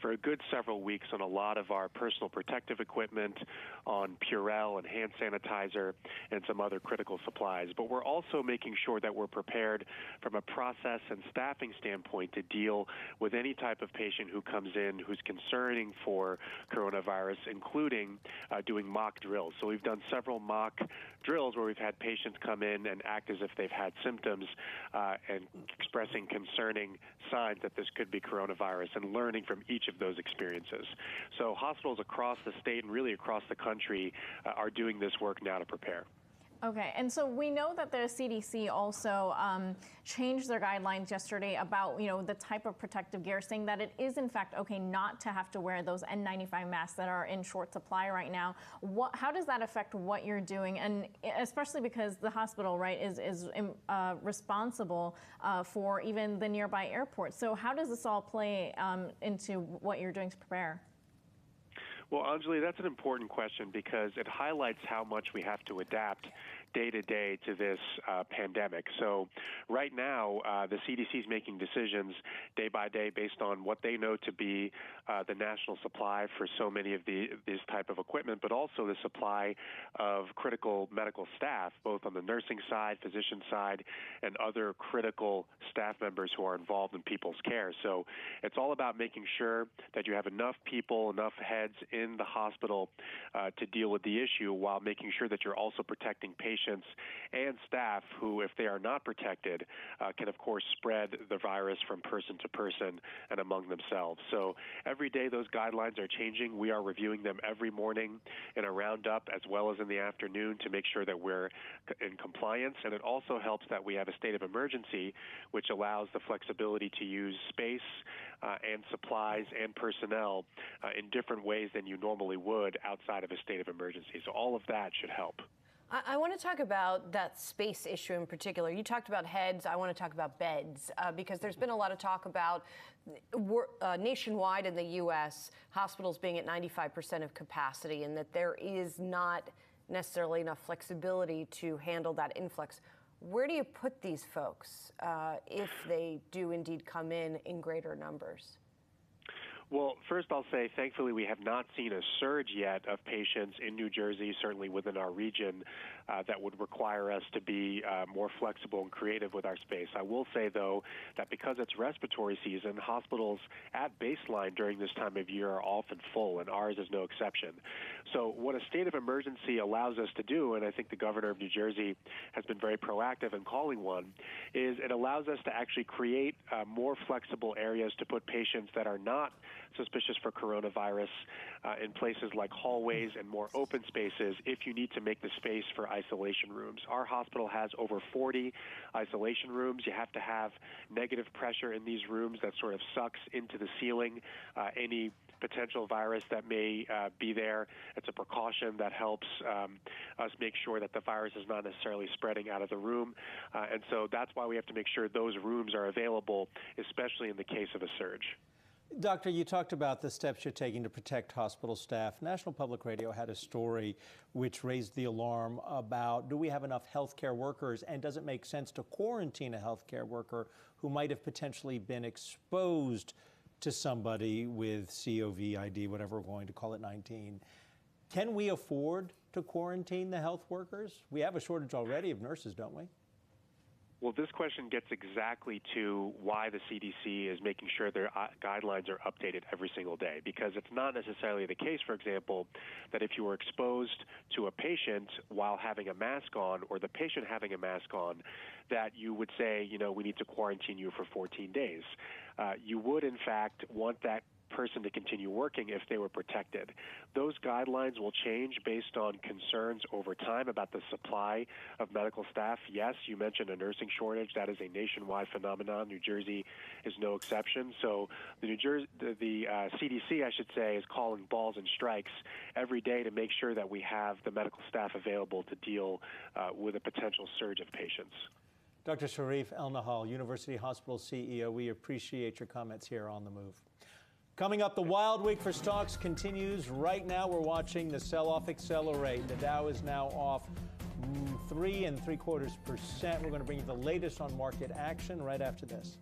for a good several weeks on a lot of our personal protective equipment, on Purell and hand sanitizer, and some other critical supplies. But we're also making sure that we're prepared from a process and staffing standpoint to deal with any type of patient who comes in who's concerning for coronavirus, including doing mock drills. So we've done several mock drills where we've had patients come in and act as if they've had symptoms and expressing concerning signs that this could be coronavirus, and learning from each of those experiences. So hospitals across the state and really across the country are doing this work now to prepare. Okay, and so we know that the CDC also changed their guidelines yesterday about, the type of protective gear, saying that it is in fact okay not to have to wear those N95 masks that are in short supply right now. How does that affect what you're doing? And especially because the hospital, right, is responsible for even the nearby airport. So how does this all play into what you're doing to prepare? Well, Anjali, that's an important question because it highlights how much we have to adapt day to day to this pandemic. So right now, the CDC is making decisions day by day based on what they know to be the national supply for so many of this type of equipment, but also the supply of critical medical staff, both on the nursing side, physician side, and other critical staff members who are involved in people's care. So it's all about making sure that you have enough people, enough heads in the hospital to deal with the issue, while making sure that you're also protecting patients and staff who, if they are not protected, can of course spread the virus from person to person and among themselves. So every day those guidelines are changing. We are reviewing them every morning in a roundup as well as in the afternoon to make sure that we're in compliance. And it also helps that we have a state of emergency, which allows the flexibility to use space and supplies and personnel in different ways than you normally would outside of a state of emergency. So all of that should help. I want to talk about that space issue in particular. You talked about heads. I want to talk about beds because there's been a lot of talk about nationwide in the U.S., hospitals being at 95% of capacity and that there is not necessarily enough flexibility to handle that influx. Where do you put these folks if they do indeed come in greater numbers? Well, first I'll say, thankfully, we have not seen a surge yet of patients in New Jersey, certainly within our region, that would require us to be more flexible and creative with our space. I will say, though, that because it's respiratory season, hospitals at baseline during this time of year are often full, and ours is no exception. So what a state of emergency allows us to do, and I think the governor of New Jersey has been very proactive in calling one, is it allows us to actually create more flexible areas to put patients that are not suspicious for coronavirus in places like hallways and more open spaces if you need to make the space for isolation rooms. Our hospital has over 40 isolation rooms. You have to have negative pressure in these rooms that sort of sucks into the ceiling any potential virus that may be there. It's a precaution that helps us make sure that the virus is not necessarily spreading out of the room. And so that's why we have to make sure those rooms are available, especially in the case of a surge. Doctor, you talked about the steps you're taking to protect hospital staff. National Public Radio had a story which raised the alarm about, do we have enough healthcare workers, and does it make sense to quarantine a healthcare worker who might have potentially been exposed to somebody with COVID, whatever we're going to call it, 19? Can we afford to quarantine the health workers? We have a shortage already of nurses, don't we? Well, this question gets exactly to why the CDC is making sure their guidelines are updated every single day, because it's not necessarily the case, for example, that if you were exposed to a patient while having a mask on or the patient having a mask on, that you would say, you know, we need to quarantine you for 14 days. You would, in fact, want that person to continue working if they were protected. Those guidelines will change based on concerns over time about the supply of medical staff. Yes, you mentioned a nursing shortage. That is a nationwide phenomenon. New Jersey is no exception. So the CDC, I should say, is calling balls and strikes every day to make sure that we have the medical staff available to deal with a potential surge of patients. Dr. Sharif El-Nahal, University Hospital CEO, we appreciate your comments here on The Move. Coming up, the wild week for stocks continues. Right now, we're watching the sell-off accelerate. The Dow is now off 3 3/4%. We're going to bring you the latest on market action right after this.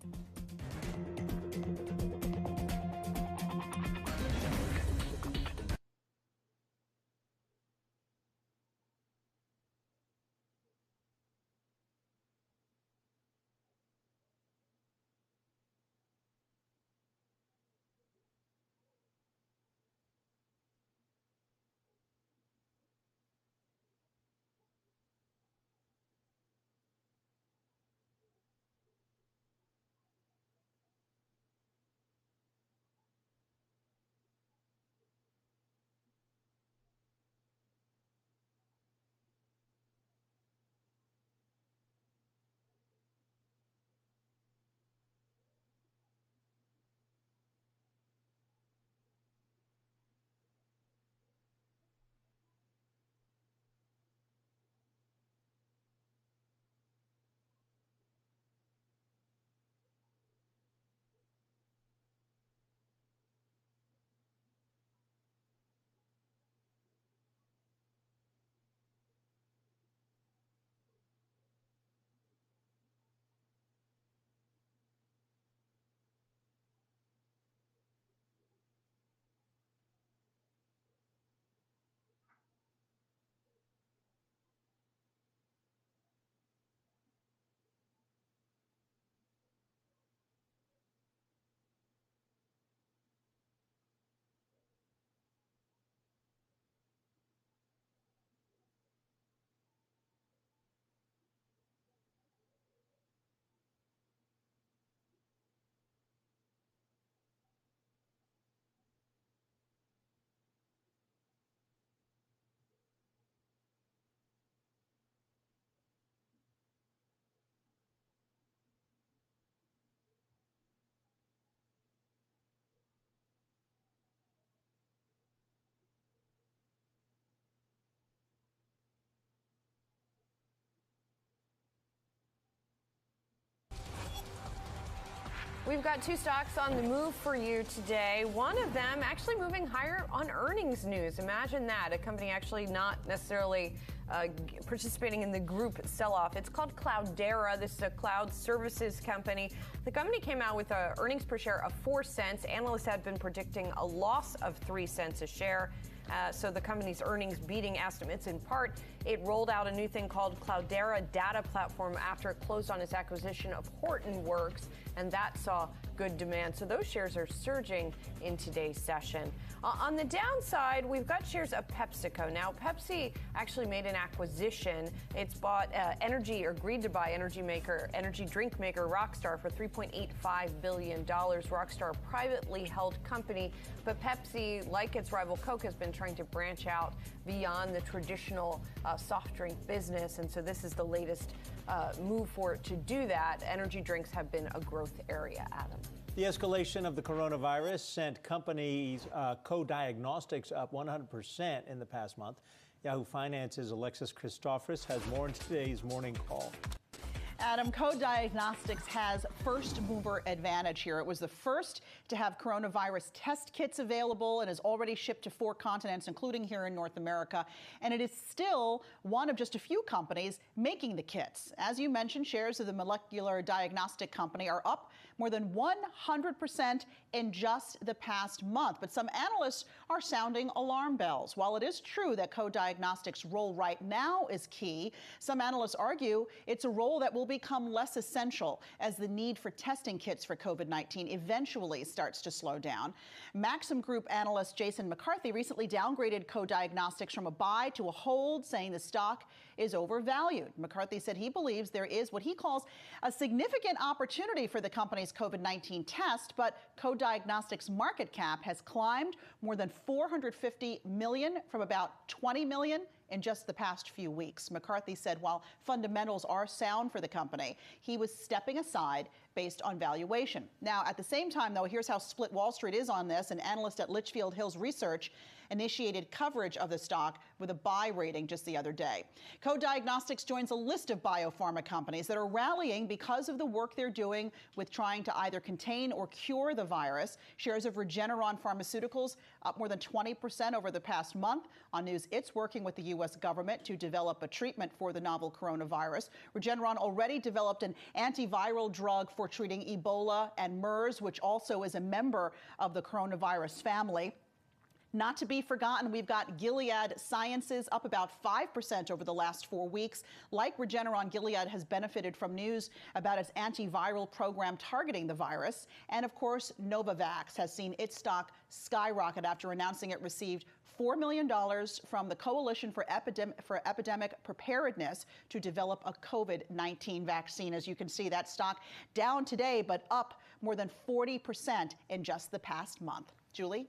We've got two stocks on the move for you today. One of them actually moving higher on earnings news. Imagine that, a company actually not necessarily participating in the group sell-off. It's called Cloudera. This is a cloud services company. The company came out with earnings per share of 4 cents. Analysts had been predicting a loss of 3 cents a share. So the company's earnings beating estimates. In part, it rolled out a new thing called Cloudera Data Platform after it closed on its acquisition of Hortonworks, and that saw good demand. So those shares are surging in today's session. On the downside, we've got shares of PepsiCo. Now, Pepsi actually made an acquisition. It's bought agreed to buy energy drink maker Rockstar for $3.85 billion. Rockstar, a privately held company, but Pepsi, like its rival Coke, has been trying to branch out beyond the traditional soft drink business, and so this is the latest move for it to do that. Energy drinks have been a growth area, Adam. The escalation of the coronavirus sent companies Co-Diagnostics up 100% in the past month. Yahoo Finance's Alexis Christophorus has more in today's morning call. Adam, Co-Diagnostics has first mover advantage here. It was the first to have coronavirus test kits available and is already shipped to 4 continents, including here in North America. And it is still one of just a few companies making the kits. As you mentioned, shares of the molecular diagnostic company are up more than 100% in just the past month. But some analysts are sounding alarm bells. While it is true that Co-Diagnostics' role right now is key, some analysts argue it's a role that will become less essential as the need for testing kits for COVID-19 eventually starts to slow down. Maxim Group analyst Jason McCarthy recently downgraded Co-Diagnostics from a buy to a hold, saying the stock is overvalued. McCarthy said he believes there is what he calls a significant opportunity for the company's COVID-19 test, but Co-Diagnostics' market cap has climbed more than $450 million from about $20 million in just the past few weeks. McCarthy said while fundamentals are sound for the company, he was stepping aside based on valuation. Now, at the same time, though, here's how split Wall Street is on this. An analyst at Litchfield Hills Research initiated coverage of the stock with a buy rating just the other day. Co-Diagnostics joins a list of biopharma companies that are rallying because of the work they're doing with trying to either contain or cure the virus. Shares of Regeneron Pharmaceuticals up more than 20% over the past month on news it's working with the U.S. government to develop a treatment for the novel coronavirus. Regeneron already developed an antiviral drug for treating Ebola and MERS, which also is a member of the coronavirus family. Not to be forgotten, we've got Gilead Sciences up about 5% over the last 4 weeks. Like Regeneron, Gilead has benefited from news about its antiviral program targeting the virus. And of course, Novavax has seen its stock skyrocket after announcing it received $4 million from the Coalition for Epidemic Preparedness to develop a COVID-19 vaccine. As you can see, that stock down today, but up more than 40% in just the past month. Julie?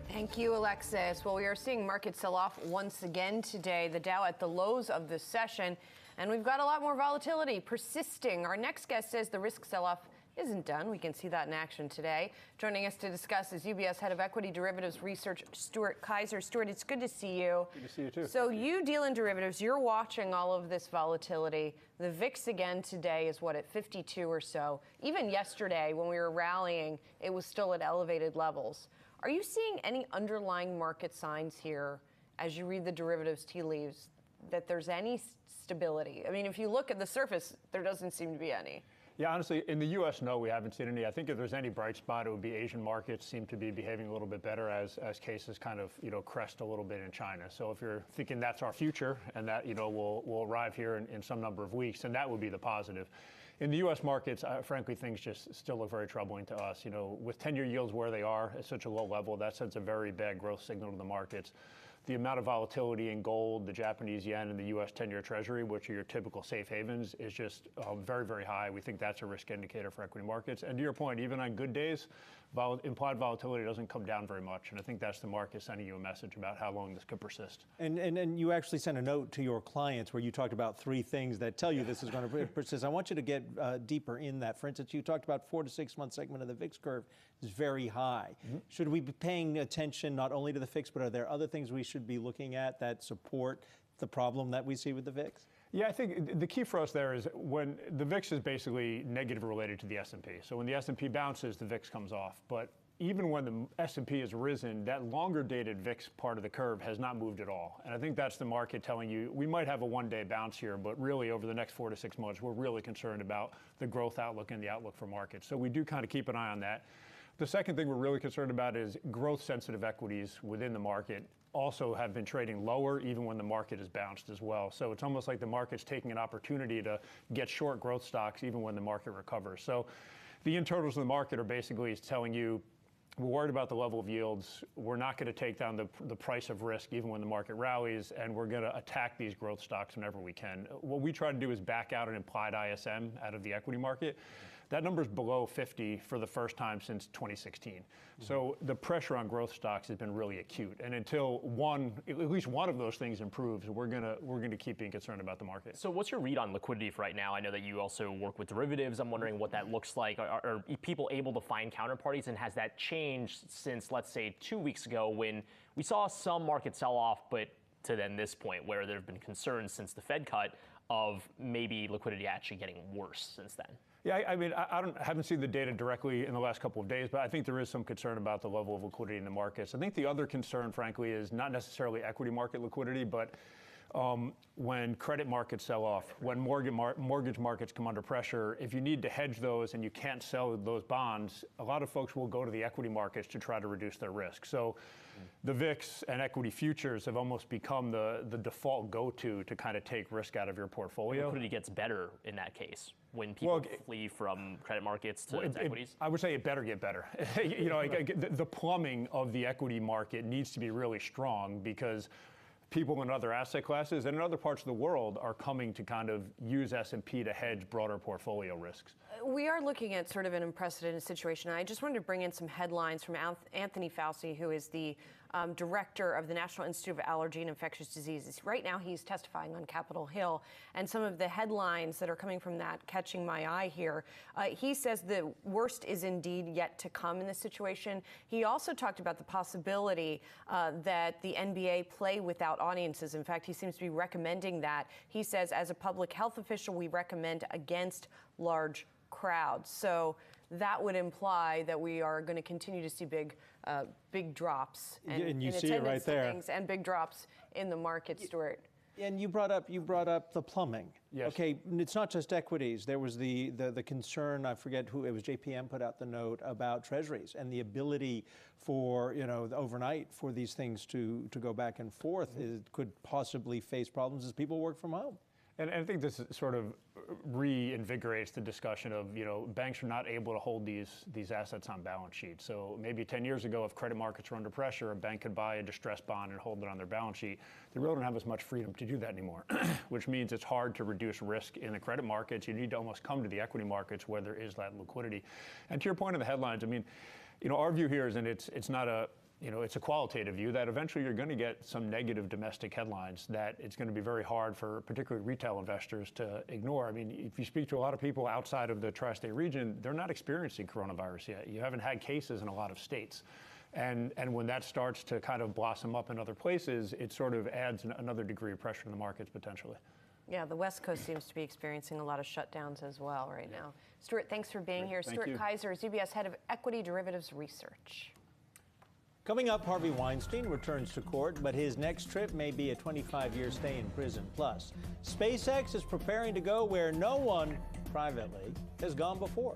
Thank you, Alexis. Well, we are seeing market sell-off once again today. The Dow at the lows of the session, and we've got a lot more volatility persisting. Our next guest says the risk sell-off isn't done. We can see that in action today. Joining us to discuss is UBS Head of Equity Derivatives Research, Stuart Kaiser. Stuart, it's good to see you. Good to see you, too. So you deal in derivatives. You're watching all of this volatility. The VIX again today is, what, at 52 or so. Even yesterday, when we were rallying, it was still at elevated levels. Are you seeing any underlying market signs here, as you read the derivatives tea leaves, that there's any stability? I mean, if you look at the surface, there doesn't seem to be any. Yeah, honestly, in the U.S., no, we haven't seen any. I think if there's any bright spot, it would be Asian markets seem to be behaving a little bit better as cases kind of, crest a little bit in China. So if you're thinking that's our future and that, will arrive here in some number of weeks, then that would be the positive. In the U.S. markets, frankly, things just still look very troubling to us. With 10-year yields where they are at such a low level, that sends a very bad growth signal to the markets. The amount of volatility in gold, the Japanese yen, and the U.S. 10-year Treasury, which are your typical safe havens, is just very, very high. We think that's a risk indicator for equity markets. And to your point, even on good days, implied volatility doesn't come down very much. And I think that's the market sending you a message about how long this could persist. And you actually sent a note to your clients where you talked about 3 things that tell you this is going to persist. I want you to get deeper in that. For instance, you talked about 4 to 6 month segment of the VIX curve is very high. Mm-hmm. Should we be paying attention not only to the VIX, but are there other things we should be looking at that support the problem that we see with the VIX? Yeah, I think the key for us there is when the VIX is basically negative related to the S&P. So when the S&P bounces, the VIX comes off. But even when the S&P has risen, that longer dated VIX part of the curve has not moved at all. And I think that's the market telling you we might have a one-day bounce here, but really over the next 4 to 6 months, we're really concerned about the growth outlook and the outlook for markets. So we do kind of keep an eye on that. The second thing we're really concerned about is growth-sensitive equities within the market also have been trading lower even when the market has bounced as well. So it's almost like the market's taking an opportunity to get short growth stocks even when the market recovers. So the internals of the market are basically telling you, we're worried about the level of yields. We're not going to take down the price of risk even when the market rallies, and we're going to attack these growth stocks whenever we can. What we try to do is back out an implied ISM out of the equity market. That number is below 50 for the first time since 2016. So the pressure on growth stocks has been really acute. And until at least one of those things improves, we're gonna keep being concerned about the market. So what's your read on liquidity for right now? I know that you also work with derivatives. I'm wondering what that looks like. Are people able to find counterparties, and has that changed since, let's say, 2 weeks ago when we saw some market sell off, but to then this point where there have been concerns since the Fed cut of maybe liquidity actually getting worse since then? Yeah, I mean, I haven't seen the data directly in the last couple of days, but I think there is some concern about the level of liquidity in the markets. I think the other concern, frankly, is not necessarily equity market liquidity, but when credit markets sell off, when mortgage markets come under pressure, if you need to hedge those and you can't sell those bonds, a lot of folks will go to the equity markets to try to reduce their risk. So the VIX and equity futures have almost become the default go-to to kind of take risk out of your portfolio. Liquidity gets better in that case when people flee from credit markets to equities? I would say it better get better. The plumbing of the equity market needs to be really strong because people in other asset classes and in other parts of the world are coming to kind of use S&P to hedge broader portfolio risks. We are looking at sort of an unprecedented situation. I just wanted to bring in some headlines from Anthony Fauci, who is the director of the National Institute of Allergy and Infectious Diseases. Right now, he's testifying on Capitol Hill, and some of the headlines that are coming from that catching my eye here. He says the worst is indeed yet to come in this situation. He also talked about the possibility that the NBA play without audiences. In fact, he seems to be recommending that. He says, as a public health official, we recommend against large crowds. So that would imply that we are going to continue to see big drops and you in see it right there, things and big drops in the market, Stuart. And you brought up the plumbing. Yes. Okay, it's not just equities. There was the concern, I forget who it was, JPM put out the note about treasuries and the ability for, overnight for these things to go back and forth. It could possibly face problems as people work from home. And I think this sort of reinvigorates the discussion of, banks are not able to hold these assets on balance sheets. So maybe 10 years ago, if credit markets were under pressure, a bank could buy a distressed bond and hold it on their balance sheet. They really don't have as much freedom to do that anymore, which means it's hard to reduce risk in the credit markets. You need to almost come to the equity markets where there is that liquidity. And to your point of the headlines, I mean, our view here is, and it's not a, it's a qualitative view, that eventually you're going to get some negative domestic headlines that it's going to be very hard for particularly retail investors to ignore. I mean, if you speak to a lot of people outside of the tri-state region, they're not experiencing coronavirus yet. You haven't had cases in a lot of states. And when that starts to kind of blossom up in other places, it sort of adds another degree of pressure in the markets potentially. Yeah, the West Coast seems to be experiencing a lot of shutdowns as well right now. Stuart, thanks for being here. Thank Stuart you. Kaiser is UBS Head of Equity Derivatives Research. Coming up, Harvey Weinstein returns to court, but his next trip may be a 25-year stay in prison. Plus, SpaceX is preparing to go where no one privately has gone before.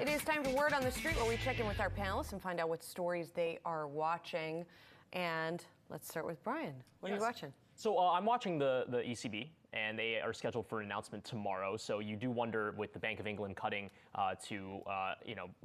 It is time for Word on the Street, where we check in with our panelists and find out what stories they are watching. And let's start with Brian. What are you watching? So I'm watching the ECB, and they are scheduled for an announcement tomorrow. So you do wonder, with the Bank of England cutting to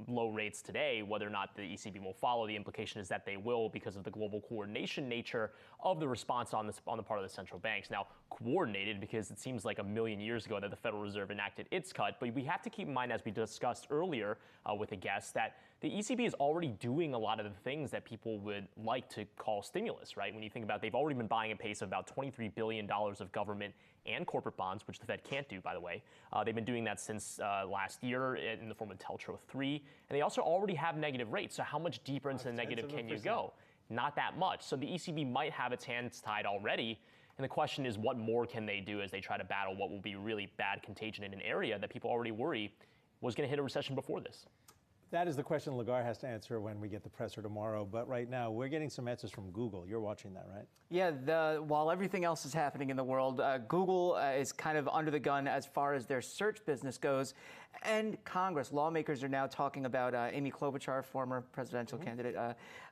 low rates today, whether or not the ECB will follow. The implication is that they will, because of the global coordination nature of the response on the part of the central banks. Now, coordinated because it seems like a million years ago that the Federal Reserve enacted its cut. But we have to keep in mind, as we discussed earlier with a guest, that the ECB is already doing a lot of the things that people would like to call stimulus, right? When you think about, they've already been buying a pace of about $23 billion of government and corporate bonds, which the Fed can't do, by the way. They've been doing that since last year in the form of TLTRO 3. And they also already have negative rates. So how much deeper into the negative can you go? Not that much. So the ECB might have its hands tied already. And the question is, what more can they do as they try to battle what will be really bad contagion in an area that people already worry was going to hit a recession before this? That is the question Lagarde has to answer when we get the presser tomorrow. But right now, we're getting some answers from Google. You're watching that, right? Yeah, while everything else is happening in the world, Google is kind of under the gun as far as their search business goes. And Congress, lawmakers are now talking about Amy Klobuchar, former presidential candidate.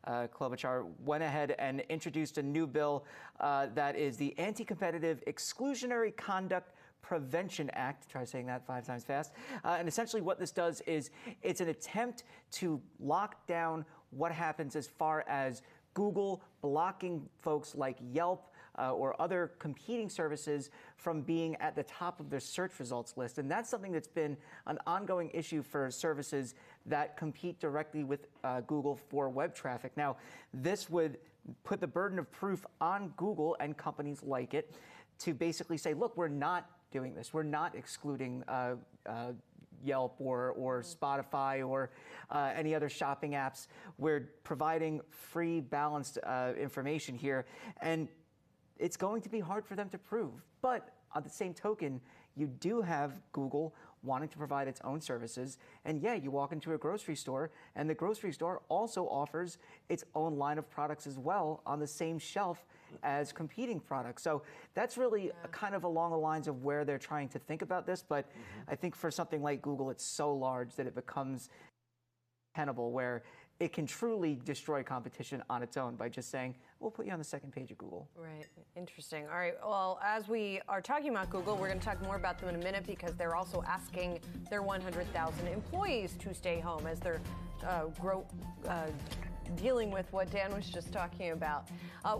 Klobuchar went ahead and introduced a new bill that is the Anti-Competitive Exclusionary Conduct Prevention Act. Try saying that 5 times fast. And essentially what this does is it's an attempt to lock down what happens as far as Google blocking folks like Yelp or other competing services from being at the top of their search results list. And that's something that's been an ongoing issue for services that compete directly with Google for web traffic. Now, this would put the burden of proof on Google and companies like it to basically say, look, we're not doing this. We're not excluding Yelp or Spotify or any other shopping apps. We're providing free, balanced information here. And it's going to be hard for them to prove. But on the same token, you do have Google wanting to provide its own services. And yeah, you walk into a grocery store, and the grocery store also offers its own line of products as well on the same shelf as competing products. So that's really kind of along the lines of where they're trying to think about this. But I think for something like Google, it's so large that it becomes tenable, where it can truly destroy competition on its own by just saying, we'll put you on the second page of Google. Right. Interesting. All right. Well, as we are talking about Google, we're going to talk more about them in a minute, because they're also asking their 100,000 employees to stay home as they're dealing with what Dan was just talking about.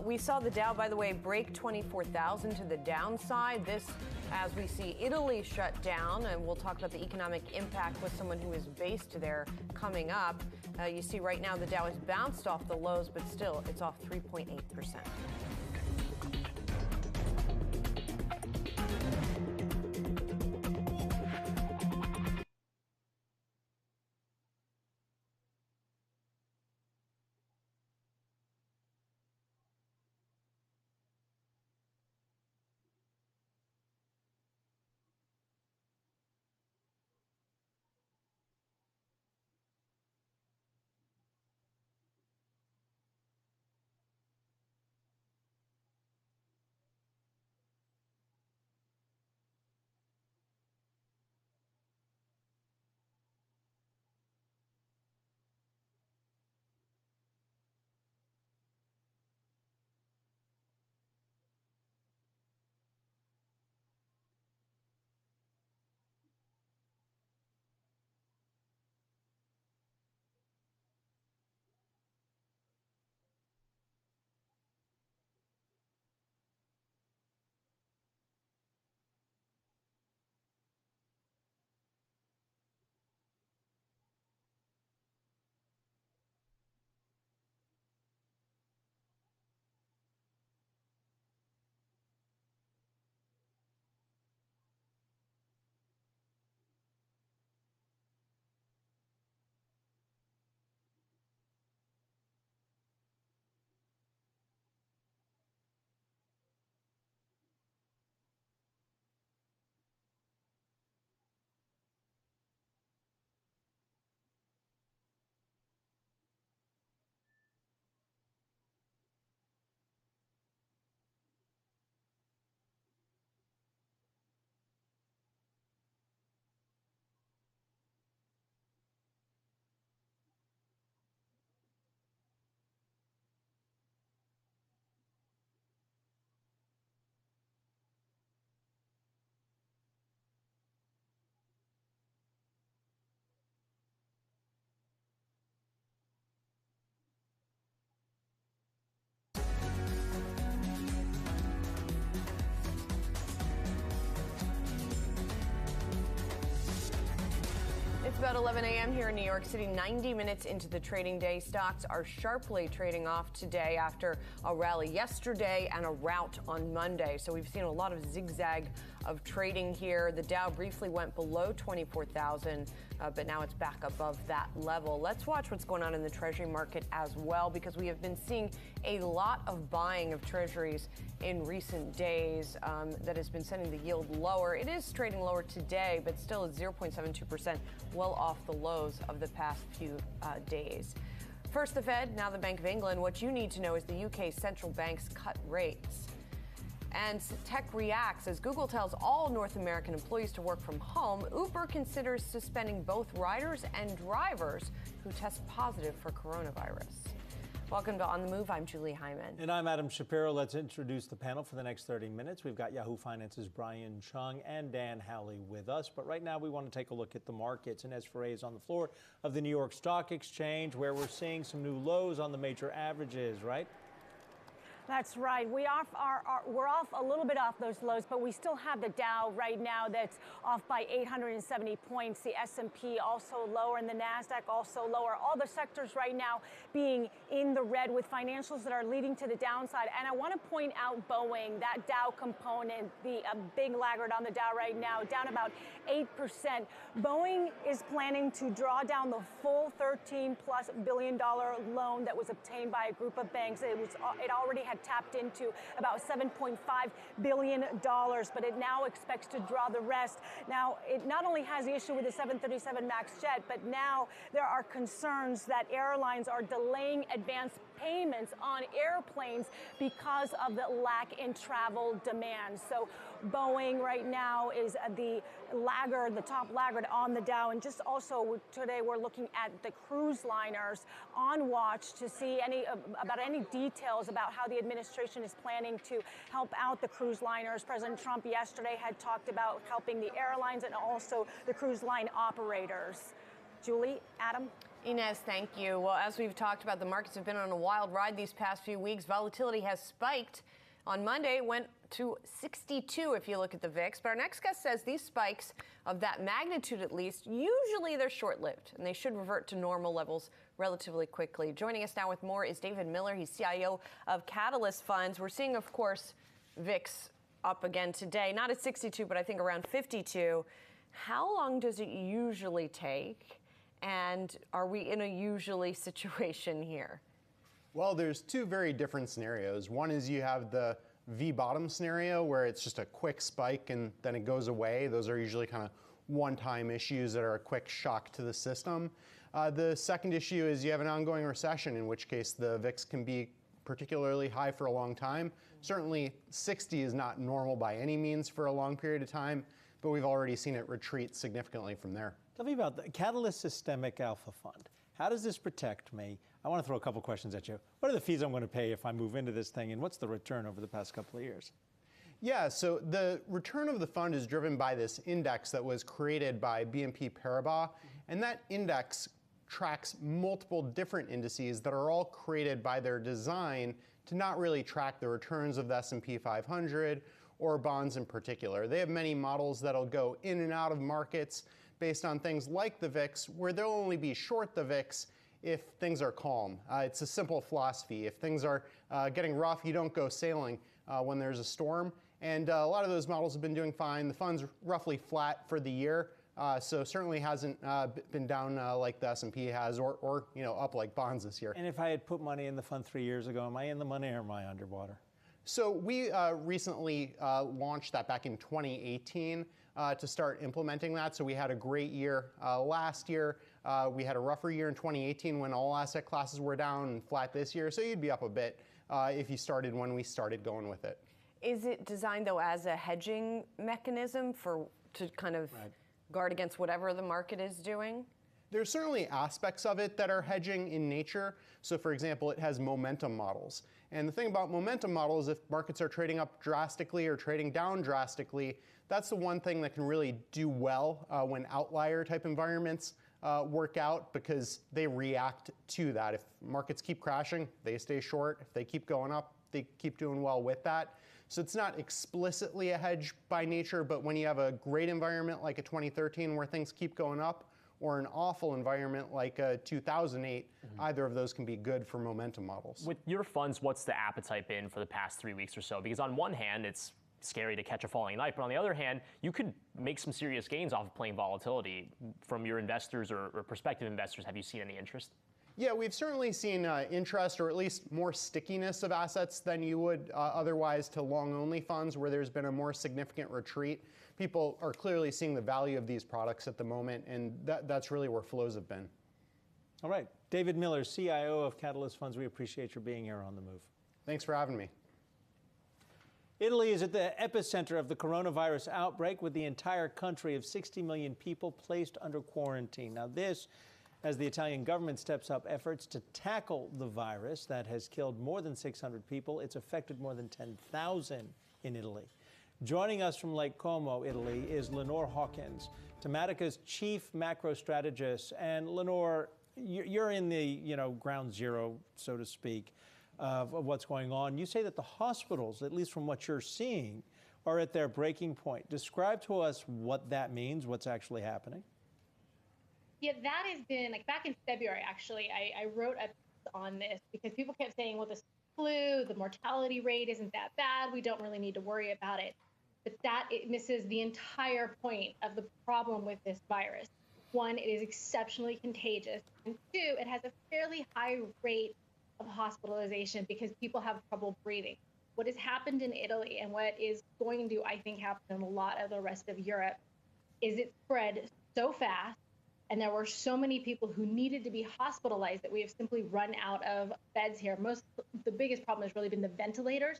We saw the Dow, by the way, break 24,000 to the downside. This, as we see Italy shut down, and we'll talk about the economic impact with someone who is based there coming up. You see right now the Dow has bounced off the lows, but still it's off 3.8%. about 11 a.m. here in New York City, 90 minutes into the trading day. Stocks are sharply trading off today after a rally yesterday and a rout on Monday. So we've seen a lot of zigzag of trading here. The Dow briefly went below 24,000, but now it's back above that level. Let's watch what's going on in the Treasury market as well, because we have been seeing a lot of buying of Treasuries in recent days that has been sending the yield lower. It is trading lower today, but still at 0.72%, well off the lows of the past few days. First, the Fed, now the Bank of England. What you need to know is the UK central bank's cut rates. And tech reacts as Google tells all North American employees to work from home. Uber considers suspending both riders and drivers who test positive for coronavirus. Welcome to On the Move. I'm Julie Hyman. And I'm Adam Shapiro. Let's introduce the panel for the next 30 minutes. We've got Yahoo Finance's Brian Chung and Dan Howley with us. But right now we want to take a look at the markets. And as Foray is on the floor of the New York Stock Exchange, where we're seeing some new lows on the major averages, right? That's right. We're off a little bit off those lows, but we still have the Dow right now that's off by 870 points. The S&P also lower, and the Nasdaq also lower. All the sectors right now being in the red with financials that are leading to the downside. And I want to point out Boeing, that Dow component, the big laggard on the Dow right now, down about 8%. Boeing is planning to draw down the full $13+ billion loan that was obtained by a group of banks. It already had tapped into about $7.5 billion, but it now expects to draw the rest. Now, it not only has the issue with the 737 MAX jet, but now there are concerns that airlines are delaying advance payments on airplanes because of the lack in travel demand. So Boeing right now is the laggard, the top laggard on the Dow. And just also today we're looking at the cruise liners on watch to see about any details about how the administration is planning to help out the cruise liners. President Trump yesterday had talked about helping the airlines and also the cruise line operators. Julie, Adam? Inez, thank you. Well, as we've talked about, the markets have been on a wild ride these past few weeks. Volatility has spiked. On Monday, it went to 62 if you look at the VIX. But our next guest says these spikes of that magnitude, at least, usually they're short-lived, and they should revert to normal levels relatively quickly. Joining us now with more is David Miller. He's CIO of Catalyst Funds. We're seeing, of course, VIX up again today, not at 62, but I think around 52. How long does it usually take? And are we in a usually situation here? Well, there's two very different scenarios. One is you have the V-bottom scenario where it's just a quick spike and then it goes away. Those are usually kind of one-time issues that are a quick shock to the system. The second issue is you have an ongoing recession, in which case the VIX can be particularly high for a long time. Certainly 60 is not normal by any means for a long period of time, but we've already seen it retreat significantly from there. Tell me about the Catalyst Systemic Alpha Fund. How does this protect me? I want to throw a couple questions at you. What are the fees I'm going to pay if I move into this thing, and what's the return over the past couple of years? Yeah, so the return of the fund is driven by this index that was created by BNP Paribas, and that index tracks multiple different indices that are all created by their design to not really track the returns of the S&P 500 or bonds in particular. They have many models that'll go in and out of markets based on things like the VIX, where they'll only be short the VIX if things are calm. It's a simple philosophy. If things are getting rough, you don't go sailing when there's a storm. And a lot of those models have been doing fine. The fund's roughly flat for the year, so certainly hasn't been down like the S&P has, or up like bonds this year. And if I had put money in the fund 3 years ago, am I in the money or am I underwater? So we recently launched that back in 2018 to start implementing that. So we had a great year last year. We had a rougher year in 2018 when all asset classes were down and flat this year. So you'd be up a bit if you started when we started going with it. Is it designed, though, as a hedging mechanism to kind of guard against whatever the market is doing? There's certainly aspects of it that are hedging in nature. So for example, it has momentum models. And the thing about momentum models, if markets are trading up drastically or trading down drastically, that's the one thing that can really do well when outlier type environments work out, because they react to that. If markets keep crashing, they stay short. If they keep going up, they keep doing well with that. So it's not explicitly a hedge by nature, but when you have a great environment like a 2013 where things keep going up, or an awful environment like 2008, either of those can be good for momentum models. With your funds, what's the appetite been for the past 3 weeks or so? Because on one hand, it's scary to catch a falling knife, but on the other hand, you could make some serious gains off of playing volatility. From your investors or prospective investors, have you seen any interest? Yeah, we've certainly seen interest, or at least more stickiness of assets than you would otherwise to long-only funds where there's been a more significant retreat. People are clearly seeing the value of these products at the moment, and that's really where flows have been. All right. David Miller, CIO of Catalyst Funds, we appreciate your being here on The Move. Thanks for having me. Italy is at the epicenter of the coronavirus outbreak, with the entire country of 60 million people placed under quarantine. Now this, as the Italian government steps up efforts to tackle the virus that has killed more than 600 people. It's affected more than 10,000 in Italy. Joining us from Lake Como, Italy, is Lenore Hawkins, Tematica's chief macro strategist. And Lenore, you're in the ground zero, so to speak, of what's going on. You say that the hospitals, at least from what you're seeing, are at their breaking point. Describe to us what that means, what's actually happening. Yeah, that has been, like, back in February, actually, I wrote a piece on this because people kept saying, well, this flu, the mortality rate isn't that bad. We don't really need to worry about it. But it misses the entire point of the problem with this virus. One, it is exceptionally contagious. And two, it has a fairly high rate of hospitalization because people have trouble breathing. What has happened in Italy and what is going to, I think, happen in a lot of the rest of Europe is it spread so fast, and there were so many people who needed to be hospitalized that we have simply run out of beds here. The biggest problem has really been the ventilators.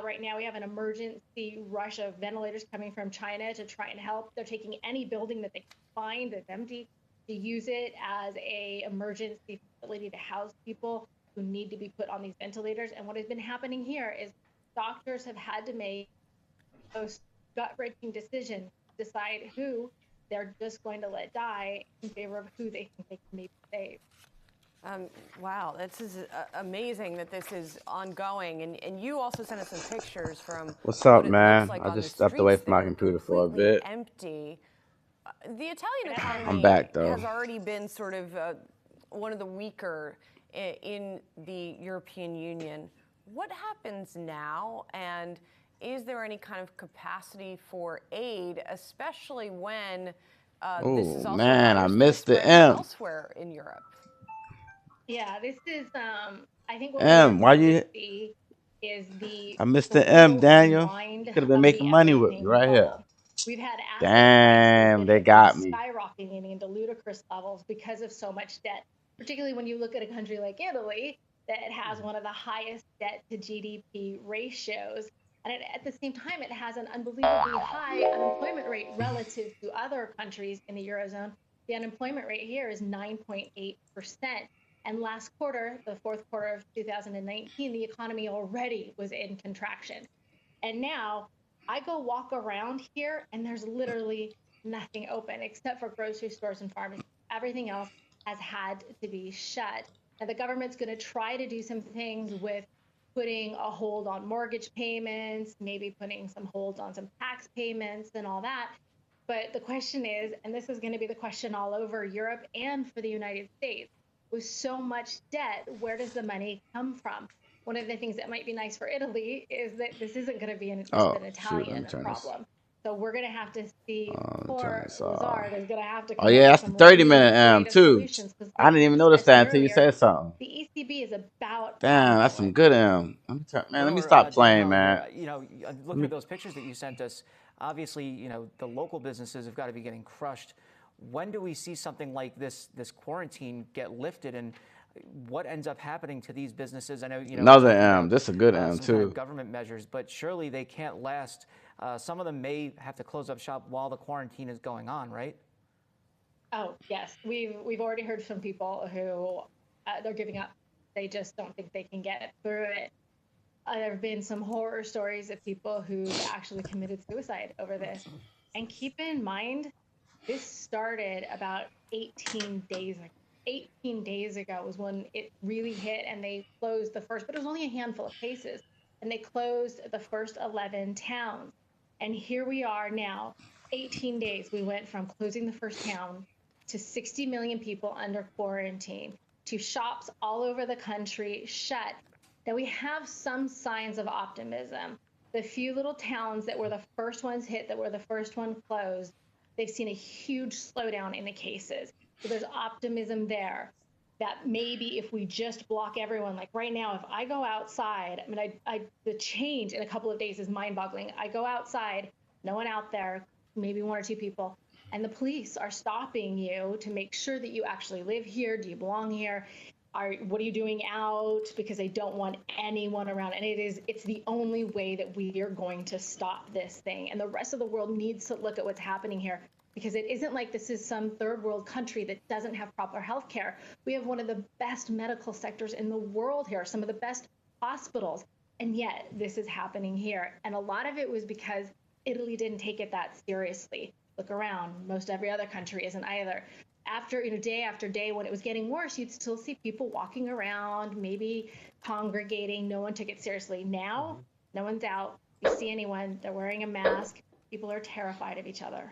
Right now we have an emergency rush of ventilators coming from China to try and help. They're taking any building that they can find that's empty to use it as a emergency facility to house people who need to be put on these ventilators. And what has been happening here is doctors have had to make those gut-wrenching decisions to decide who they're just going to let die in favor of who they think they can maybe save. Wow, this is amazing that this is ongoing. And you also sent us some pictures from What's up, what it man? looks like I on just the stepped away streets from my there, computer for a completely bit. empty. The Italian economy I'm back, though. has already been sort of one of the weaker in the European Union. What happens now, and is there any kind of capacity for aid, especially when this is Oh, also man, I missed the spreading M. elsewhere in Europe? Yeah, this is, I think what M, why we're you? going to see is I missed the M, Daniel. You could have been making money with me right here. We've had asset Damn, prices they that got have been me. skyrocketing into ludicrous levels because of so much debt, particularly when you look at a country like Italy that has one of the highest debt to GDP ratios. And at the same time, it has an unbelievably high unemployment rate relative to other countries in the Eurozone. The unemployment rate here is 9.8%. And last quarter, the fourth quarter of 2019, the economy already was in contraction. And now I go walk around here and there's literally nothing open except for grocery stores and pharmacies. Everything else has had to be shut. Now the government's going to try to do some things with putting a hold on mortgage payments, maybe putting some holds on some tax payments and all that. But the question is, and this is going to be the question all over Europe and for the United States, with so much debt, where does the money come from? One of the things that might be nice for Italy is that this isn't going to be just an Italian problem. So we're going to have to see, poor Lazard is going to have to come Oh, yeah, up that's with the some 30-minute M, creative too. solutions, 'cause I didn't even notice that until you said something. the ECB is about Damn, that's some good M. Let me Lenore, stop playing, Danielle, man. Look at those pictures that you sent us. Obviously, the local businesses have got to be getting crushed. When do we see something like this quarantine get lifted, and what ends up happening to these businesses? I know Another M. This is a good M, some too. kind of government measures, but surely they can't last. Some of them may have to close up shop while the quarantine is going on, right? Oh, yes. We've already heard from people who they're giving up. They just don't think they can get through it. There have been some horror stories of people who've actually committed suicide over this. And keep in mind, this started about 18 days ago. 18 days ago was when it really hit, and they closed the first, but it was only a handful of cases, and they closed the first 11 towns. And here we are now, 18 days. We went from closing the first town to 60 million people under quarantine, to shops all over the country shut, that we have some signs of optimism. The few little towns that were the first ones hit, that were the first one closed, they've seen a huge slowdown in the cases. So there's optimism there that maybe if we just block everyone, like right now, if I go outside, I mean, the change in a couple of days is mind-boggling. I go outside, no one out there, maybe one or two people, and the police are stopping you to make sure that you actually live here. Do you belong here? What are you doing out? Because they don't want anyone around. And it's the only way that we are going to stop this thing. And the rest of the world needs to look at what's happening here, because it isn't like this is some third world country that doesn't have proper health care. We have one of the best medical sectors in the world here, some of the best hospitals. And yet this is happening here. And a lot of it was because Italy didn't take it that seriously. Look around, most every other country isn't either. After, day after day, when it was getting worse, you'd still see people walking around, maybe congregating. No one took it seriously. Now, no one's out. You see anyone, they're wearing a mask. People are terrified of each other.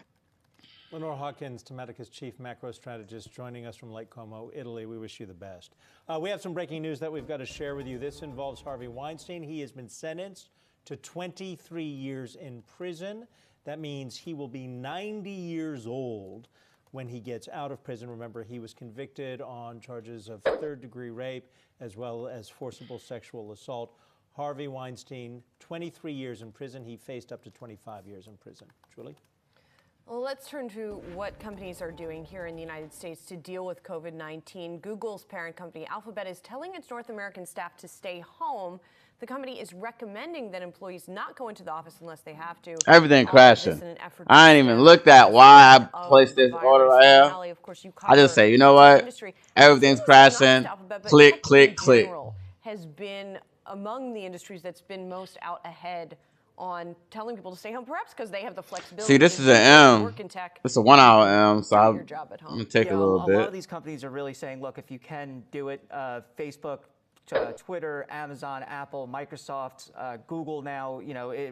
Lenore Hawkins, Tematica's chief macro strategist, joining us from Lake Como, Italy. We wish you the best. We have some breaking news that we've got to share with you. This involves Harvey Weinstein. He has been sentenced to 23 years in prison. That means he will be 90 years old when he gets out of prison. Remember, he was convicted on charges of third-degree rape as well as forcible sexual assault. Harvey Weinstein, 23 years in prison. He faced up to 25 years in prison. Julie? Well, let's turn to what companies are doing here in the United States to deal with COVID-19. Google's parent company, Alphabet, is telling its North American staff to stay home. The company is recommending that employees not go into the office unless they have to. Everything crashing. I ain't even looked at why I placed this order right here. I just say, you know what? Everything's crashing. Click, click, click. Has been among the industries that's been most out ahead on telling people to stay home, perhaps because they have the flexibility. See, this is an M. It's a 1 hour M, so I'm going to take a little bit. A lot of these companies are really saying, look, if you can do it, Facebook, Twitter, Amazon, Apple, Microsoft, Google now,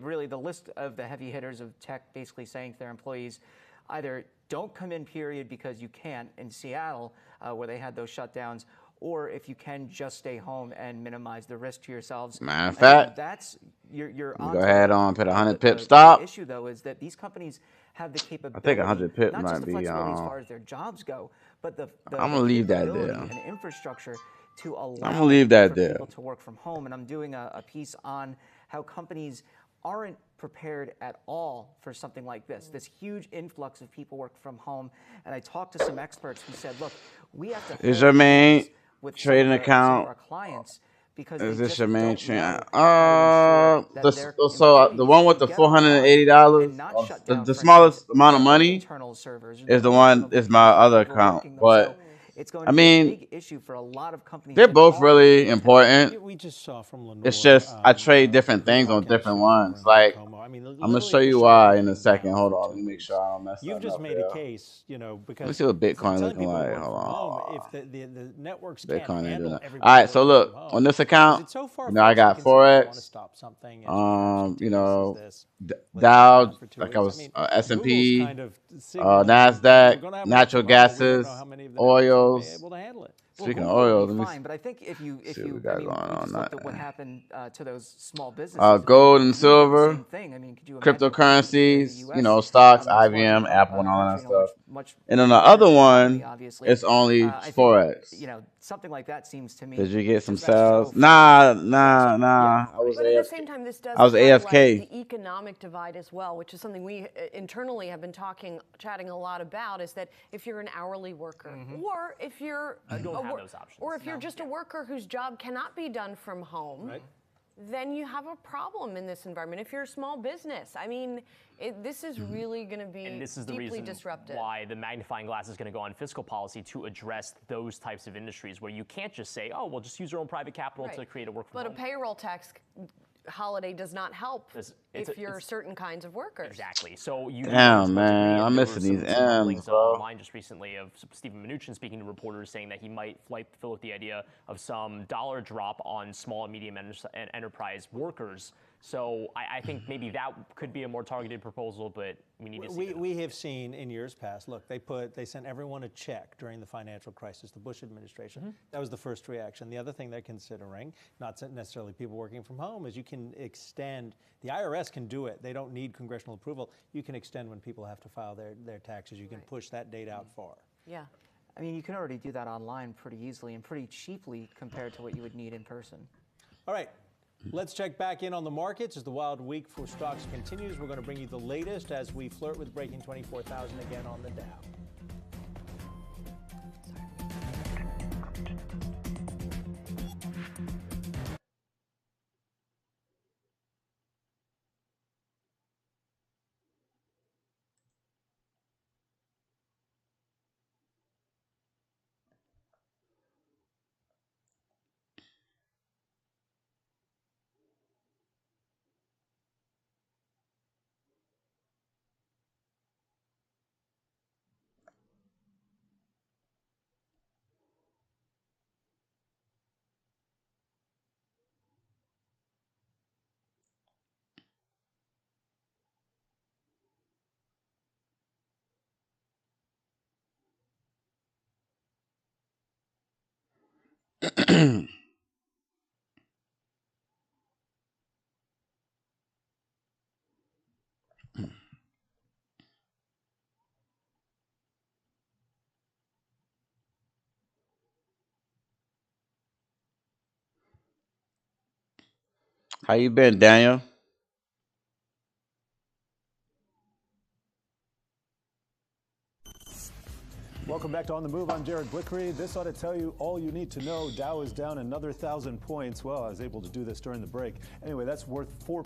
really the list of the heavy hitters of tech basically saying to their employees, either don't come in, period, because you can't in Seattle, where they had those shutdowns, or if you can, just stay home and minimize the risk to yourselves. Matter of fact, that's you're go ahead on, put 100 pip stop. The issue, though, is that these companies have the capability. I think 100 pip not might just the be. Flexibility as far as their jobs go, but the I'm gonna leave that there. And infrastructure to allow I'm gonna leave that there. People to work from home. And I'm doing a piece on how companies aren't prepared at all for something like this huge influx of people work from home. And I talked to some experts who said, look, we have to. Is your main trading account? Our clients, because is this your main trading? So the one with the $480, the smallest amount of money is the one is my other account, but. It's going to be a big issue for a lot of companies. They're both really important. We just saw from Lenore, it's just I trade different things on different ones. Like I'm gonna show you why in a second. Hold on, let me make sure I don't mess up. You've just made a case, because let's see what Bitcoin looking like. Hold on. If the networks Bitcoin ain't doing that. All right, so look on this account. I got Forex. Dow, like I was S&P, Nasdaq, natural gases, oil. Speaking of oil, let me fine, but I think if you look at what happened to those small businesses, gold and silver, cryptocurrencies, stocks, IBM, Apple, and all that stuff. And then the other one, it's only Forex. Something like that seems to me. Did you get some sales? Nah. I was but at the same time, this does I was AFK. The economic divide as well, which is something we internally have been chatting a lot about. Is that if you're an hourly worker, or if you're just a worker whose job cannot be done from home, then you have a problem in this environment. If you're a small business, I mean, this is really going to be and this is deeply the reason disruptive. Why the magnifying glass is going to go on fiscal policy to address those types of industries where you can't just say, oh, well, just use your own private capital to create a work from home. But a payroll tax holiday does not help if you're certain kinds of workers. Exactly. So you. Damn, man, I'm missing these M's, bro. Online just recently of Stephen Mnuchin speaking to reporters saying that he might fill with the idea of some dollar drop on small and medium enterprise workers So I think maybe that could be a more targeted proposal, but we need to see. We have seen in years past, look, they sent everyone a check during the financial crisis, the Bush administration. That was the first reaction. The other thing they're considering, not necessarily people working from home, is you can extend, the IRS can do it. They don't need congressional approval. You can extend when people have to file their taxes. You can push that date out far. Yeah. I mean, you can already do that online pretty easily and pretty cheaply compared to what you would need in person. All right. Let's check back in on the markets as the wild week for stocks continues. We're going to bring you the latest as we flirt with breaking 24,000 again on the Dow. How you been, Daniel? Welcome back to On the Move. I'm Jared Blickery. This ought to tell you all you need to know. Dow is down another 1,000 points. Well, I was able to do this during the break. Anyway, that's worth 4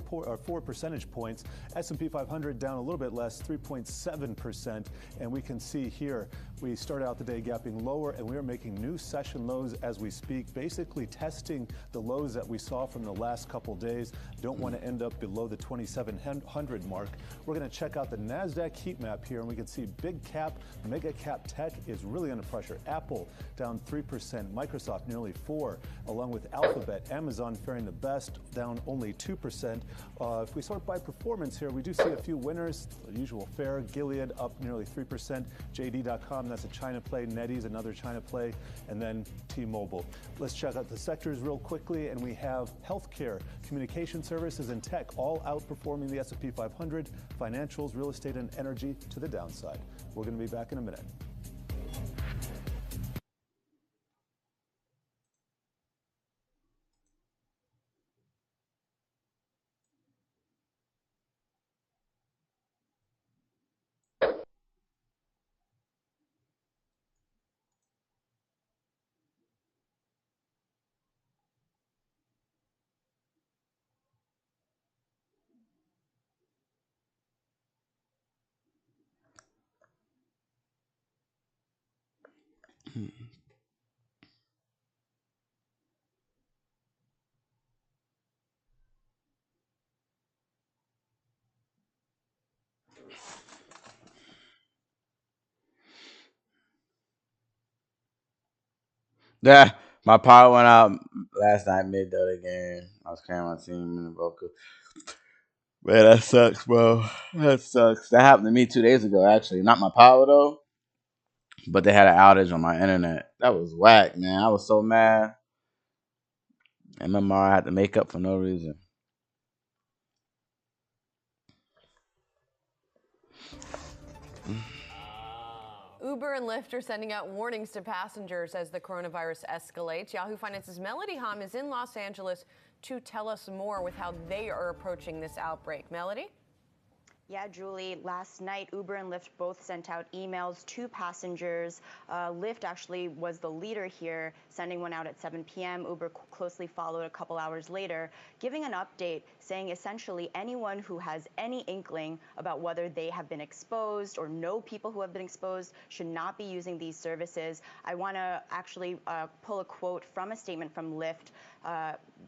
percentage points. S&P 500 down a little bit less, 3.7%. And we can see here, we started out the day gapping lower, and we are making new session lows as we speak, basically testing the lows that we saw from the last couple days. Don't want to end up below the 2,700 mark. We're going to check out the NASDAQ heat map here, and we can see big cap, mega cap tech is really under pressure. Apple down 3%, Microsoft nearly 4%, along with Alphabet, Amazon faring the best, down only 2%. If we sort by performance here, we do see a few winners. The usual fare, Gilead up nearly 3%, JD.com, that's a China play, NetEase, another China play, and then T-Mobile. Let's check out the sectors real quickly, and we have healthcare, communication services, and tech all outperforming the S&P 500, financials, real estate, and energy to the downside. We're going to be back in a minute. Yeah, my power went out last night mid of the game. I was carrying my team in the vocal. Man, that sucks, bro. That sucks. That happened to me 2 days ago, actually. Not my power, though, but they had an outage on my internet. That was whack, man. I was so mad. MMR had to make up for no reason. Uber and Lyft are sending out warnings to passengers as the coronavirus escalates. Yahoo Finance's Melody Hom is in Los Angeles to tell us more with how they are approaching this outbreak. Melody? Yeah, Julie, last night, Uber and Lyft both sent out emails to passengers. Lyft actually was the leader here, sending one out at 7 p.m. Uber closely followed a couple hours later, giving an update saying essentially anyone who has any inkling about whether they have been exposed or know people who have been exposed should not be using these services. I want to actually pull a quote from a statement from Lyft.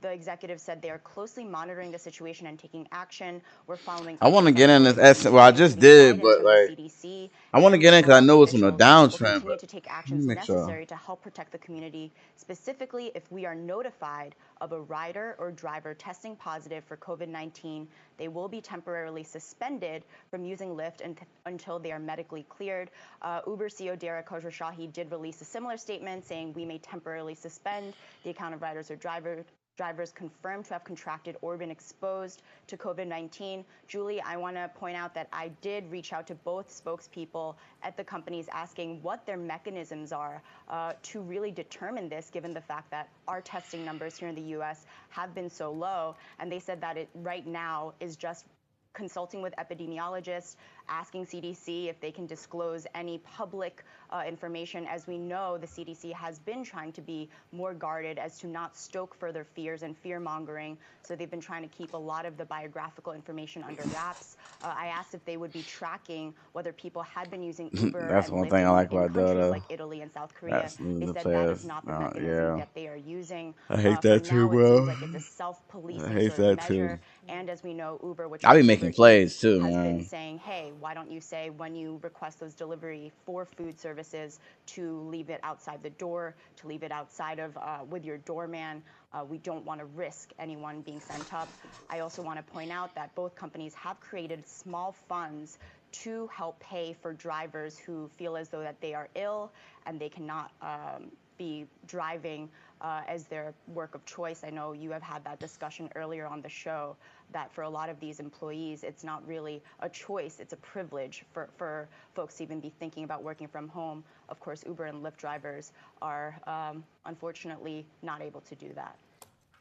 The executive said they are closely monitoring the situation and taking action. We're following. I want to get in this. Well, I just did, but like, CDC, I want to get in because I know it's on a downtrend. continue But to take let me actions make sure. necessary to help protect the community. Specifically, if we are notified of a rider or driver testing positive for COVID-19, they will be temporarily suspended from using Lyft until they are medically cleared. Uber CEO Dara Khosrowshahi did release a similar statement saying we may temporarily suspend the account of riders or drivers confirmed to have contracted or been exposed to COVID-19. Julie, I want to point out that I did reach out to both spokespeople at the companies asking what their mechanisms are to really determine this, given the fact that our testing numbers here in the U.S. have been so low. And they said that it right now is just consulting with epidemiologists, asking CDC if they can disclose any public information. As we know, the CDC has been trying to be more guarded as to not stoke further fears and fear-mongering. So they've been trying to keep a lot of the biographical information under wraps. I asked if they would be tracking whether people had been using Uber That's and one Lyft thing I like in about countries Dota. like Italy and South Korea. That's They the said that players. is not the mechanism that they are using. I hate For that too, now, it bro. seems like it's a self-policing I hate sort of that too. measure. And as we know, Uber, which I be owns making Uber plays Eats, too, has been man. saying, hey, why don't you say when you request those delivery for food services to leave it outside the door, to leave it outside of with your doorman. We don't want to risk anyone being sent up. I also want to point out that both companies have created small funds to help pay for drivers who feel as though that they are ill and they cannot be driving as their work of choice. I know you have had that discussion earlier on the show that for a lot of these employees, it's not really a choice, it's a privilege for folks to even be thinking about working from home. Of course, Uber and Lyft drivers are unfortunately not able to do that.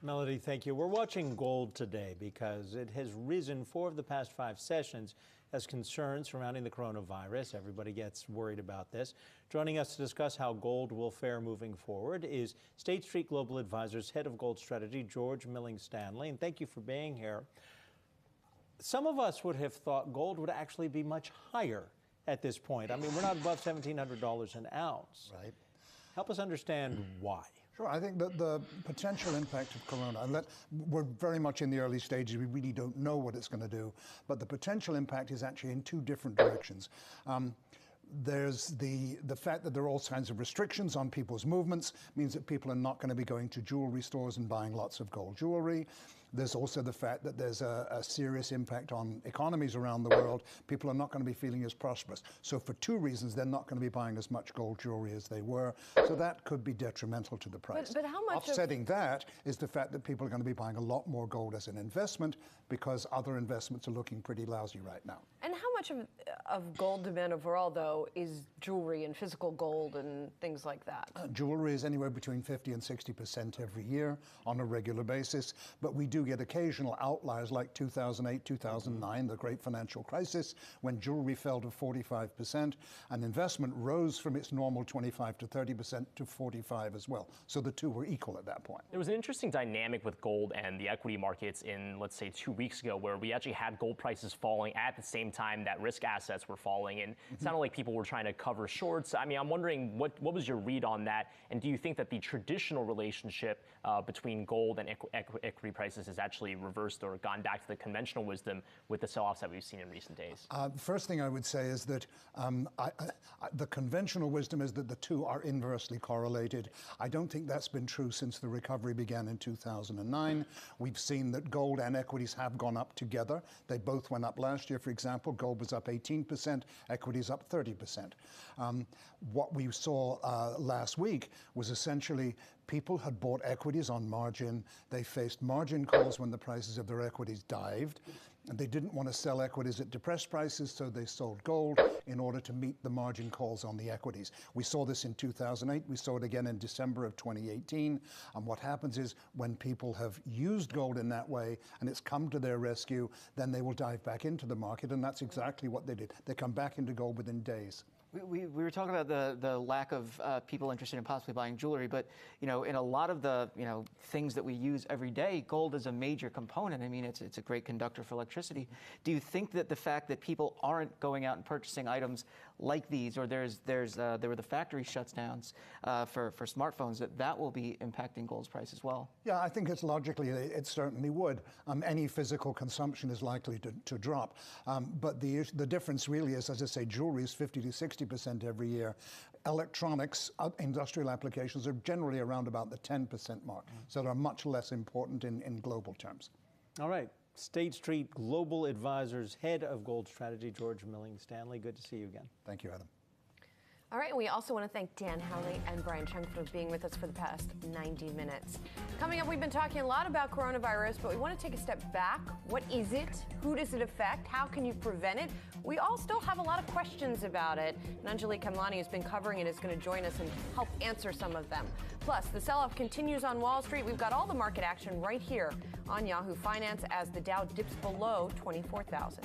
Melody, thank you. We're watching gold today because it has risen 4 of the past 5 sessions as concerns surrounding the coronavirus. Everybody gets worried about this. Joining us to discuss how gold will fare moving forward is State Street Global Advisors Head of Gold Strategy, George Milling-Stanley, and thank you for being here. Some of us would have thought gold would actually be much higher at this point. I mean, we're not above $1,700 an ounce. Right. Help us understand why. Sure, I think that the potential impact of corona, we're very much in the early stages, we really don't know what it's going to do, but the potential impact is actually in 2 different directions. There's the fact that there are all kinds of restrictions on people's movements, means that people are not going to be going to jewelry stores and buying lots of gold jewelry. There's also the fact that there's a serious impact on economies around the world. People are not going to be feeling as prosperous. So for 2 reasons, they're not going to be buying as much gold jewelry as they were. So that could be detrimental to the price. But how much offsetting that is the fact that people are going to be buying a lot more gold as an investment because other investments are looking pretty lousy right now. And how much of gold demand overall, though, is jewelry and physical gold and things like that? Jewelry is anywhere between 50 and 60% every year on a regular basis, but we do get occasional outliers like 2008, 2009, the great financial crisis, when jewelry fell to 45% and investment rose from its normal 25 to 30% to 45 as well. So the 2 were equal at that point. There was an interesting dynamic with gold and the equity markets in, let's say, 2 weeks ago, where we actually had gold prices falling at the same time that risk assets were falling, and it sounded like people were trying to cover shorts. I mean, I'm wondering what was your read on that, and do you think that the traditional relationship between gold and equity prices has actually reversed or gone back to the conventional wisdom with the sell-offs that we've seen in recent days? The first thing I would say is that the conventional wisdom is that the 2 are inversely correlated. I don't think that's been true since the recovery began in 2009. We've seen that gold and equities have gone up together. They both went up last year, for example. Gold was up 18%, equities up 30%. What we saw last week was essentially people had bought equities on margin. They faced margin calls when the prices of their equities dived. And they didn't want to sell equities at depressed prices, so they sold gold in order to meet the margin calls on the equities. We saw this in 2008. We saw it again in December of 2018. And what happens is when people have used gold in that way and it's come to their rescue, then they will dive back into the market. And that's exactly what they did. They come back into gold within days. We were talking about the lack of people interested in possibly buying jewelry, but in a lot of the things that we use every day, gold is a major component. I mean, it's a great conductor for electricity. Do you think that the fact that people aren't going out and purchasing items like these, or there were the factory shutdowns for smartphones, that will be impacting gold's price as well. Yeah, I think it's logically, it certainly would. Any physical consumption is likely to drop. But the difference really is, as I say, jewelry is 50 to 60% every year. Electronics, industrial applications are generally around about the 10% mark. So they're much less important in global terms. All right. State Street Global Advisors Head of Gold Strategy, George Milling-Stanley. Good to see you again. Thank you, Adam. All right, and we also want to thank Dan Howley and Brian Chung for being with us for the past 90 minutes. Coming up, we've been talking a lot about coronavirus, but we want to take a step back. What is it? Who does it affect? How can you prevent it? We all still have a lot of questions about it. And Anjali Kamlani has been covering it, is going to join us and help answer some of them. Plus, the sell-off continues on Wall Street. We've got all the market action right here on Yahoo Finance as the Dow dips below 24,000.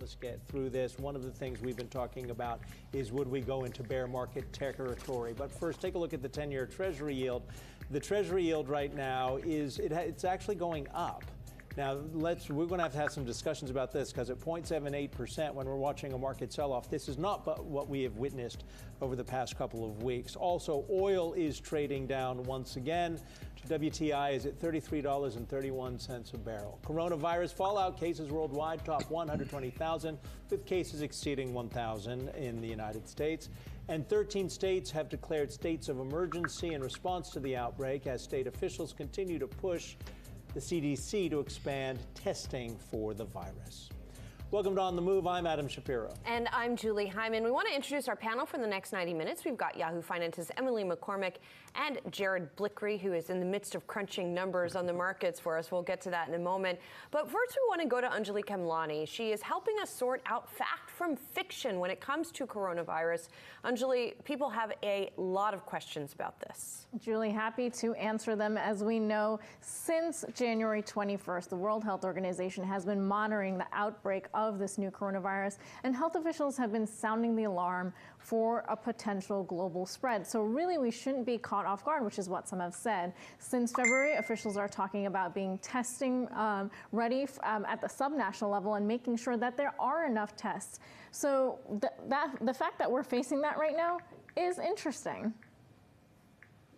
Let's get through this. One of the things we've been talking about is, would we go into bear market territory? But first, take a look at the 10-year Treasury yield. The Treasury yield right now it's actually going up. Now, we're going to have some discussions about this, because at 0.78% when we're watching a market sell-off, this is not what we have witnessed over the past couple of weeks. Also, oil is trading down once again. WTI is at $33.31 a barrel. Coronavirus fallout cases worldwide top 120,000, with cases exceeding 1,000 in the United States. And 13 states have declared states of emergency in response to the outbreak, as state officials continue to push the CDC to expand testing for the virus. Welcome to On the Move. I'm Adam Shapiro. And I'm Julie Hyman. We want to introduce our panel for the next 90 minutes. We've got Yahoo Finance's Emily McCormick and Jared Blickery, who is in the midst of crunching numbers on the markets for us. We'll get to that in a moment. But first, we want to go to Anjali Kamlani. She is helping us sort out fact from fiction when it comes to coronavirus. Anjali, people have a lot of questions about this. Julie, happy to answer them. As we know, since January 21st, the World Health Organization has been monitoring the outbreak of this new coronavirus, and health officials have been sounding the alarm for a potential global spread. So really, we shouldn't be caught off guard, which is what some have said. Since February, officials are talking about being testing ready at the subnational level and making sure that there are enough tests. So the fact that we're facing that right now is interesting.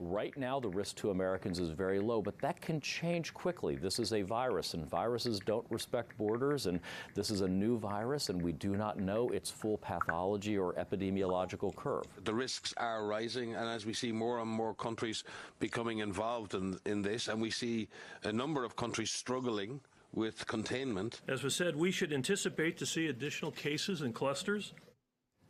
Right now, the risk to Americans is very low, but that can change quickly. This is a virus, and viruses don't respect borders, and this is a new virus, and we do not know its full pathology or epidemiological curve. The risks are rising, and as we see more and more countries becoming involved in this, and we see a number of countries struggling with containment. As was said, we should anticipate to see additional cases and clusters.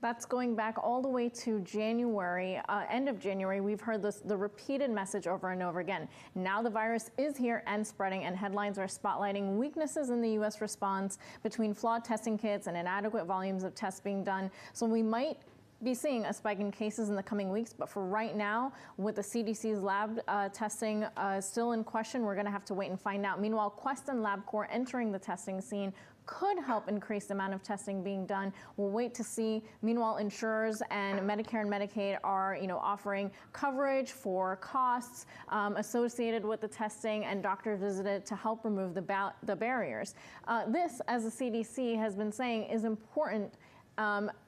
That's going back all the way to January, end of January. We've heard the repeated message over and over again. Now the virus is here and spreading, and headlines are spotlighting weaknesses in the U.S. response between flawed testing kits and inadequate volumes of tests being done. So we might be seeing a spike in cases in the coming weeks, but for right now, with the CDC's lab testing still in question, we're going to have to wait and find out. Meanwhile, Quest and LabCorp entering the testing scene could help increase the amount of testing being done. We'll wait to see. Meanwhile, insurers and Medicare and Medicaid are, offering coverage for costs associated with the testing and doctor visited to help remove the barriers. This, as the CDC has been saying, is important.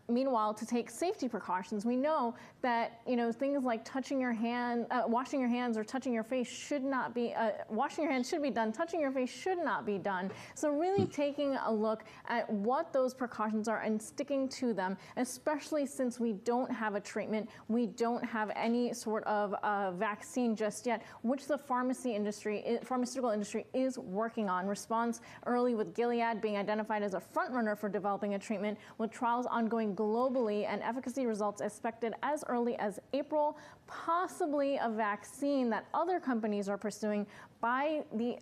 Meanwhile, to take safety precautions, we know that things like touching your hand, washing your hands, or touching your face should not be. Washing your hands should be done. Touching your face should not be done. So really taking a look at what those precautions are and sticking to them, especially since we don't have a treatment, we don't have any sort of vaccine just yet, which the pharmaceutical industry is working on. Response early with Gilead being identified as a front runner for developing a treatment, with trials ongoing globally and efficacy results expected as early as April, possibly a vaccine that other companies are pursuing by the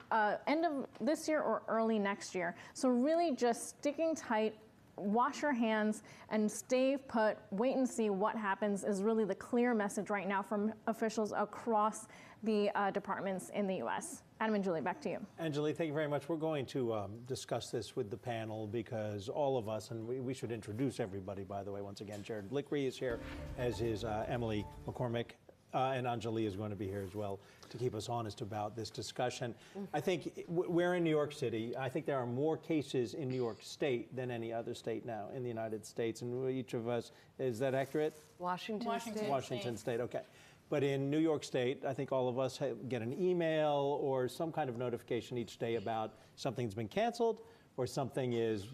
end of this year or early next year. So really just sticking tight, wash your hands and stay put, wait and see what happens is really the clear message right now from officials across the departments in the U.S. Adam and Julie, back to you. Anjali, thank you very much. We're going to discuss this with the panel because all of us, and we should introduce everybody, by the way, once again. Jared Blickery is here, as is Emily McCormick, and Anjali is going to be here as well to keep us honest about this discussion. I think we're in New York City. I think there are more cases in New York State than any other state now in the United States, and each of us, is that accurate? Washington State, okay. But in New York State, I think all of us get an email or some kind of notification each day about something's been canceled or something is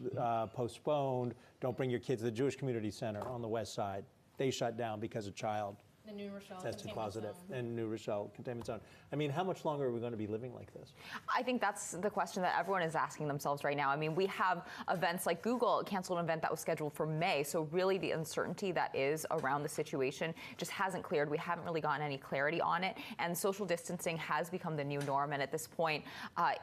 postponed. Don't bring your kids to the Jewish Community Center on the west side. They shut down because a child The New Rochelle tested positive in New Rochelle containment zone. I mean, how much longer are we going to be living like this? I think that's the question that everyone is asking themselves right now. I mean, we have events like Google canceled an event that was scheduled for May. So really the uncertainty that is around the situation just hasn't cleared. We haven't really gotten any clarity on it. And social distancing has become the new norm. And at this point,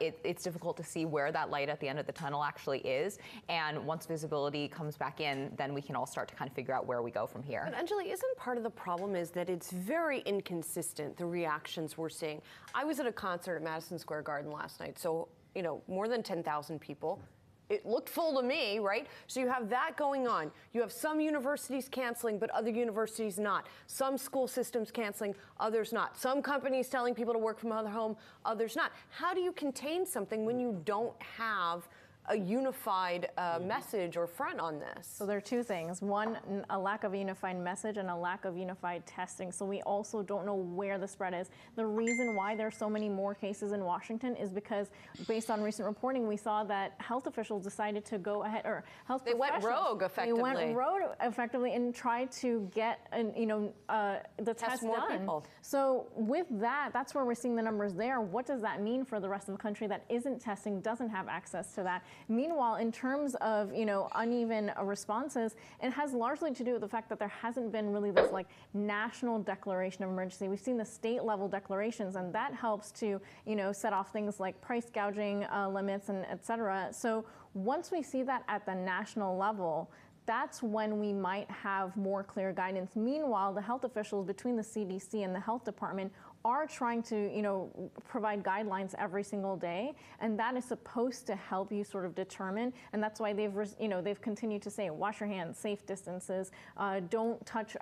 it's difficult to see where that light at the end of the tunnel actually is. And once visibility comes back in, then we can all start to kind of figure out where we go from here. But Anjali, isn't part of the problem is that it's very inconsistent, the reactions we're seeing? I was at a concert at Madison Square Garden last night, so, more than 10,000 people. It looked full to me, right? So you have that going on. You have some universities canceling, but other universities not. Some school systems canceling, others not. Some companies telling people to work from home, others not. How do you contain something when you don't have a unified message or front on this? So there are two things. One, a lack of a unified message and a lack of unified testing. So we also don't know where the spread is. The reason why there are so many more cases in Washington is because, based on recent reporting, we saw that health officials decided to go ahead, or health They went rogue effectively. They went rogue effectively and tried to get, the test more done. people. So with that, that's where we're seeing the numbers there. What does that mean for the rest of the country that isn't testing, doesn't have access to that? Meanwhile, in terms of uneven responses, it has largely to do with the fact that there hasn't been really this national declaration of emergency. We've seen the state level declarations, and that helps to set off things like price gouging limits and et cetera. So once we see that at the national level, that's when we might have more clear guidance. Meanwhile, the health officials between the CDC and the health department are trying to, provide guidelines every single day, and that is supposed to help you sort of determine. And that's why they've continued to say, wash your hands, safe distances, don't touch.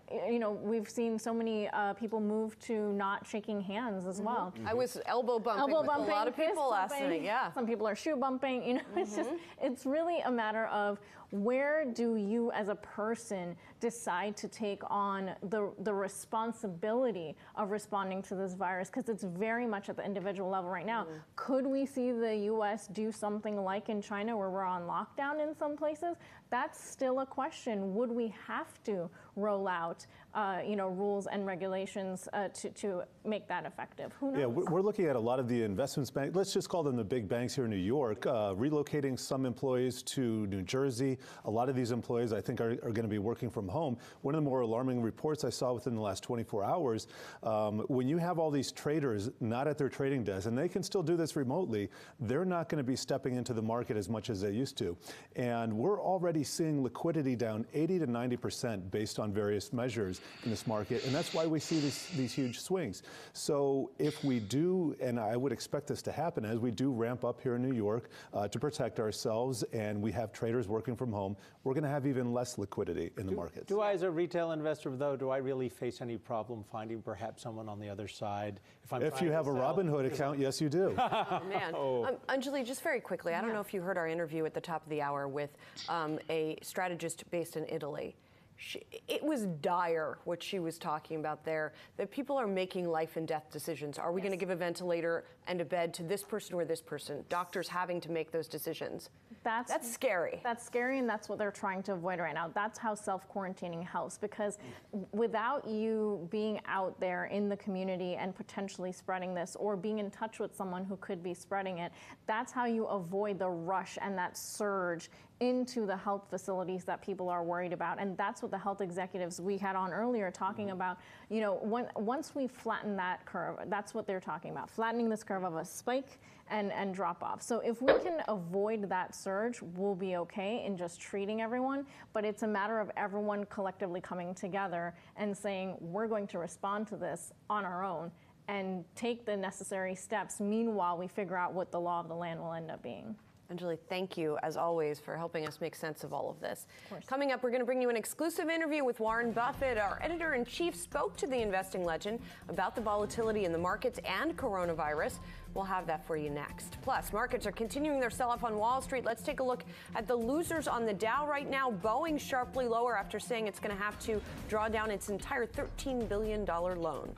We've seen so many people move to not shaking hands as well. I was elbow bumping with a lot of people last night. Yeah, some people are shoe bumping. It's really a matter of where do you as a person decide to take on the responsibility of responding to this virus, because it's very much at the individual level right now. Could we see the US do something like in China where we're on lockdown in some places? That's still a question. Would we have to roll out rules and regulations to make that effective? Who knows? Yeah, we're looking at a lot of the investments banks, let's just call them the big banks here in New York, relocating some employees to New Jersey. A lot of these employees, I think, are going to be working from home. One of the more alarming reports I saw within the last 24 hours, when you have all these traders not at their trading desk, and they can still do this remotely, they're not going to be stepping into the market as much as they used to. And we're already seeing liquidity down 80 to 90% based on various measures in this market, and that's why we see these huge swings. So if we do, and I would expect this to happen, as we do ramp up here in New York to protect ourselves, and we have traders working from home, we're going to have even less liquidity in the markets. Do I, as a retail investor, though, do I really face any problem finding perhaps someone on the other side? If you have a Robinhood account, yes, you do. Oh, man. Anjali, just very quickly, I don't know if you heard our interview at the top of the hour with a strategist based in Italy. It was dire what she was talking about there, that people are making life and death decisions. Are we going to give a ventilator and a bed to this person or this person? Doctors having to make those decisions. That's scary. That's scary, and that's what they're trying to avoid right now. That's how self-quarantining helps, because without you being out there in the community and potentially spreading this, or being in touch with someone who could be spreading it, that's how you avoid the rush and that surge into the health facilities that people are worried about. And that's what the health executives we had on earlier talking about. Once we flatten that curve, that's what they're talking about, flattening this curve of a spike and drop off. So if we can avoid that surge, we'll be okay in just treating everyone. But it's a matter of everyone collectively coming together and saying, we're going to respond to this on our own and take the necessary steps. Meanwhile, we figure out what the law of the land will end up being. Anjali, thank you, as always, for helping us make sense of all of this. Coming up, we're going to bring you an exclusive interview with Warren Buffett. Our editor-in-chief spoke to the investing legend about the volatility in the markets and coronavirus. We'll have that for you next. Plus, markets are continuing their sell-off on Wall Street. Let's take a look at the losers on the Dow right now. Boeing sharply lower after saying it's going to have to draw down its entire $13 billion loan.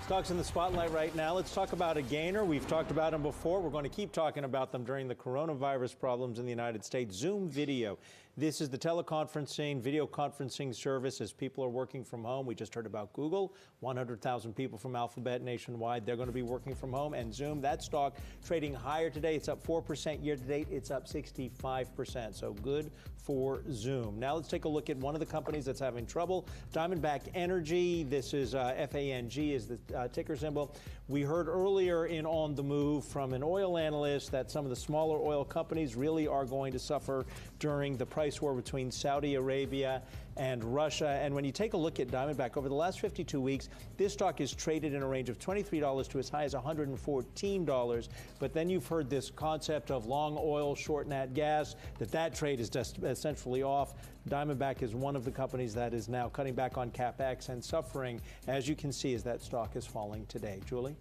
Stocks in the spotlight right now. Let's talk about a gainer. We've talked about them before. We're going to keep talking about them during the coronavirus problems in the United States. Zoom Video. This is the teleconferencing, video conferencing service as people are working from home. We just heard about Google. 100,000 people from Alphabet nationwide. They're going to be working from home. And Zoom, that stock trading higher today. It's up 4% year to date. It's up 65%. So good for Zoom. Now let's take a look at one of the companies that's having trouble. Diamondback Energy. This is FANG is the ticker symbol. We heard earlier in On the Move from an oil analyst that some of the smaller oil companies really are going to suffer during the price war between Saudi Arabia and Russia. And when you take a look at Diamondback, over the last 52 weeks, this stock is traded in a range of $23 to as high as $114. But then you've heard this concept of long oil, short nat gas, that trade is just essentially off. Diamondback is one of the companies that is now cutting back on CapEx and suffering, as you can see, as that stock is falling today. Julie?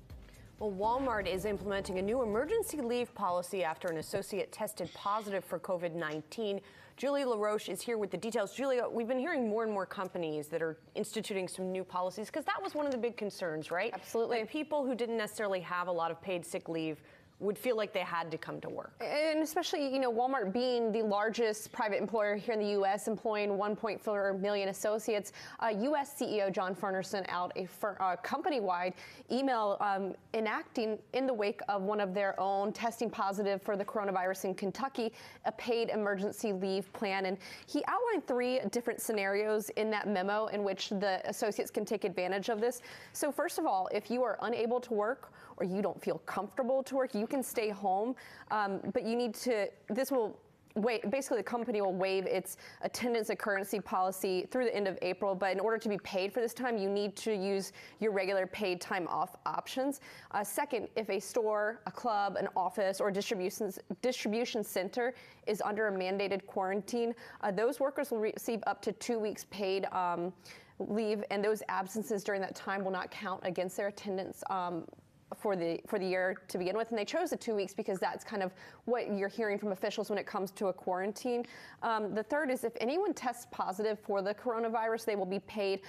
Well, Walmart is implementing a new emergency leave policy after an associate tested positive for COVID-19. Julie LaRoche is here with the details. Julia, we've been hearing more and more companies that are instituting some new policies because that was one of the big concerns, right? Absolutely. Like people who didn't necessarily have a lot of paid sick leave would feel like they had to come to work. And especially, Walmart being the largest private employer here in the U.S., employing 1.4 million associates. U.S. CEO John Furner sent out a company-wide email enacting, in the wake of one of their own testing positive for the coronavirus in Kentucky, a paid emergency leave plan. And he outlined 3 different scenarios in that memo in which the associates can take advantage of this. So first of all, if you are unable to work or you don't feel comfortable to work, you can stay home, but you need to, basically the company will waive its attendance and currency policy through the end of April, but in order to be paid for this time, you need to use your regular paid time off options. Second, if a store, a club, an office, or a distribution center is under a mandated quarantine, those workers will receive up to 2 weeks paid leave, and those absences during that time will not count against their attendance for the year to begin with. And they chose the 2 weeks because that's kind of what you're hearing from officials when it comes to a quarantine. The third is if anyone tests positive for the coronavirus, they will be paid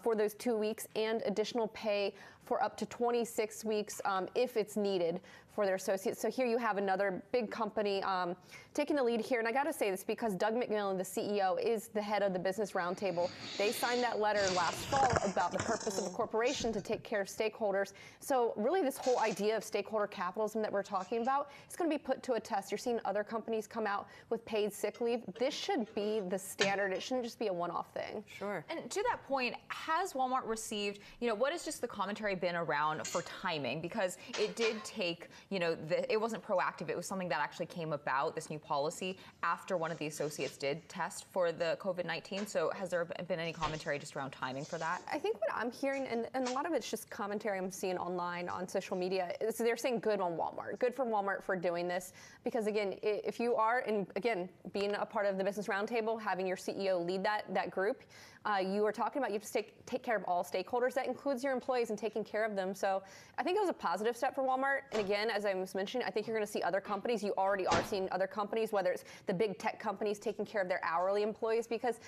for those 2 weeks and additional pay for up to 26 weeks if it's needed for their associates. So here you have another big company taking the lead here. And I got to say this because Doug McMillon, the CEO, is the head of the Business Roundtable. They signed that letter last fall about the purpose of a corporation to take care of stakeholders. So really this whole idea of stakeholder capitalism that we're talking about is going to be put to a test. You're seeing other companies come out with paid sick leave. This should be the standard. It shouldn't just be a one-off thing. Sure. And to that point, has Walmart received, what has just the commentary been around for timing? Because it did take, it wasn't proactive. It was something that actually came about, this new policy, after one of the associates did test for the COVID-19. So has there been any commentary just around timing for that? I think what I'm hearing, and a lot of it's just commentary I'm seeing online on social media, is they're saying good on Walmart. Good for Walmart for doing this. Because again, if you are, and again, being a part of the Business Roundtable, having your CEO lead that group, you are talking about you have to take care of all stakeholders. That includes your employees and taking care of them. So I think it was a positive step for Walmart. And again, as I was mentioning, I think you're going to see other companies. You already are seeing other companies, whether it's the big tech companies taking care of their hourly employees. Because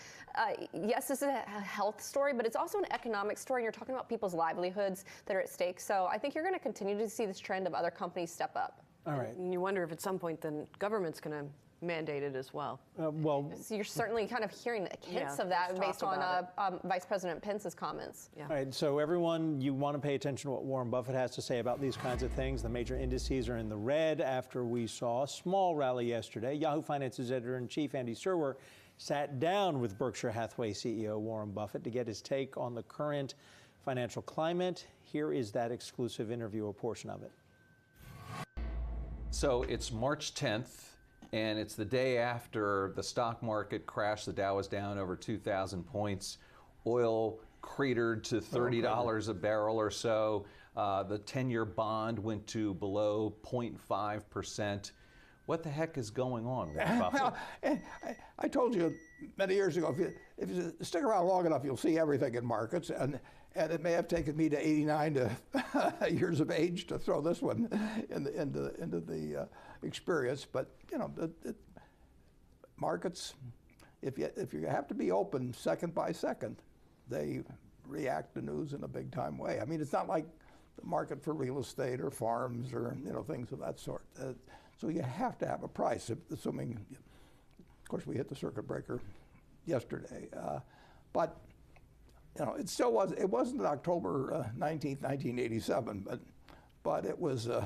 yes, this is a health story, but it's also an economic story. And you're talking about people's livelihoods that are at stake. So I think you're going to continue to see this trend of other companies step up. All right. And you wonder if at some point then government's going to mandate it as well. So you're certainly kind of hearing hints of that based on Vice President Pence's comments. All right, so everyone, you want to pay attention to what Warren Buffett has to say about these kinds of things. The major indices are in the red after we saw a small rally yesterday. Yahoo Finance's editor-in-chief, Andy Serwer, sat down with Berkshire Hathaway CEO Warren Buffett to get his take on the current financial climate. Here is that exclusive interview, a portion of it. So it's March 10th. And it's the day after the stock market crashed. The Dow was down over 2,000 points. Oil cratered to $30 a barrel or so. The 10-year bond went to below 0.5%. What the heck is going on, Warren Buffett? Well, I told you many years ago, if you stick around long enough, you'll see everything in markets. And it may have taken me to 89 years of age to throw this one into the experience. But markets, if you have to be open second by second, they react to news in a big time way. I mean, it's not like the market for real estate or farms or things of that sort. So you have to have a price, assuming, of course, we hit the circuit breaker yesterday. But it still was. It wasn't October 19th, 1987, but it was an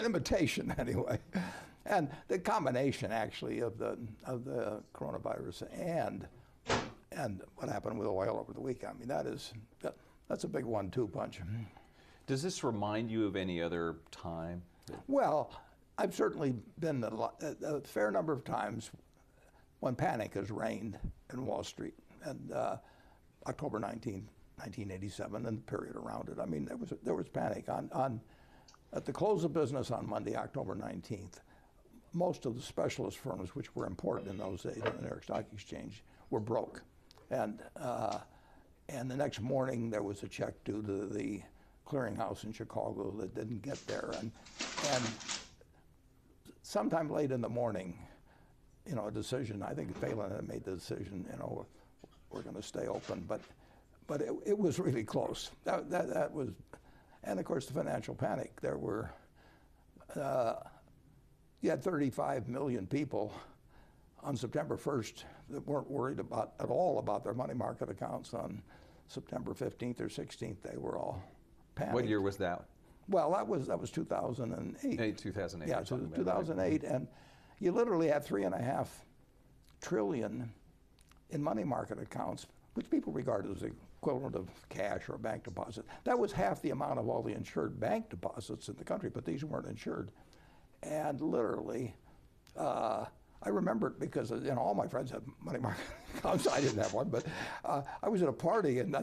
imitation anyway. And the combination actually of the coronavirus and what happened with oil over the weekend. I mean, that's a big 1-2 punch. Does this remind you of any other time? Well, I've certainly been a fair number of times when panic has reigned in Wall Street, and October 19, 1987, and the period around it. I mean, there was panic at the close of business on Monday, October 19th. Most of the specialist firms, which were important in those days on the New York Stock Exchange, were broke, and the next morning there was a check due to the clearinghouse in Chicago that didn't get there, and sometime late in the morning, a decision. I think Phelan had made the decision. We're going to stay open, but it was really close. That was, and of course the financial panic. There were. You had 35 million people on September 1st that weren't worried at all about their money market accounts. On September 15th or 16th, they were all panicked. What year was that? Well, that was 2008. 2008. Yeah, so 2008, and you literally had $3.5 trillion in money market accounts, which people regard as the equivalent of cash or a bank deposit. That was half the amount of all the insured bank deposits in the country, but these weren't insured. And literally, I remember it because all my friends had money market accounts. I didn't have one, but I was at a party, and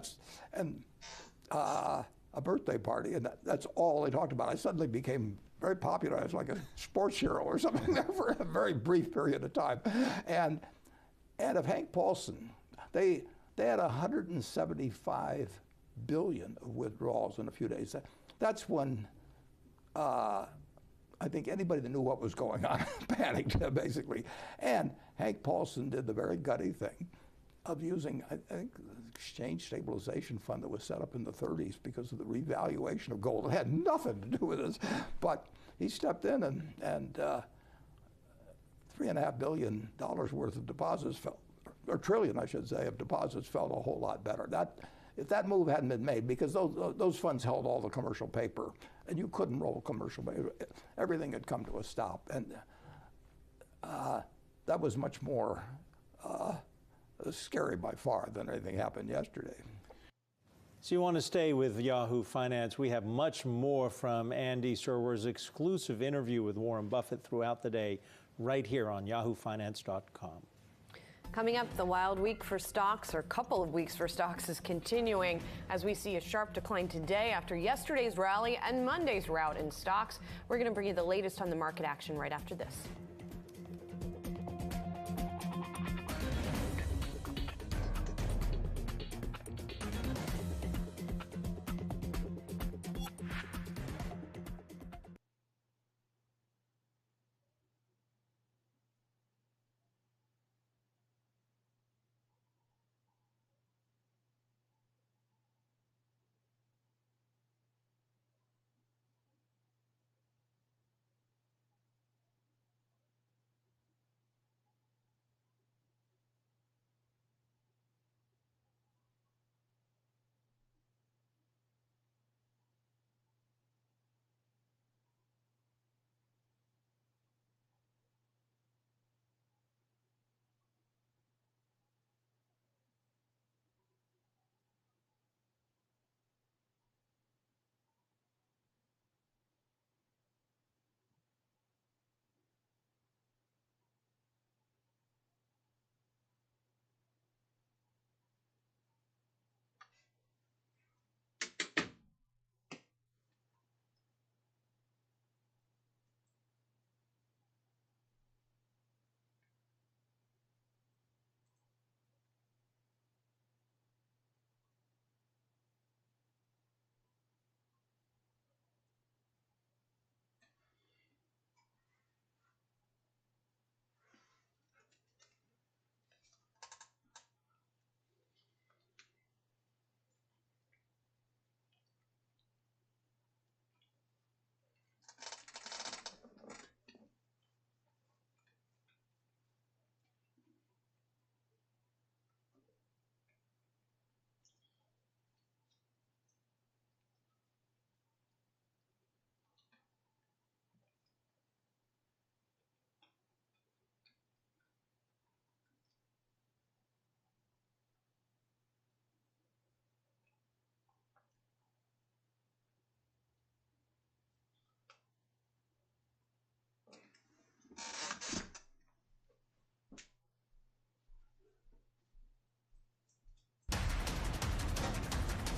a birthday party, and that's all they talked about. I suddenly became very popular. I was like a sports hero or something there for a very brief period of time. And of Hank Paulson, they had 175 billion of withdrawals in a few days. That's when. I think anybody that knew what was going on panicked, basically. And Hank Paulson did the very gutty thing of using, I think, the Exchange Stabilization Fund that was set up in the 30s because of the revaluation of gold. It had nothing to do with this, but he stepped in and $3.5 billion worth of deposits fell, or trillion, I should say, of deposits felt a whole lot better. If that move hadn't been made, because those funds held all the commercial paper, and you couldn't roll commercial paper, everything had come to a stop. And that was much more scary by far than anything happened yesterday. So you want to stay with Yahoo Finance. We have much more from Andy Serwer's exclusive interview with Warren Buffett throughout the day right here on yahoofinance.com. Coming up, the wild week for stocks, or couple of weeks for stocks, is continuing as we see a sharp decline today after yesterday's rally and Monday's rout in stocks. We're going to bring you the latest on the market action right after this.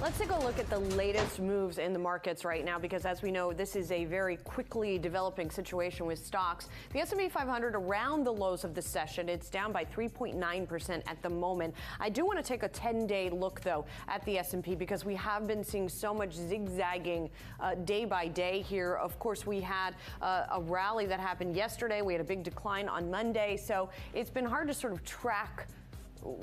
Let's take a look at the latest moves in the markets right now, because as we know, this is a very quickly developing situation with stocks. The S&P 500 around the lows of the session. It's down by 3.9% at the moment. I do want to take a 10-day look, though, at the S&P, because we have been seeing so much zigzagging day by day here. Of course, we had a rally that happened yesterday. We had a big decline on Monday. So it's been hard to sort of track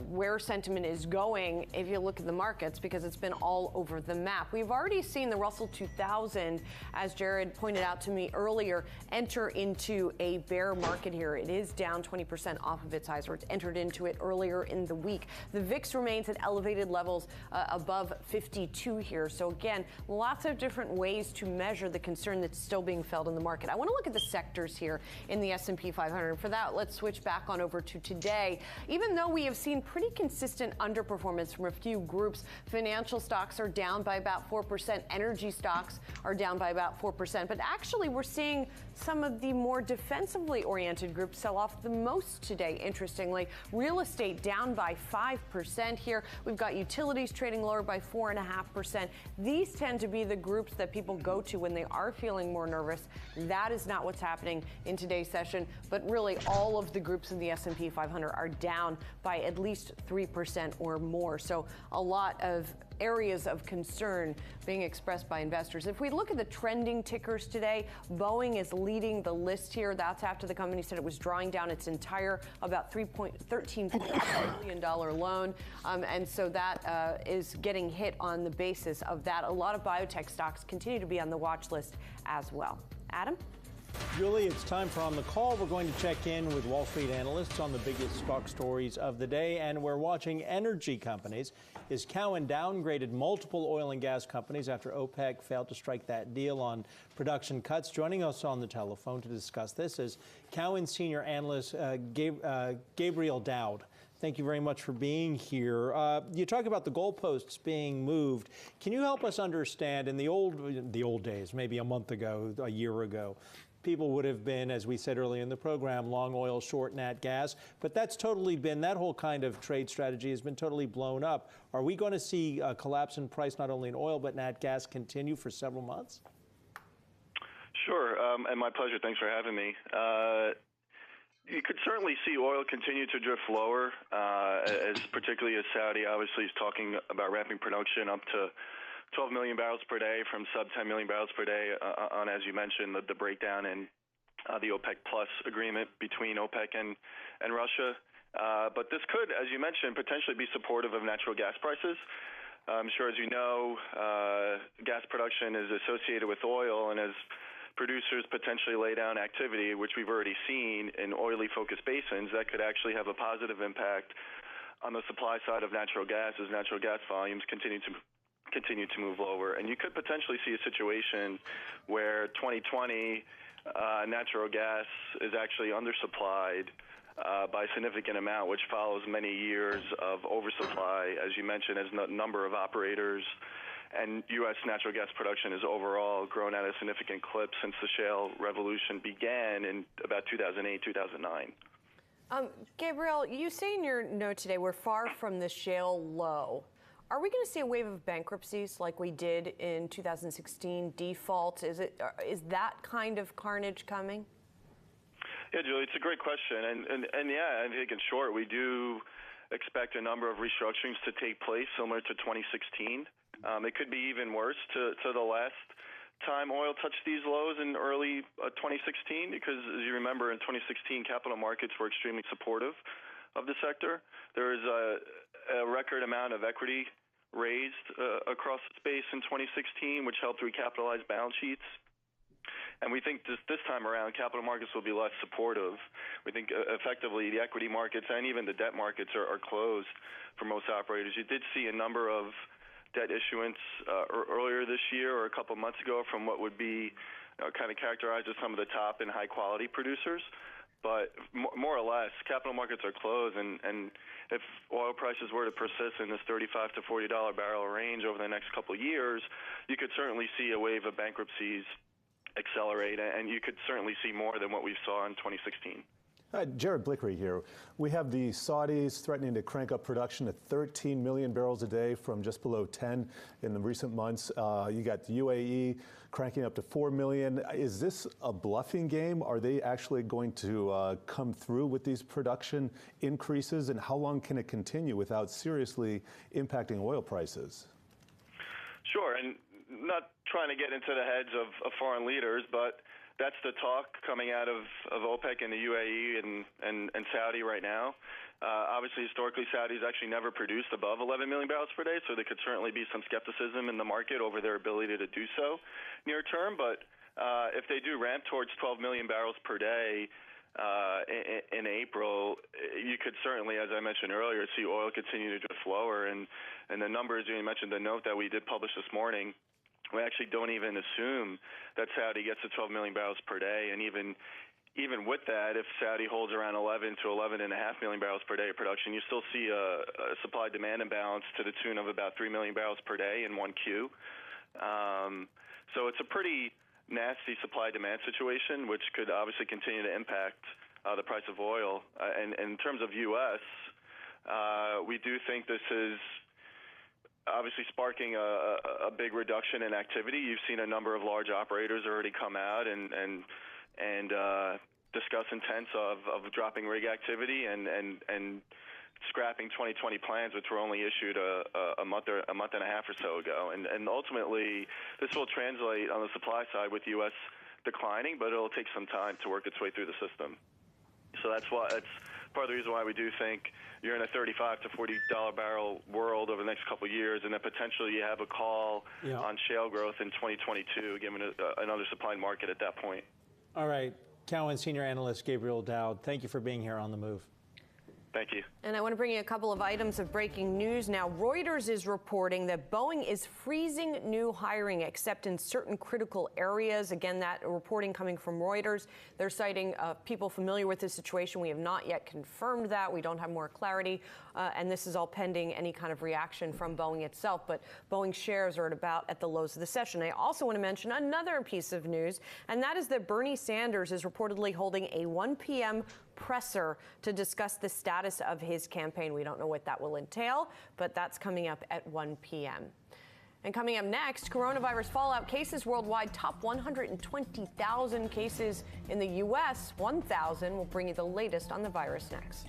where sentiment is going if you look at the markets, because it's been all over the map. We've already seen the Russell 2000, as Jared pointed out to me earlier, enter into a bear market here. It is down 20% off of its highs, or it's entered into it earlier in the week. The VIX remains at elevated levels above 52 here. So again, lots of different ways to measure the concern that's still being felt in the market. I want to look at the sectors here in the S&P 500. For that, let's switch back on over to today. Even though we have seen pretty consistent underperformance from a few groups, financial stocks are down by about 4%, energy stocks are down by about 4%, but actually we're seeing some of the more defensively oriented groups sell off the most today, interestingly. Real estate down by 5% here. We've got utilities trading lower by 4.5%. These tend to be the groups that people go to when they are feeling more nervous. That is not what's happening in today's session, but really all of the groups in the S&P 500 are down by at least 3% or more. So a lot of areas of concern being expressed by investors. If we look at the trending tickers today, Boeing is leading the list here. That's after the company said it was drawing down its entire about $13 billion loan. And so that is getting hit on the basis of that. A lot of biotech stocks continue to be on the watch list as well. Adam? Julie, it's time for On the Call. We're going to check in with Wall Street analysts on the biggest stock stories of the day, and we're watching energy companies. Is Cowen downgraded multiple oil and gas companies after OPEC failed to strike that deal on production cuts? Joining us on the telephone to discuss this is Cowen senior analyst Gabriel Dowd. Thank you very much for being here. You talk about the goalposts being moved. Can you help us understand, in the old days, maybe a month ago, a year ago, people would have been, as we said earlier in the program, long oil, short nat gas, but that's totally been, that whole kind of trade strategy has been totally blown up. Are we going to see a collapse in price, not only in oil, but nat gas continue for several months? Sure, and my pleasure. Thanks for having me. You could certainly see oil continue to drift lower, particularly as Saudi obviously is talking about ramping production up to 12 million barrels per day from sub 10 million barrels per day on, as you mentioned, the breakdown in the OPEC Plus agreement between OPEC and Russia. But this could, as you mentioned, potentially be supportive of natural gas prices. I'm sure, as you know, gas production is associated with oil, and as producers potentially lay down activity, which we've already seen in oily focused basins, that could actually have a positive impact on the supply side of natural gas as natural gas volumes continue to move lower. And you could potentially see a situation where 2020 natural gas is actually undersupplied by a significant amount, which follows many years of oversupply, as you mentioned, as a number of operators. And U.S. natural gas production has overall grown at a significant clip since the shale revolution began in about 2008, 2009. Gabriel, you say in your note today we're far from the shale low. Are we going to see a wave of bankruptcies like we did in 2016, default? Is that kind of carnage coming? Yeah, Julie, it's a great question. And yeah, I think in short, we do expect a number of restructurings to take place similar to 2016. It could be even worse to the last time oil touched these lows in early 2016, because as you remember, in 2016, capital markets were extremely supportive of the sector. There was a record amount of equity raised across the space in 2016, which helped recapitalize balance sheets. And we think this time around, capital markets will be less supportive. We think effectively the equity markets and even the debt markets are closed for most operators. You did see a number of debt issuance earlier this year or a couple months ago from what would be kind of characterized as some of the top and high quality producers. But more or less, capital markets are closed, and if oil prices were to persist in this $35 to $40 barrel range over the next couple of years, you could certainly see a wave of bankruptcies accelerate, and you could certainly see more than what we saw in 2016. Jared Blickery here. We have the Saudis threatening to crank up production to 13 million barrels a day from just below 10 in the recent months. You got the UAE cranking up to 4 million. Is this a bluffing game? Are they actually going to come through with these production increases? And how long can it continue without seriously impacting oil prices? Sure, and not trying to get into the heads of foreign leaders, but that's the talk coming out of OPEC and the UAE and Saudi right now. Obviously, historically, Saudi's actually never produced above 11 million barrels per day, so there could certainly be some skepticism in the market over their ability to do so near term. But if they do ramp towards 12 million barrels per day in April, you could certainly, as I mentioned earlier, see oil continue to drift lower. And the numbers, you mentioned the note that we did publish this morning, we actually don't even assume that Saudi gets to 12 million barrels per day. And even with that, if Saudi holds around 11 to 11.5 million barrels per day of production, you still see a supply-demand imbalance to the tune of about 3 million barrels per day in 1Q. So it's a pretty nasty supply-demand situation, which could obviously continue to impact the price of oil. And in terms of U.S., we do think this is obviously sparking a big reduction in activity. You've seen a number of large operators already come out and discuss intents of dropping rig activity and scrapping 2020 plans, which were only issued a month and a half or so ago. And ultimately, this will translate on the supply side with U.S. declining, but it'll take some time to work its way through the system. So that's part of the reason why we do think you're in a $35 to $40 barrel world over the next couple of years, and then potentially you have a call on shale growth in 2022, given another supply market at that point. All right. Cowen senior analyst Gabriel Dowd, thank you for being here on The Move. Thank you. And I want to bring you a couple of items of breaking news now. Reuters is reporting that Boeing is freezing new hiring except in certain critical areas. Again, that reporting coming from Reuters. They're citing people familiar with this situation. We have not yet confirmed that. We don't have more clarity. And this is all pending any kind of reaction from Boeing itself. But Boeing shares are at the lows of the session. I also want to mention another piece of news, and that is that Bernie Sanders is reportedly holding a 1 p.m. presser to discuss the status of his campaign. We don't know what that will entail, but that's coming up at 1 p.m. And coming up next, coronavirus fallout cases worldwide top 120,000 cases in the U.S. 1,000. We'll bring you the latest on the virus next.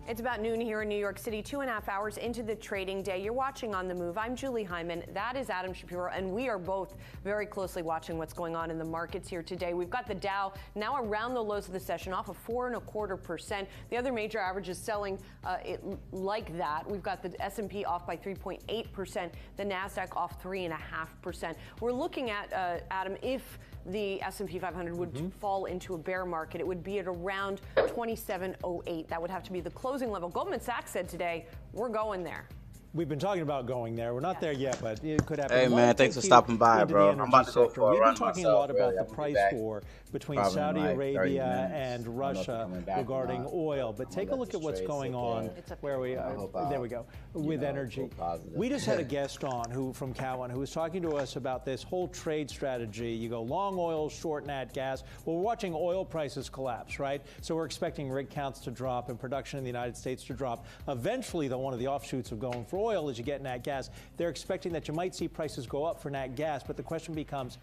It's about noon here in New York City, 2.5 hours into the trading day. You're watching On the Move. I'm Julie Hyman. That is Adam Shapiro, and we are both very closely watching what's going on in the markets here today. We've got the Dow now around the lows of the session, off of 4.25%. The other major averages selling like that. We've got the S&P off by 3.8%, the NASDAQ off 3.5%. We're looking at, Adam, if the S&P 500 would fall into a bear market, it would be at around 2708. That would have to be the closing level. Goldman Sachs said today, we're going there. We've been talking about going there. We're not there yet, but it could happen. Hey, man, thanks for stopping by, bro. I'm about to go for a We've run been talking myself, a lot really. about the price war between Probably in Saudi like 30 Arabia minutes. and I don't know if Russia you're coming back or regarding not. oil. But take a look at what's going on where we are. There we go. With energy. We just had a guest on from Cowen who was talking to us about this whole trade strategy. You go long oil, short nat gas. Well, we're watching oil prices collapse, right? So we're expecting rig counts to drop and production in the United States to drop. Eventually, though, one of the offshoots of going for oil is you get nat gas. They're expecting that you might see prices go up for nat gas, but the question becomes,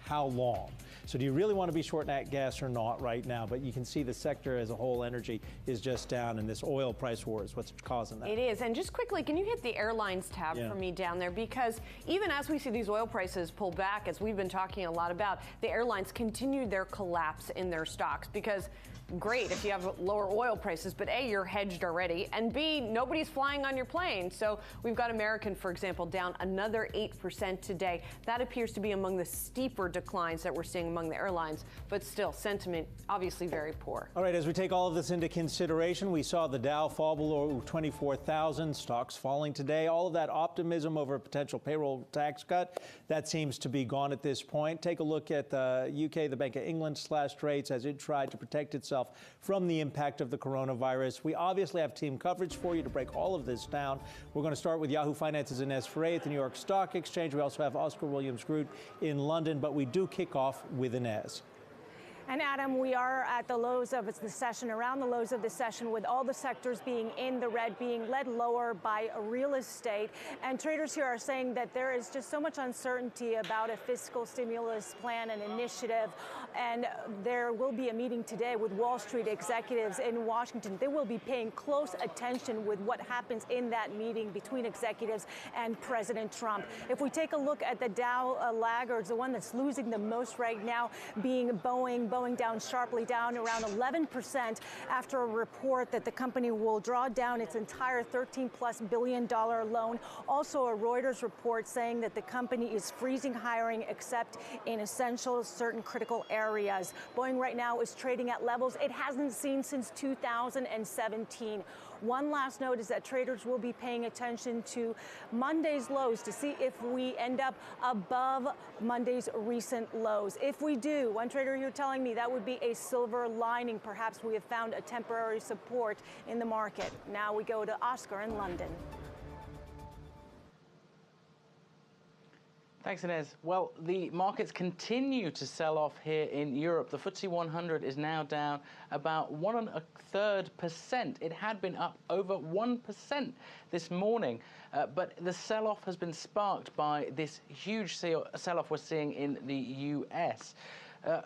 how long? So do you really want to be short nat gas or not right now? But you can see the sector as a whole, energy, is just down, and this oil price war is what's causing that. It is. And just quickly, can you hit the airlines tab for me down there? Because even as we see these oil prices pull back, as we've been talking a lot about, the airlines continue their collapse in their stocks because great if you have lower oil prices, but A, you're hedged already, and B, nobody's flying on your plane. So we've got American, for example, down another 8% today. That appears to be among the steeper declines that we're seeing among the airlines, but still, sentiment obviously very poor. All right, as we take all of this into consideration, we saw the Dow fall below 24,000, stocks falling today. All of that optimism over a potential payroll tax cut, that seems to be gone at this point. Take a look at the UK, the Bank of England slashed rates as it tried to protect itself from the impact of the coronavirus. We obviously have team coverage for you to break all of this down. We're going to start with Yahoo Finance's Inez Ferre at the New York Stock Exchange. We also have Oscar Williams-Groot in London, but we do kick off with Inez. And Adam, we are at the lows of the session, around the lows of the session, with all the sectors being in the red, being led lower by real estate. And traders here are saying that there is just so much uncertainty about a fiscal stimulus plan and initiative. And there will be a meeting today with Wall Street executives in Washington. They will be paying close attention with what happens in that meeting between executives and President Trump. If we take a look at the Dow laggards, the one that's losing the most right now being Boeing down sharply, down around 11% after a report that the company will draw down its entire $13+ billion loan. Also, a Reuters report saying that the company is freezing hiring except in essential, certain critical areas. Boeing right now is trading at levels it hasn't seen since 2017. One last note is that traders will be paying attention to Monday's lows to see if we end up above Monday's recent lows. If we do, one trader here telling me that would be a silver lining. Perhaps we have found a temporary support in the market. Now we go to Oscar in London. Thanks, Inez. Well, the markets continue to sell off here in Europe. The FTSE 100 is now down about 1.33%. It had been up over 1% this morning, but the sell-off has been sparked by this huge sell-off we're seeing in the US.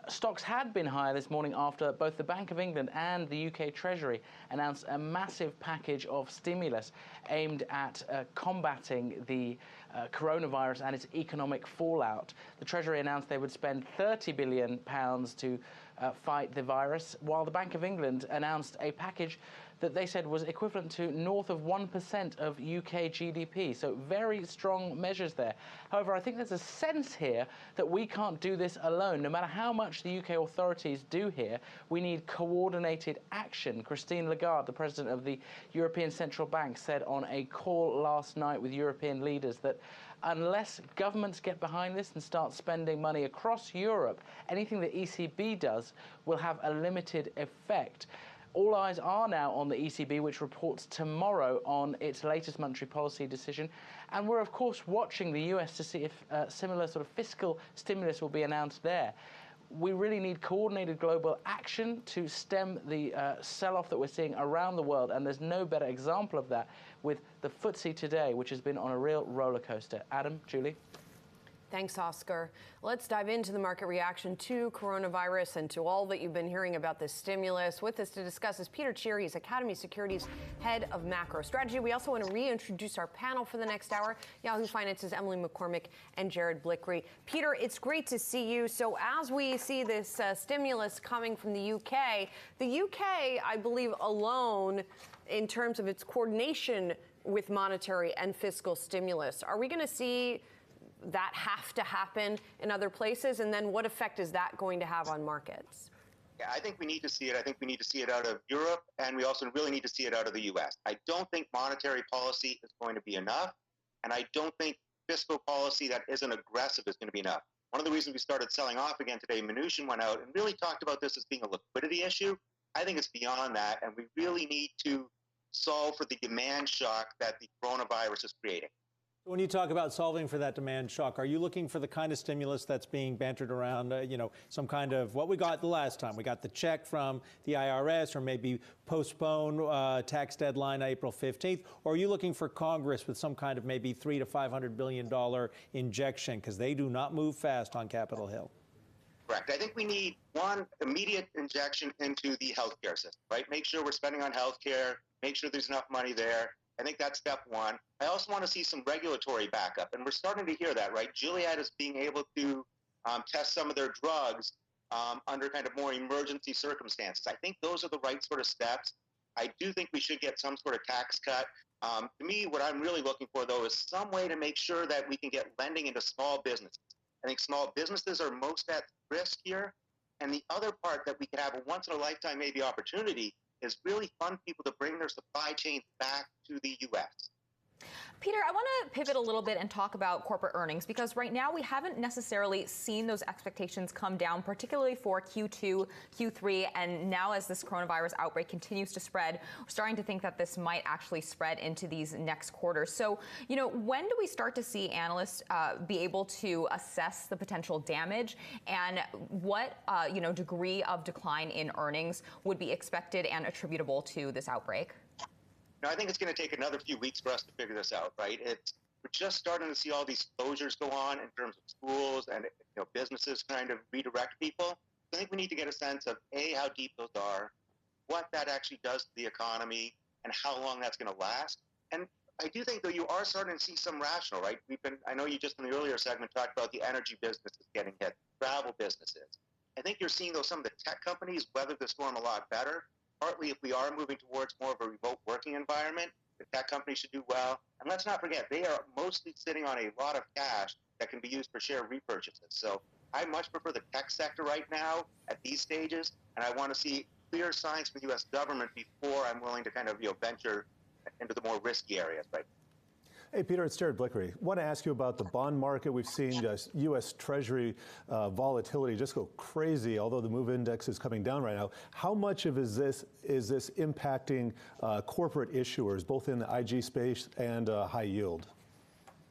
Stocks had been higher this morning after both the Bank of England and the UK Treasury announced a massive package of stimulus aimed at combating the coronavirus and its economic fallout. The Treasury announced they would spend £30 billion to fight the virus, while the Bank of England announced a package that they said was equivalent to north of 1% of UK GDP. So very strong measures there. However, I think there's a sense here that we can't do this alone. No matter how much the UK authorities do here, we need coordinated action. Christine Lagarde, the president of the European Central Bank, said on a call last night with European leaders that unless governments get behind this and start spending money across Europe, anything the ECB does will have a limited effect. All eyes are now on the ECB, which reports tomorrow on its latest monetary policy decision. And we're, of course, watching the US to see if similar sort of fiscal stimulus will be announced there. We really need coordinated global action to stem the sell-off that we're seeing around the world. And there's no better example of that with the FTSE today, which has been on a real roller coaster. Adam, Julie? Thanks, Oscar. Let's dive into the market reaction to coronavirus and to all that you've been hearing about this stimulus. With us to discuss is Peter Cheery, he's Academy Securities Head of Macro Strategy. We also want to reintroduce our panel for the next hour, Yahoo Finance's Emily McCormick and Jared Blickery. Peter, it's great to see you. So as we see this stimulus coming from the UK, I believe, alone in terms of its coordination with monetary and fiscal stimulus, are we going to see that have to happen in other places? And then what effect is that going to have on markets? Yeah, I think we need to see it. I think we need to see it out of Europe, and we also really need to see it out of the U.S. I don't think monetary policy is going to be enough, and I don't think fiscal policy that isn't aggressive is going to be enough. One of the reasons we started selling off again today, Mnuchin went out and really talked about this as being a liquidity issue. I think it's beyond that, and we really need to solve for the demand shock that the coronavirus is creating. When you talk about solving for that demand shock, are you looking for the kind of stimulus that's being bantered around, some kind of what we got the last time? We got the check from the IRS, or maybe postpone tax deadline April 15th? Or are you looking for Congress with some kind of maybe $300 to $500 billion injection? Because they do not move fast on Capitol Hill. Correct. I think we need one immediate injection into the healthcare system, right? Make sure we're spending on healthcare, make sure there's enough money there. I think that's step one. I also want to see some regulatory backup, and we're starting to hear that, right? Gilead is being able to test some of their drugs under kind of more emergency circumstances. I think those are the right sort of steps. I do think we should get some sort of tax cut. To me, what I'm really looking for, though, is some way to make sure that we can get lending into small businesses. I think small businesses are most at risk here. And the other part that we could have a once-in-a-lifetime maybe opportunity is really fund people to bring their supply chains back to the U.S. Peter, I want to pivot a little bit and talk about corporate earnings, because right now we haven't necessarily seen those expectations come down, particularly for Q2, Q3, and now as this coronavirus outbreak continues to spread, we're starting to think that this might actually spread into these next quarters. So, when do we start to see analysts be able to assess the potential damage, and what, degree of decline in earnings would be expected and attributable to this outbreak? Now, I think it's going to take another few weeks for us to figure this out, right? We're just starting to see all these closures go on in terms of schools and businesses trying to redirect people. So I think we need to get a sense of, A, how deep those are, what that actually does to the economy, and how long that's going to last. And I do think, though, you are starting to see some rational, right? I know you just in the earlier segment talked about the energy businesses getting hit, travel businesses. I think you're seeing, though, some of the tech companies weather the storm a lot better. Partly, if we are moving towards more of a remote working environment, the tech companies should do well. And let's not forget, they are mostly sitting on a lot of cash that can be used for share repurchases. So I much prefer the tech sector right now at these stages, and I want to see clear signs from the U.S. government before I'm willing to kind of venture into the more risky areas. Right? Hey, Peter, it's Jared Blickery. I want to ask you about the bond market. We've seen U.S. Treasury volatility just go crazy, although the MOVE index is coming down right now. How much of is this impacting corporate issuers, both in the IG space and high yield?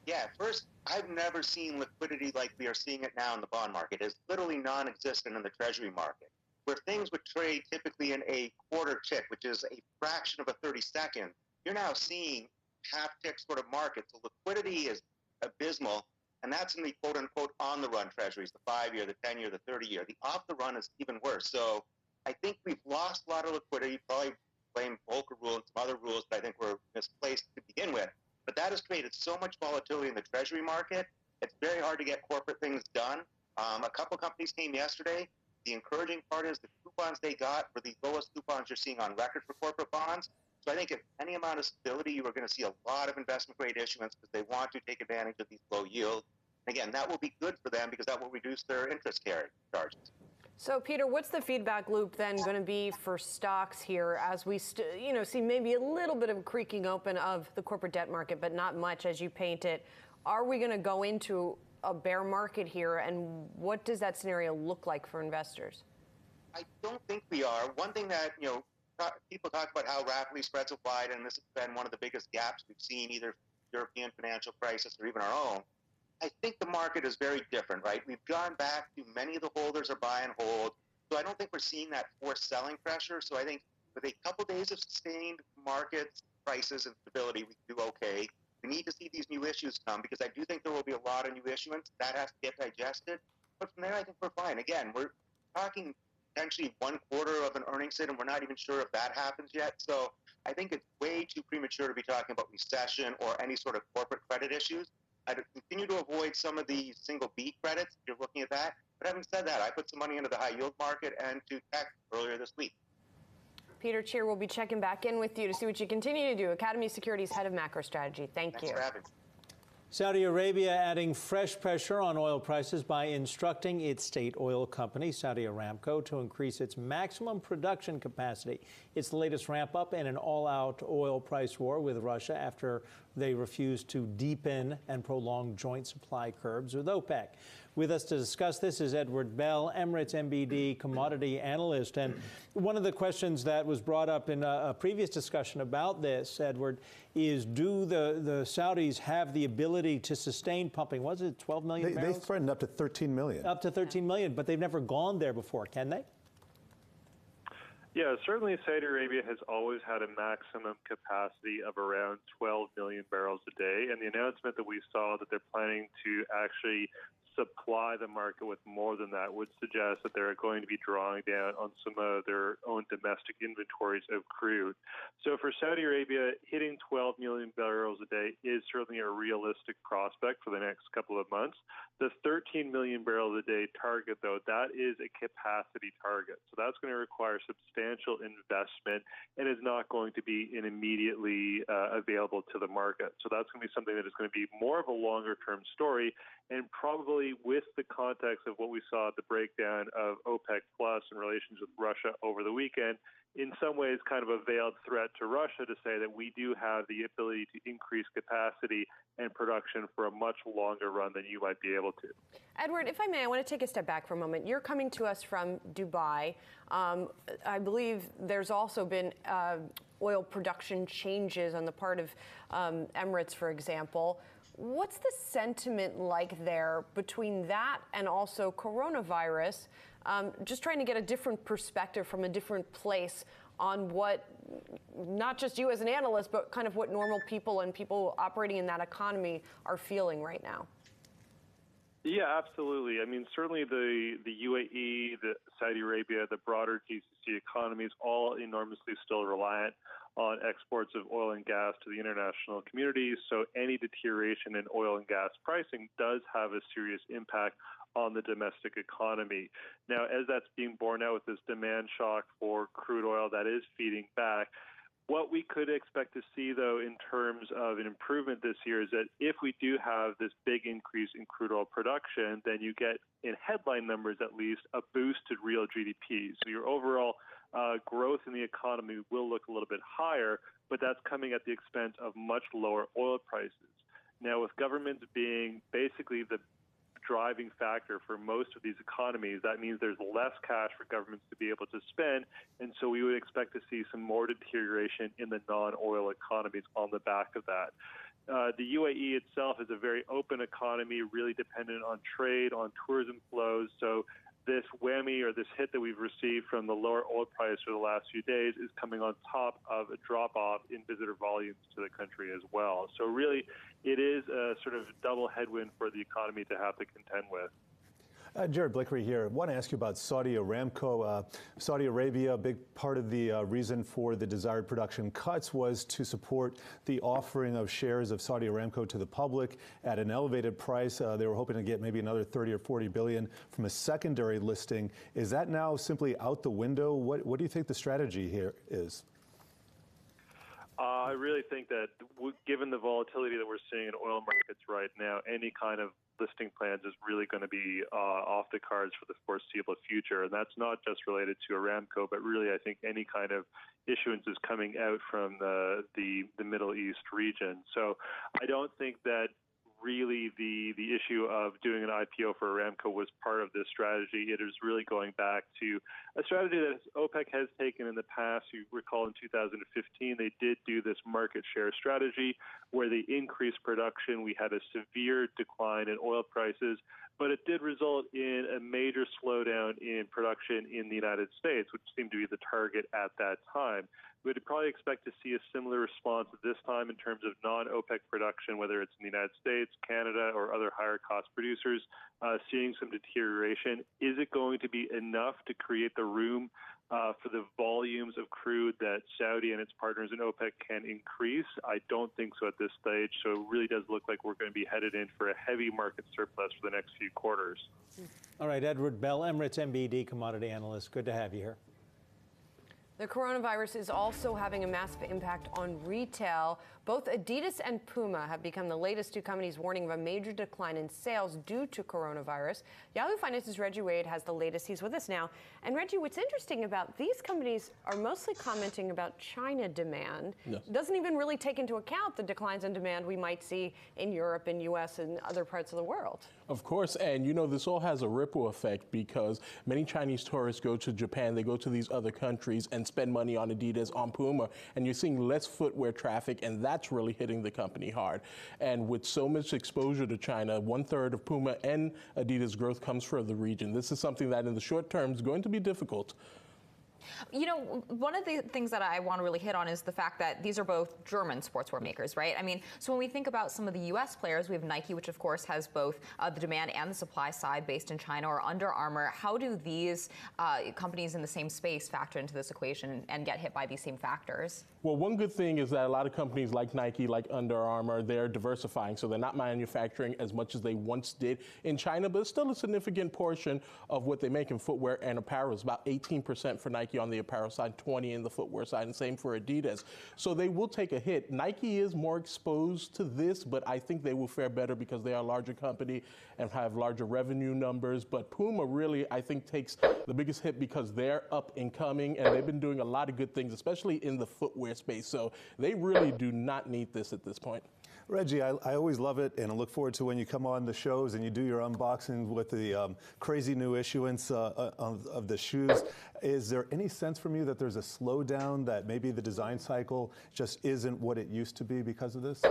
Yeah, first, I've never seen liquidity like we are seeing it now in the bond market. It's literally non-existent in the Treasury market, where things would trade typically in a quarter tick, which is a fraction of a 32nd. You're now seeing half-tick sort of market. So liquidity is abysmal, and that's in the quote-unquote on-the-run treasuries, the 5-year, the 10-year, the 30-year. The off-the-run is even worse. So I think we've lost a lot of liquidity, probably blame Volcker rule and some other rules that I think were misplaced to begin with. But that has created so much volatility in the treasury market, it's very hard to get corporate things done. A couple companies came yesterday. The encouraging part is the coupons they got were the lowest coupons you're seeing on record for corporate bonds. So I think if any amount of stability, you are going to see a lot of investment-grade issuance because they want to take advantage of these low yields. Again, that will be good for them because that will reduce their interest charges. So, Peter, what's the feedback loop then going to be for stocks here as we see maybe a little bit of creaking open of the corporate debt market, but not much as you paint it? Are we going to go into a bear market here, and what does that scenario look like for investors? I don't think we are. One thing that, people talk about how rapidly spreads have widened, and this has been one of the biggest gaps we've seen, either European financial crisis or even our own. I think the market is very different, right? We've gone back to many of the holders are buy and hold, so I don't think we're seeing that forced selling pressure. So I think with a couple days of sustained market prices and stability, we can do okay. We need to see these new issues come because I do think there will be a lot of new issuance. That has to get digested. But from there, I think we're fine. Again, we're talking potentially 1/4 of an earnings hit, and we're not even sure if that happens yet. So I think it's way too premature to be talking about recession or any sort of corporate credit issues. I'd continue to avoid some of the single B credits if you're looking at that. But having said that, I put some money into the high yield market and to tech earlier this week. Peter Cheer will be checking back in with you to see what you continue to do. Academy Securities Head of Macro Strategy. Thanks you. For having me. Saudi Arabia adding fresh pressure on oil prices by instructing its state oil company, Saudi Aramco, to increase its maximum production capacity. It's the latest ramp up in an all-out oil price war with Russia after they refused to deepen and prolong joint supply curbs with OPEC. With us to discuss this is Edward Bell, Emirates MBD commodity analyst. And one of the questions that was brought up in a previous discussion about this, Edward, is do the Saudis have the ability to sustain pumping? Was it 12 million barrels? They threatened up to 13 million. Up to 13 million, but they've never gone there before, can they? Yeah, certainly Saudi Arabia has always had a maximum capacity of around 12 million barrels a day. And the announcement that we saw that they're planning to actually supply the market with more than that would suggest that they're going to be drawing down on some of their own domestic inventories of crude. So for Saudi Arabia, hitting 12 million barrels a day is certainly a realistic prospect for the next couple of months. The 13 million barrels a day target, though, that is a capacity target. So that's going to require substantial investment and is not going to be immediately available to the market. So that's going to be something that is going to be more of a longer-term story, and probably with the context of what we saw at the breakdown of OPEC Plus in relations with Russia over the weekend, in some ways kind of a veiled threat to Russia to say that we do have the ability to increase capacity and production for a much longer run than you might be able to. Edward, if I may, I want to take a step back for a moment. You're coming to us from Dubai. I believe there's also been oil production changes on the part of Emirates, for example. What's the sentiment like there between that and also coronavirus? Just trying to get a different perspective from a different place on what, not just you as an analyst, but kind of what normal people and people operating in that economy are feeling right now. Yeah, absolutely. I mean, certainly the UAE, the Saudi Arabia, the broader GCC economies, all enormously still reliant on exports of oil and gas to the international community. So any deterioration in oil and gas pricing does have a serious impact on the domestic economy. Now, as that's being borne out with this demand shock for crude oil that is feeding back, what we could expect to see, though, in terms of an improvement this year is that if we do have this big increase in crude oil production, then you get, in headline numbers at least, a boost to real GDP. So your overall growth in the economy will look a little bit higher, but that's coming at the expense of much lower oil prices. Now, with governments being basically the driving factor for most of these economies, that means there's less cash for governments to be able to spend, and so we would expect to see some more deterioration in the non-oil economies on the back of that. The UAE itself is a very open economy, really dependent on trade, on tourism flows, so this whammy or this hit that we've received from the lower oil price for the last few days is coming on top of a drop-off in visitor volumes to the country as well. So really, it is a sort of double headwind for the economy to have to contend with. Jared Blakely here. I want to ask you about Saudi Aramco. Saudi Arabia, a big part of the reason for the desired production cuts was to support the offering of shares of Saudi Aramco to the public at an elevated price. They were hoping to get maybe another 30 or 40 billion from a secondary listing. Is that now simply out the window? What do you think the strategy here is? I really think that given the volatility that we're seeing in oil markets right now, any kind of listing plans is really going to be off the cards for the foreseeable future. And that's not just related to Aramco, but really I think any kind of issuance is coming out from the Middle East region. So I don't think that really the issue of doing an IPO for Aramco was part of this strategy. It is really going back to a strategy that OPEC has taken in the past. You recall in 2015, they did do this market share strategy where they increased production. We had a severe decline in oil prices, but it did result in a major slowdown in production in the United States, which seemed to be the target at that time. We'd probably expect to see a similar response this time in terms of non-OPEC production, whether it's in the United States, Canada, or other higher-cost producers, seeing some deterioration. Is it going to be enough to create the room for the volumes of crude that Saudi and its partners in OPEC can increase? I don't think so at this stage. So it really does look like we're going to be headed in for a heavy market surplus for the next few quarters. All right, Edward Bell, Emirates MBD commodity analyst. Good to have you here. The coronavirus is also having a massive impact on retail. Both Adidas and Puma have become the latest two companies warning of a major decline in sales due to coronavirus. Yahoo Finance's Reggie Wade has the latest. He's with us now. And Reggie, what's interesting about these companies are mostly commenting about China demand. Yes. Doesn't even really take into account the declines in demand we might see in Europe and U.S. and other parts of the world. Of course, and you know, this all has a ripple effect because many Chinese tourists go to Japan, they go to these other countries and spend money on Adidas, on Puma, and you're seeing less footwear traffic, and that's really hitting the company hard. And with so much exposure to China, 1/3 of Puma and Adidas growth comes from the region. This is something that in the short term is going to be difficult. You know, one of the things that I want to really hit on is the fact that these are both German sportswear makers, right? I mean, so when we think about some of the U.S. players, we have Nike, which of course has both the demand and the supply side based in China, or Under Armour. How do these companies in the same space factor into this equation and get hit by these same factors? Well, one good thing is that a lot of companies like Nike, like Under Armour, they're diversifying. So they're not manufacturing as much as they once did in China, but it's still a significant portion of what they make in footwear and apparel. It's about 18% for Nike on the apparel side, 20% in the footwear side, and same for Adidas. So they will take a hit. Nike is more exposed to this, but I think they will fare better because they are a larger company and have larger revenue numbers. But Puma really, I think, takes the biggest hit because they're up and coming, and they've been doing a lot of good things, especially in the footwear space. So they really do not need this at this point. Reggie, I always love it, and I look forward to when you come on the shows and you do your unboxing with the crazy new issuance of the shoes. Is there any sense from you that there's a slowdown, that maybe the design cycle just isn't what it used to be because of this?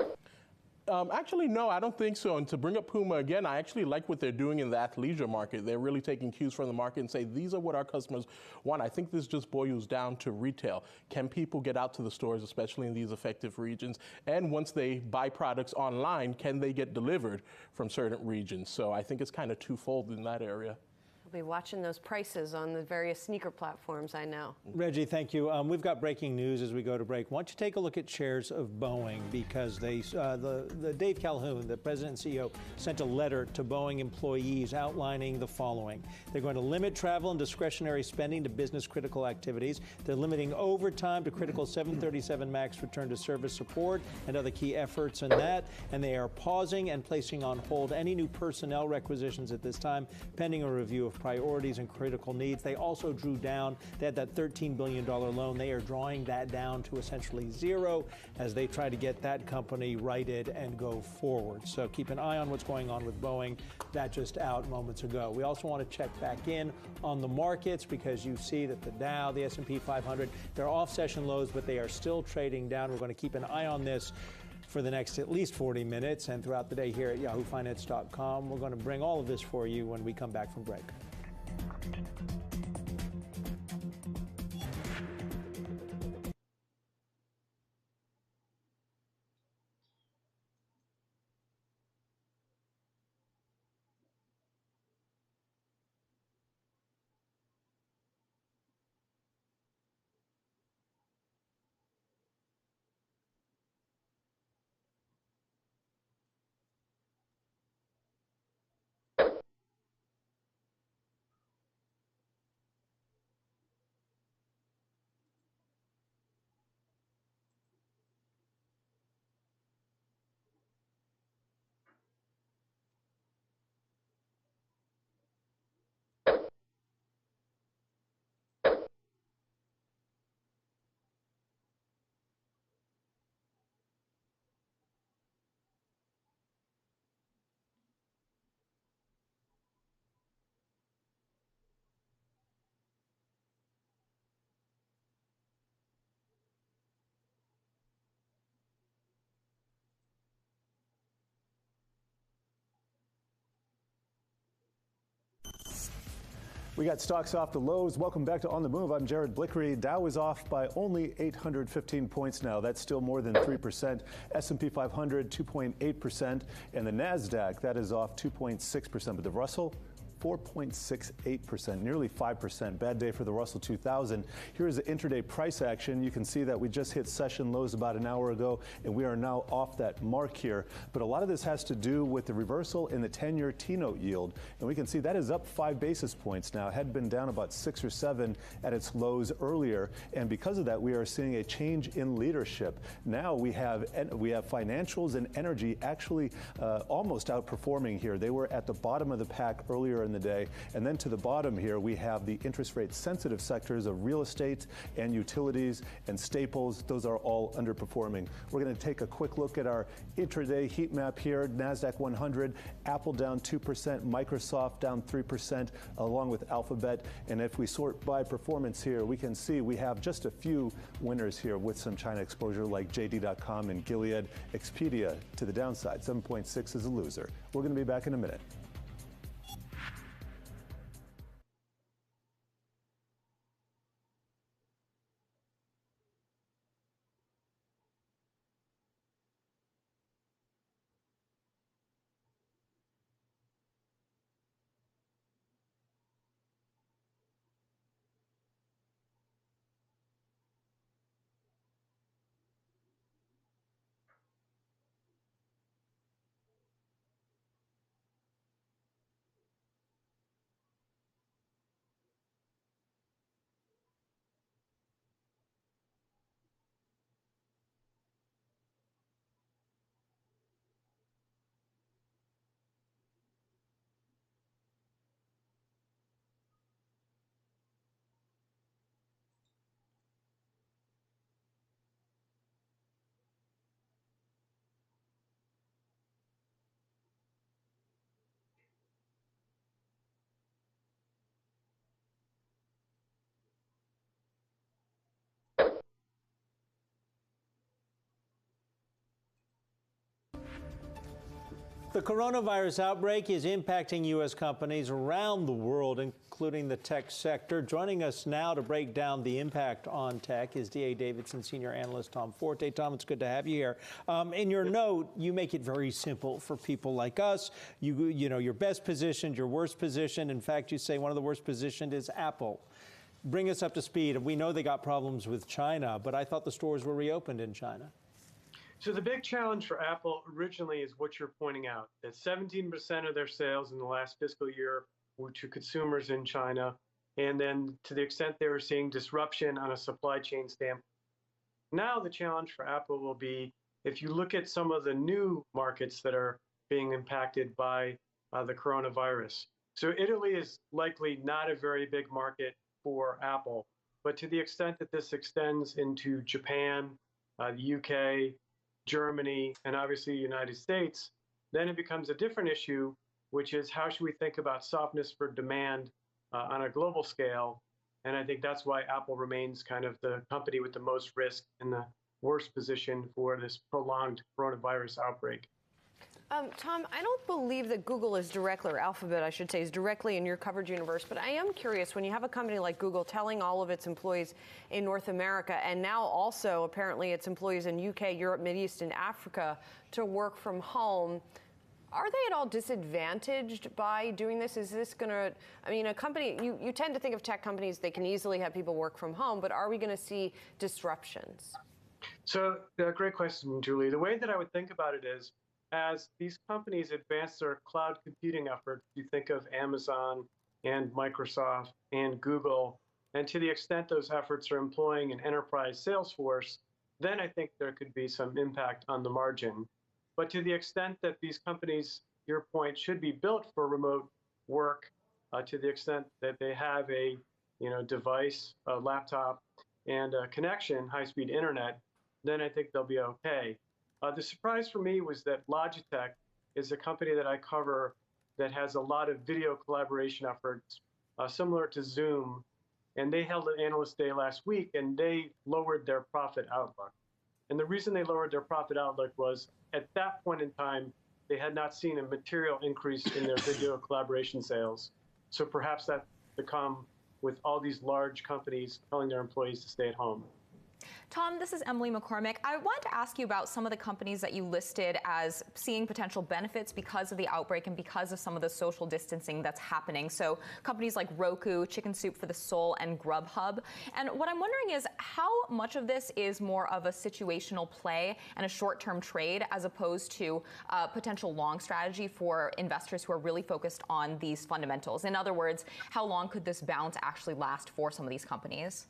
Actually, no, I don't think so. And to bring up Puma again, I actually like what they're doing in the athleisure market. They're really taking cues from the market and say, these are what our customers want. I think this just boils down to retail. Can people get out to the stores, especially in these affected regions? And once they buy products online, can they get delivered from certain regions? So I think it's kind of twofold in that area. We'll be watching those prices on the various sneaker platforms, I know. Reggie, thank you. We've got breaking news as we go to break. Why don't you take a look at shares of Boeing, because they, the Dave Calhoun, the president and CEO, sent a letter to Boeing employees outlining the following. They're going to limit travel and discretionary spending to business critical activities. They're limiting overtime to critical 737 MAX return to service support and other key efforts in that. And they are pausing and placing on hold any new personnel requisitions at this time, pending a review of priorities and critical needs. They also drew down, they had that $13 billion loan. They are drawing that down to essentially zero as they try to get that company righted and go forward. So keep an eye on what's going on with Boeing. That just out moments ago. We also want to check back in on the markets because you see that the Dow, the S&P 500, they're off session lows, but they are still trading down. We're going to keep an eye on this for the next at least 40 minutes and throughout the day here at yahoofinance.com. We're going to bring all of this for you when we come back from break. We got stocks off the lows. Welcome back to On the Move. I'm Jared Blickery. Dow is off by only 815 points now. That's still more than 3%. S&P 500, 2.8%. And the NASDAQ, that is off 2.6%. But the Russell, 4.68%, nearly 5%. Bad day for the Russell 2000. Here's the intraday price action. You can see that we just hit session lows about an hour ago, and we are now off that mark here. But a lot of this has to do with the reversal in the 10-year T-note yield. And we can see that is up 5 basis points now. It had been down about 6 or 7 at its lows earlier. And because of that, we are seeing a change in leadership. Now we have financials and energy actually almost outperforming here. They were at the bottom of the pack earlier in the day. And then to the bottom here, we have the interest rate sensitive sectors of real estate and utilities and staples. Those are all underperforming. We're going to take a quick look at our intraday heat map here. NASDAQ 100, Apple down 2%, Microsoft down 3%, along with Alphabet. And if we sort by performance here, we can see we have just a few winners here with some China exposure like JD.com and Gilead. Expedia to the downside, 7.6 is a loser. We're going to be back in a minute. The coronavirus outbreak is impacting U.S. companies around the world, including the tech sector. Joining us now to break down the impact on tech is D.A. Davidson senior analyst Tom Forte. Tom, it's good to have you here. In your note, you make it very simple for people like us. You know, your best positioned, your worst positioned. In fact, you say one of the worst positioned is Apple. Bring us up to speed. We know they got problems with China, but I thought the stores were reopened in China. So the big challenge for Apple originally is what you're pointing out, that 17% of their sales in the last fiscal year were to consumers in China. And then to the extent they were seeing disruption on a supply chain standpoint. Now the challenge for Apple will be, if you look at some of the new markets that are being impacted by the coronavirus. So Italy is likely not a very big market for Apple, but to the extent that this extends into Japan, the UK, Germany, and obviously the United States, then it becomes a different issue, which is how should we think about softness for demand on a global scale? And I think that's why Apple remains kind of the company with the most risk and the worst position for this prolonged coronavirus outbreak. Tom, I don't believe that Google is directly, or Alphabet, I should say, is directly in your coverage universe. But I am curious, when you have a company like Google telling all of its employees in North America, and now also apparently its employees in UK, Europe, Middle East, and Africa to work from home, are they at all disadvantaged by doing this? Is this going to, I mean, a company, you tend to think of tech companies, they can easily have people work from home, but are we going to see disruptions? So, great question, Julie. The way that I would think about it is, as these companies advance their cloud computing efforts, you think of Amazon and Microsoft and Google, and to the extent those efforts are employing an enterprise sales force, then I think there could be some impact on the margin. But to the extent that these companies, your point, should be built for remote work, to the extent that they have a device, a laptop, and a connection, high-speed internet, then I think they'll be okay. The surprise for me was that Logitech is a company that I cover that has a lot of video collaboration efforts, similar to Zoom. And they held an analyst day last week, and they lowered their profit outlook. And the reason they lowered their profit outlook was, at that point in time, they had not seen a material increase in their video collaboration sales. So perhaps that to come with all these large companies telling their employees to stay at home. Tom, this is Emily McCormick. I wanted to ask you about some of the companies that you listed as seeing potential benefits because of the outbreak and because of some of the social distancing that's happening. So companies like Roku, Chicken Soup for the Soul, and Grubhub. And what I'm wondering is how much of this is more of a situational play and a short-term trade as opposed to a potential long strategy for investors who are really focused on these fundamentals? In other words, how long could this bounce actually last for some of these companies?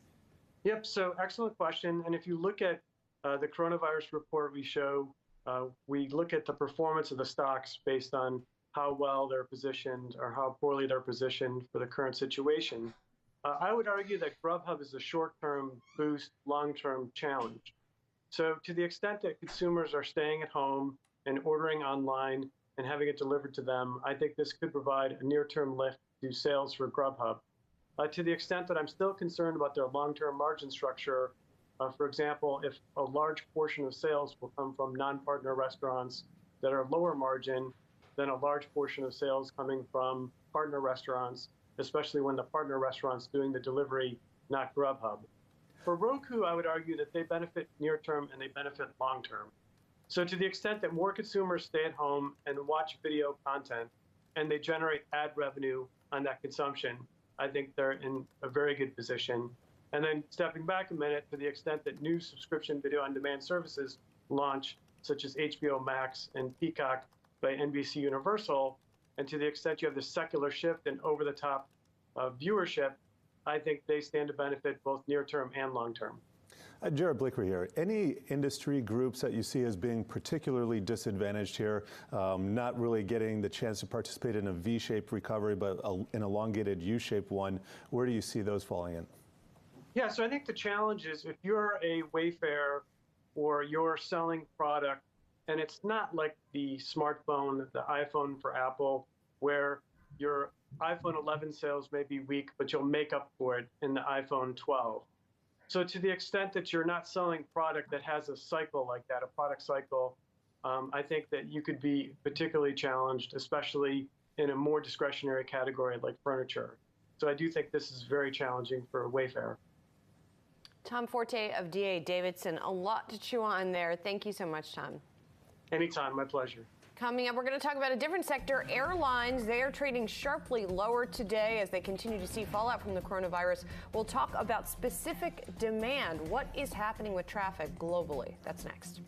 Yep, so excellent question. And if you look at the coronavirus report we look at the performance of the stocks based on how well they're positioned or how poorly they're positioned for the current situation. I would argue that Grubhub is a short-term boost, long-term challenge. So to the extent that consumers are staying at home and ordering online and having it delivered to them, I think this could provide a near-term lift to sales for Grubhub. To the extent that I'm still concerned about their long-term margin structure, for example, if a large portion of sales will come from non-partner restaurants that are lower margin than a large portion of sales coming from partner restaurants, especially when the partner restaurant's doing the delivery, not Grubhub. For Roku, I would argue that they benefit near-term and they benefit long-term. So to the extent that more consumers stay at home and watch video content and they generate ad revenue on that consumption, I think they're in a very good position. And then stepping back a minute, to the extent that new subscription video on demand services launch, such as HBO Max and Peacock by NBC Universal, and to the extent you have this secular shift in over-the-top viewership, I think they stand to benefit both near-term and long-term. Jared Blicker here. Any industry groups that you see as being particularly disadvantaged here, not really getting the chance to participate in a V-shaped recovery, but an elongated U-shaped one, where do you see those falling in? Yeah, so I think the challenge is if you're a Wayfair or you're selling product, and it's not like the smartphone, the iPhone for Apple, where your iPhone 11 sales may be weak, but you'll make up for it in the iPhone 12. So to the extent that you're not selling product that has a cycle like that, a product cycle, I think that you could be particularly challenged, especially in a more discretionary category like furniture. So I do think this is very challenging for Wayfair. Tom Forte of D.A. Davidson, a lot to chew on there. Thank you so much, Tom. Anytime, my pleasure. Coming up, we're going to talk about a different sector, airlines. They are trading sharply lower today as they continue to see fallout from the coronavirus. We'll talk about specific demand. What is happening with traffic globally? That's next.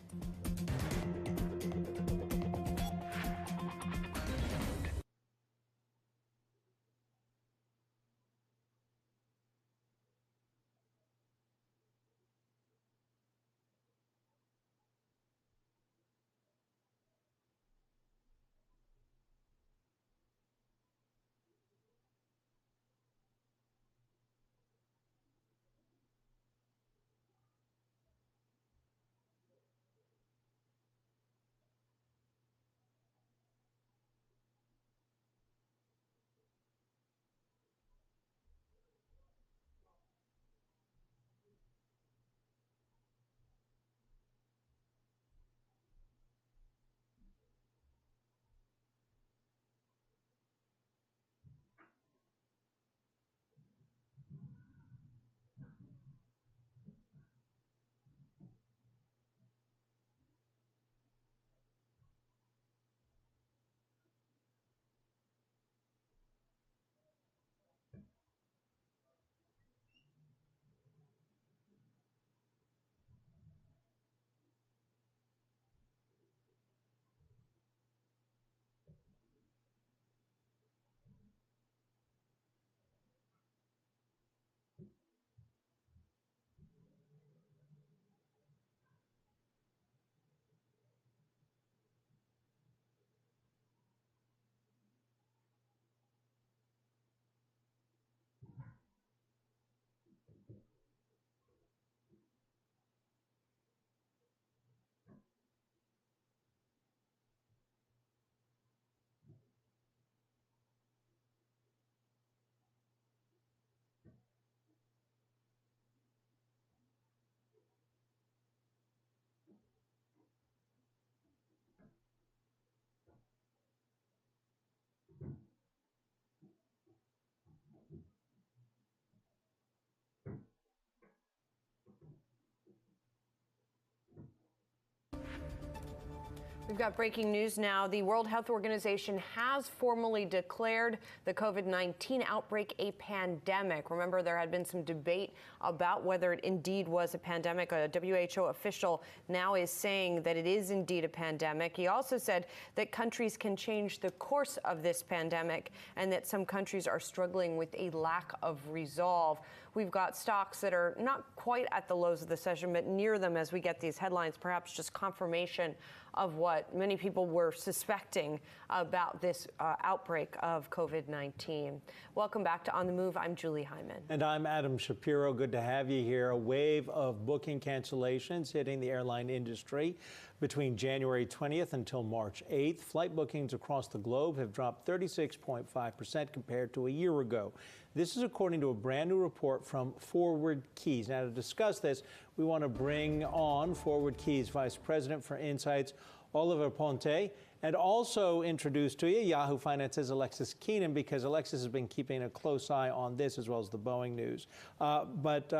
We've got breaking news now. The World Health Organization has formally declared the COVID-19 outbreak a pandemic. Remember, there had been some debate about whether it indeed was a pandemic. A WHO official now is saying that it is indeed a pandemic. He also said that countries can change the course of this pandemic and that some countries are struggling with a lack of resolve. We've got stocks that are not quite at the lows of the session, but near them as we get these headlines, perhaps just confirmation of what many people were suspecting about this outbreak of COVID-19. Welcome back to On the Move. I'm Julie Hyman. And I'm Adam Shapiro. Good to have you here. A wave of booking cancellations hitting the airline industry. Between January 20th until March 8th, flight bookings across the globe have dropped 36.5% compared to a year ago. This is according to a brand new report from Forward Keys. Now, to discuss this, we want to bring on Forward Keys Vice President for Insights, Oliver Ponte, and also introduce to you Yahoo Finance's Alexis Keenan, because Alexis has been keeping a close eye on this as well as the Boeing news. But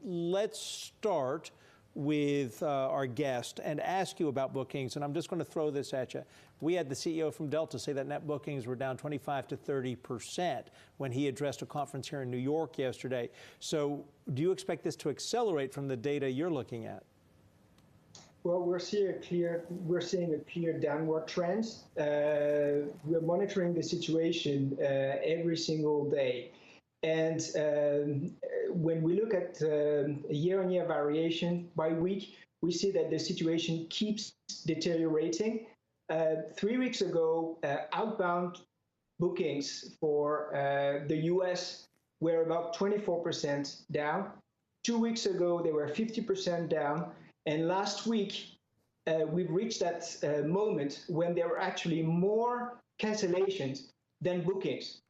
let's start with our guest and ask you about bookings. And I'm just going to throw this at you. We had the CEO from Delta say that net bookings were down 25 to 30% when he addressed a conference here in New York yesterday. So do you expect this to accelerate from the data you're looking at? Well, we're seeing a clear downward trend. We're monitoring the situation every single day. And when we look at year-on-year variation by week, we see that the situation keeps deteriorating. 3 weeks ago, outbound bookings for the US were about 24% down. 2 weeks ago, they were 50% down. And last week, we've reached that moment when there were actually more cancellations than bookings.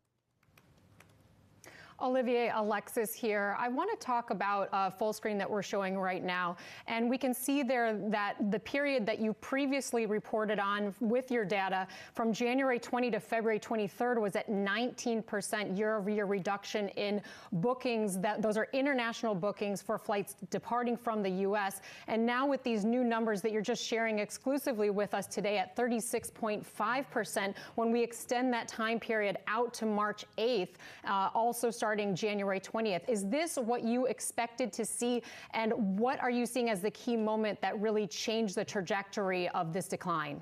Olivier, Alexis here. I want to talk about a full screen that we're showing right now. And we can see there that the period that you previously reported on with your data from January 20 to February 23rd was at 19% year-over-year reduction in bookings. Those are international bookings for flights departing from the U.S. And now with these new numbers that you're just sharing exclusively with us today at 36.5%, when we extend that time period out to March 8th, also starting January 20th. Is this what you expected to see? And what are you seeing as the key moment that really changed the trajectory of this decline?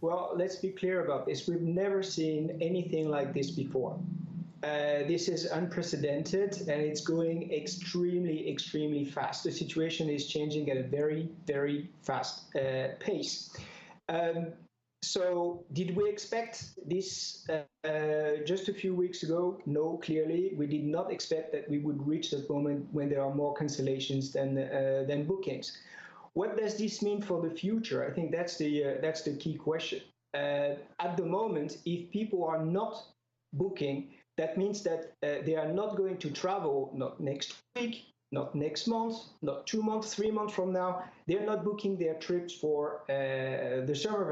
Well, let's be clear about this. We've never seen anything like this before. This is unprecedented, and it's going extremely, extremely fast. The situation is changing at a very, very fast pace. So did we expect this just a few weeks ago? No, clearly. We did not expect that we would reach that moment when there are more cancellations than bookings. What does this mean for the future? I think that's the key question. At the moment, if people are not booking, that means that they are not going to travel, not next week, not next month, not 2 months, 3 months from now. They're not booking their trips for the summer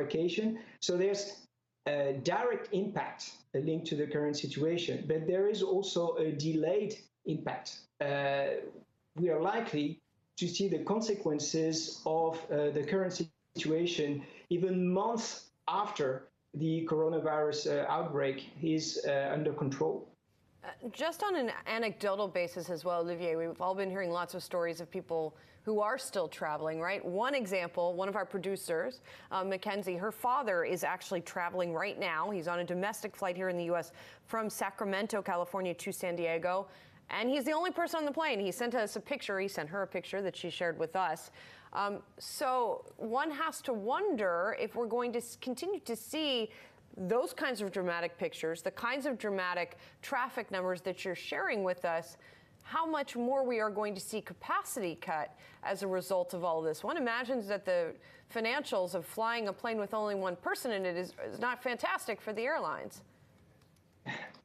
vacation. So there's a direct impact linked to the current situation, but there is also a delayed impact. We are likely to see the consequences of the current situation even months after the coronavirus outbreak is under control. Just on an anecdotal basis as well, Olivier, we've all been hearing lots of stories of people who are still traveling, right? One example, one of our producers, Mackenzie, her father is actually traveling right now. He's on a domestic flight here in the U.S. from Sacramento, California to San Diego. And he's the only person on the plane. He sent us a picture. He sent her a picture that she shared with us. So one has to wonder if we're going to continue to see those kinds of dramatic pictures, the kinds of dramatic traffic numbers that you're sharing with us, how much more we are going to see capacity cut as a result of all of this. One imagines that the financials of flying a plane with only one person in it is not fantastic for the airlines.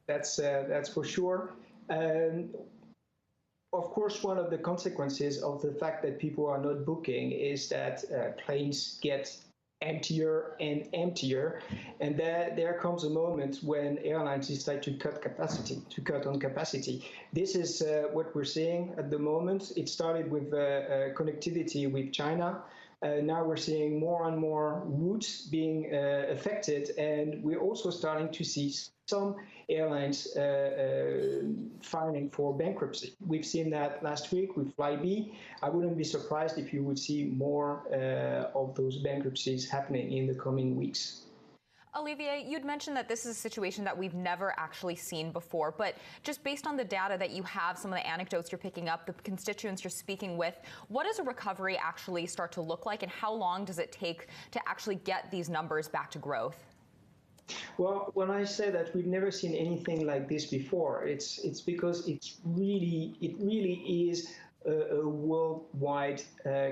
That's for sure. Of course, one of the consequences of the fact that people are not booking is that planes get emptier and emptier, and there comes a moment when airlines decide to cut on capacity. This is what we're seeing at the moment. It started with connectivity with China. Now we're seeing more and more routes being affected, and we're also starting to see some airlines filing for bankruptcy. We've seen that last week with Flybe. I wouldn't be surprised if you would see more of those bankruptcies happening in the coming weeks. Olivier, you'd mentioned that this is a situation that we've never actually seen before, but just based on the data that you have, some of the anecdotes you're picking up, the constituents you're speaking with, what does a recovery actually start to look like, and how long does it take to actually get these numbers back to growth? Well, when I say that we've never seen anything like this before, it's because it really is a worldwide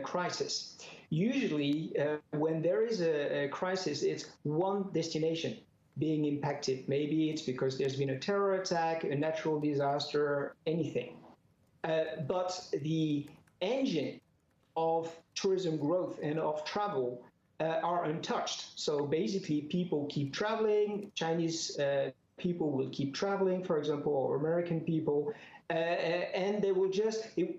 crisis. Usually, when there is a crisis, it's one destination being impacted. Maybe it's because there's been a terror attack, a natural disaster, anything. But the engine of tourism growth and of travel are untouched. So basically, people keep traveling. Chinese people will keep traveling, for example, or American people. And they will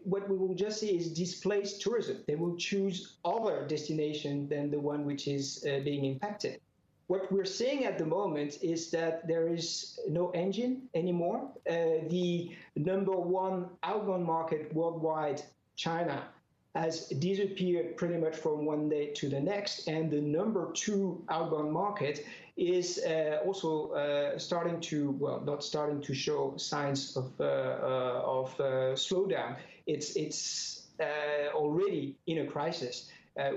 what we will just see is displaced tourism. They will choose other destination than the one which is being impacted. What we're seeing at the moment is that there is no engine anymore. The #1 outbound market worldwide, China, has disappeared pretty much from one day to the next, and the #2 outbound market is also starting to, well, not starting to show signs of slowdown. It's already in a crisis.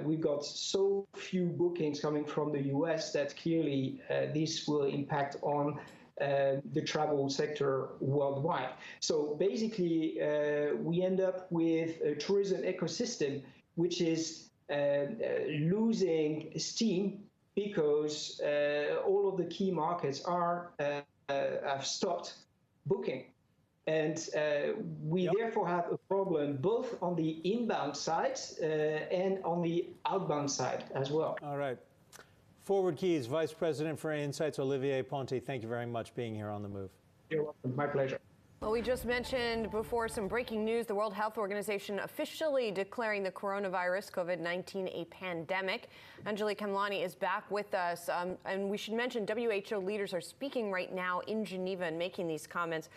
We've got so few bookings coming from the US that clearly this will impact on the travel sector worldwide. So basically, we end up with a tourism ecosystem which is losing steam because all of the key markets have stopped booking. And we therefore have a problem both on the inbound side and on the outbound side as well. All right. Forward Keys Vice President for Insights, Olivier Ponty, thank you very much for being here on The Move. You're welcome. My pleasure. Well, we just mentioned before some breaking news, the World Health Organization officially declaring the coronavirus, COVID-19, a pandemic. Anjali Kamlani is back with us. And we should mention WHO leaders are speaking right now in Geneva and making these comments.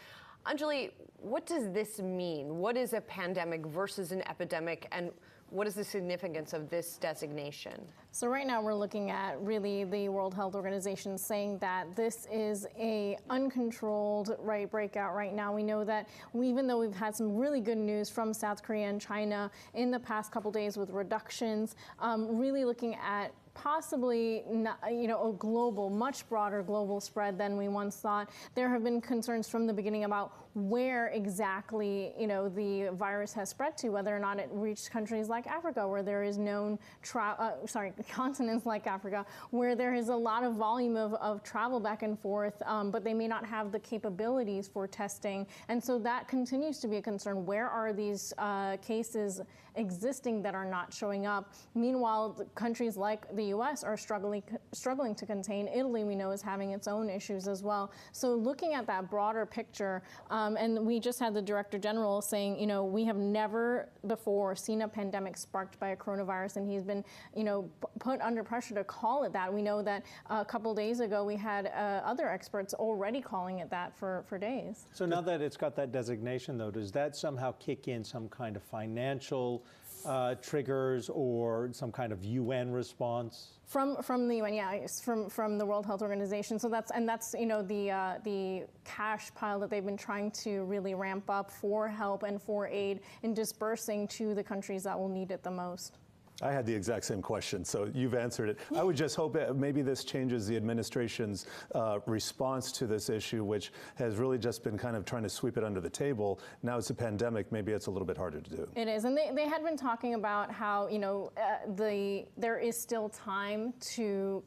Anjali, what does this mean? What is a pandemic versus an epidemic? And what is the significance of this designation? So right now we're looking at really the World Health Organization saying that this is a uncontrolled breakout right now. We know that even though we've had some really good news from South Korea and China in the past couple days with reductions, really looking at possibly, a global, much broader global spread than we once thought. There have been concerns from the beginning about where exactly, the virus has spread to, whether or not it reached countries like Africa, where there is known continents like Africa, where there is a lot of volume of travel back and forth, but they may not have the capabilities for testing. And so that continues to be a concern. Where are these cases existing that are not showing up? Meanwhile, countries like the U.S. are struggling to contain. Italy, we know, is having its own issues as well. So looking at that broader picture, and we just had the Director General saying, we have never before seen a pandemic sparked by a coronavirus, and he's been, put under pressure to call it that. We know that a couple days ago we had other experts already calling it that for days. So now that it's got that designation, though, does that somehow kick in some kind of financial triggers or some kind of UN response? From the UN, yeah, from the World Health Organization. So that's the cash pile that they've been trying to really ramp up for help and for aid in dispersing to the countries that will need it the most. I had the exact same question, so you've answered it. I would just hope maybe this changes the administration's response to this issue, which has really just been kind of trying to sweep it under the table. Now it's a pandemic, maybe it's a little bit harder to do. It is, and they had been talking about how, there is still time to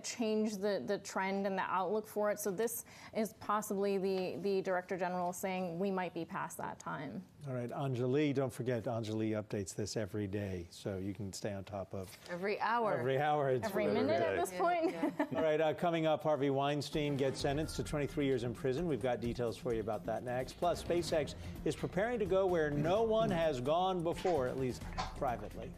change the trend and the outlook for it. So this is possibly the Director General saying we might be past that time. All right, Anjali, don't forget, Anjali updates this every day, so you can stay on top of every hour. Every hour. Every minute at this point. All right, coming up, Harvey Weinstein gets sentenced to 23 years in prison. We've got details for you about that next. Plus, SpaceX is preparing to go where no one has gone before, at least privately.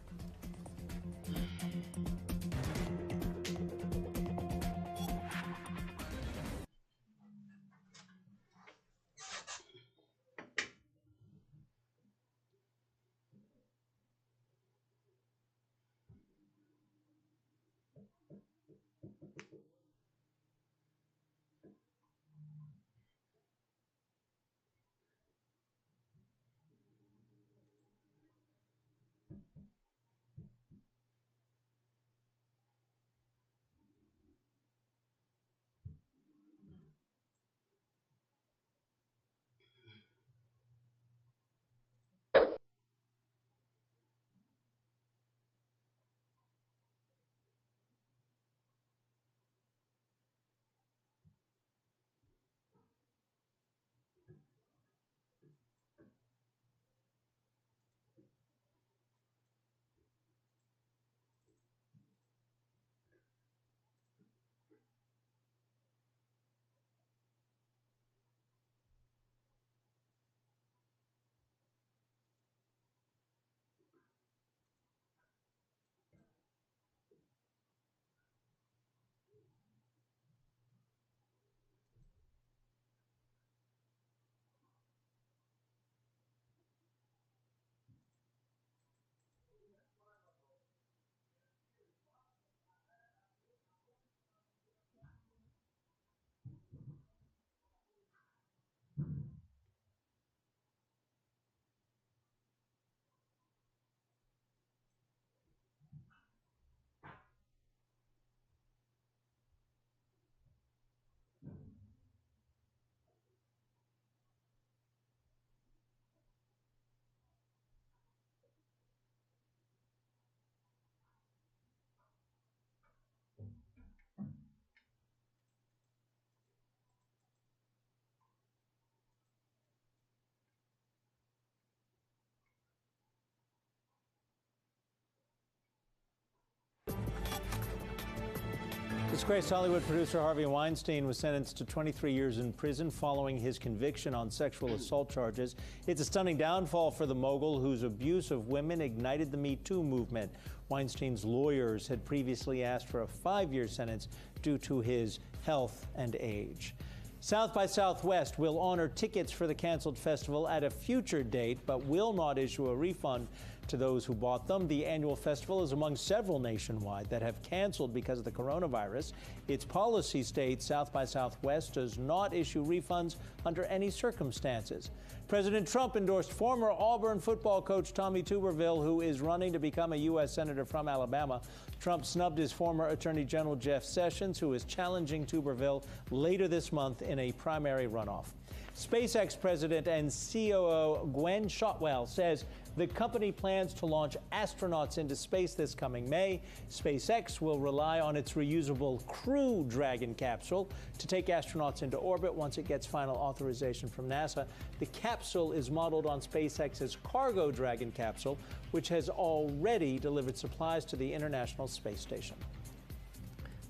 Disgraced Hollywood producer Harvey Weinstein was sentenced to 23 years in prison following his conviction on sexual assault charges. It's a stunning downfall for the mogul, whose abuse of women ignited the Me Too movement. Weinstein's lawyers had previously asked for a 5-year sentence due to his health and age. South by Southwest will honor tickets for the canceled festival at a future date, but will not issue a refund to those who bought them. The annual festival is among several nationwide that have canceled because of the coronavirus. Its policy states South by Southwest does not issue refunds under any circumstances. President Trump endorsed former Auburn football coach Tommy Tuberville, who is running to become a U.S. Senator from Alabama. Trump snubbed his former Attorney General Jeff Sessions, who is challenging Tuberville later this month in a primary runoff. SpaceX President and COO Gwen Shotwell says the company plans to launch astronauts into space this coming May. SpaceX will rely on its reusable Crew Dragon capsule to take astronauts into orbit once it gets final authorization from NASA. The capsule is modeled on SpaceX's Cargo Dragon capsule, which has already delivered supplies to the International Space Station.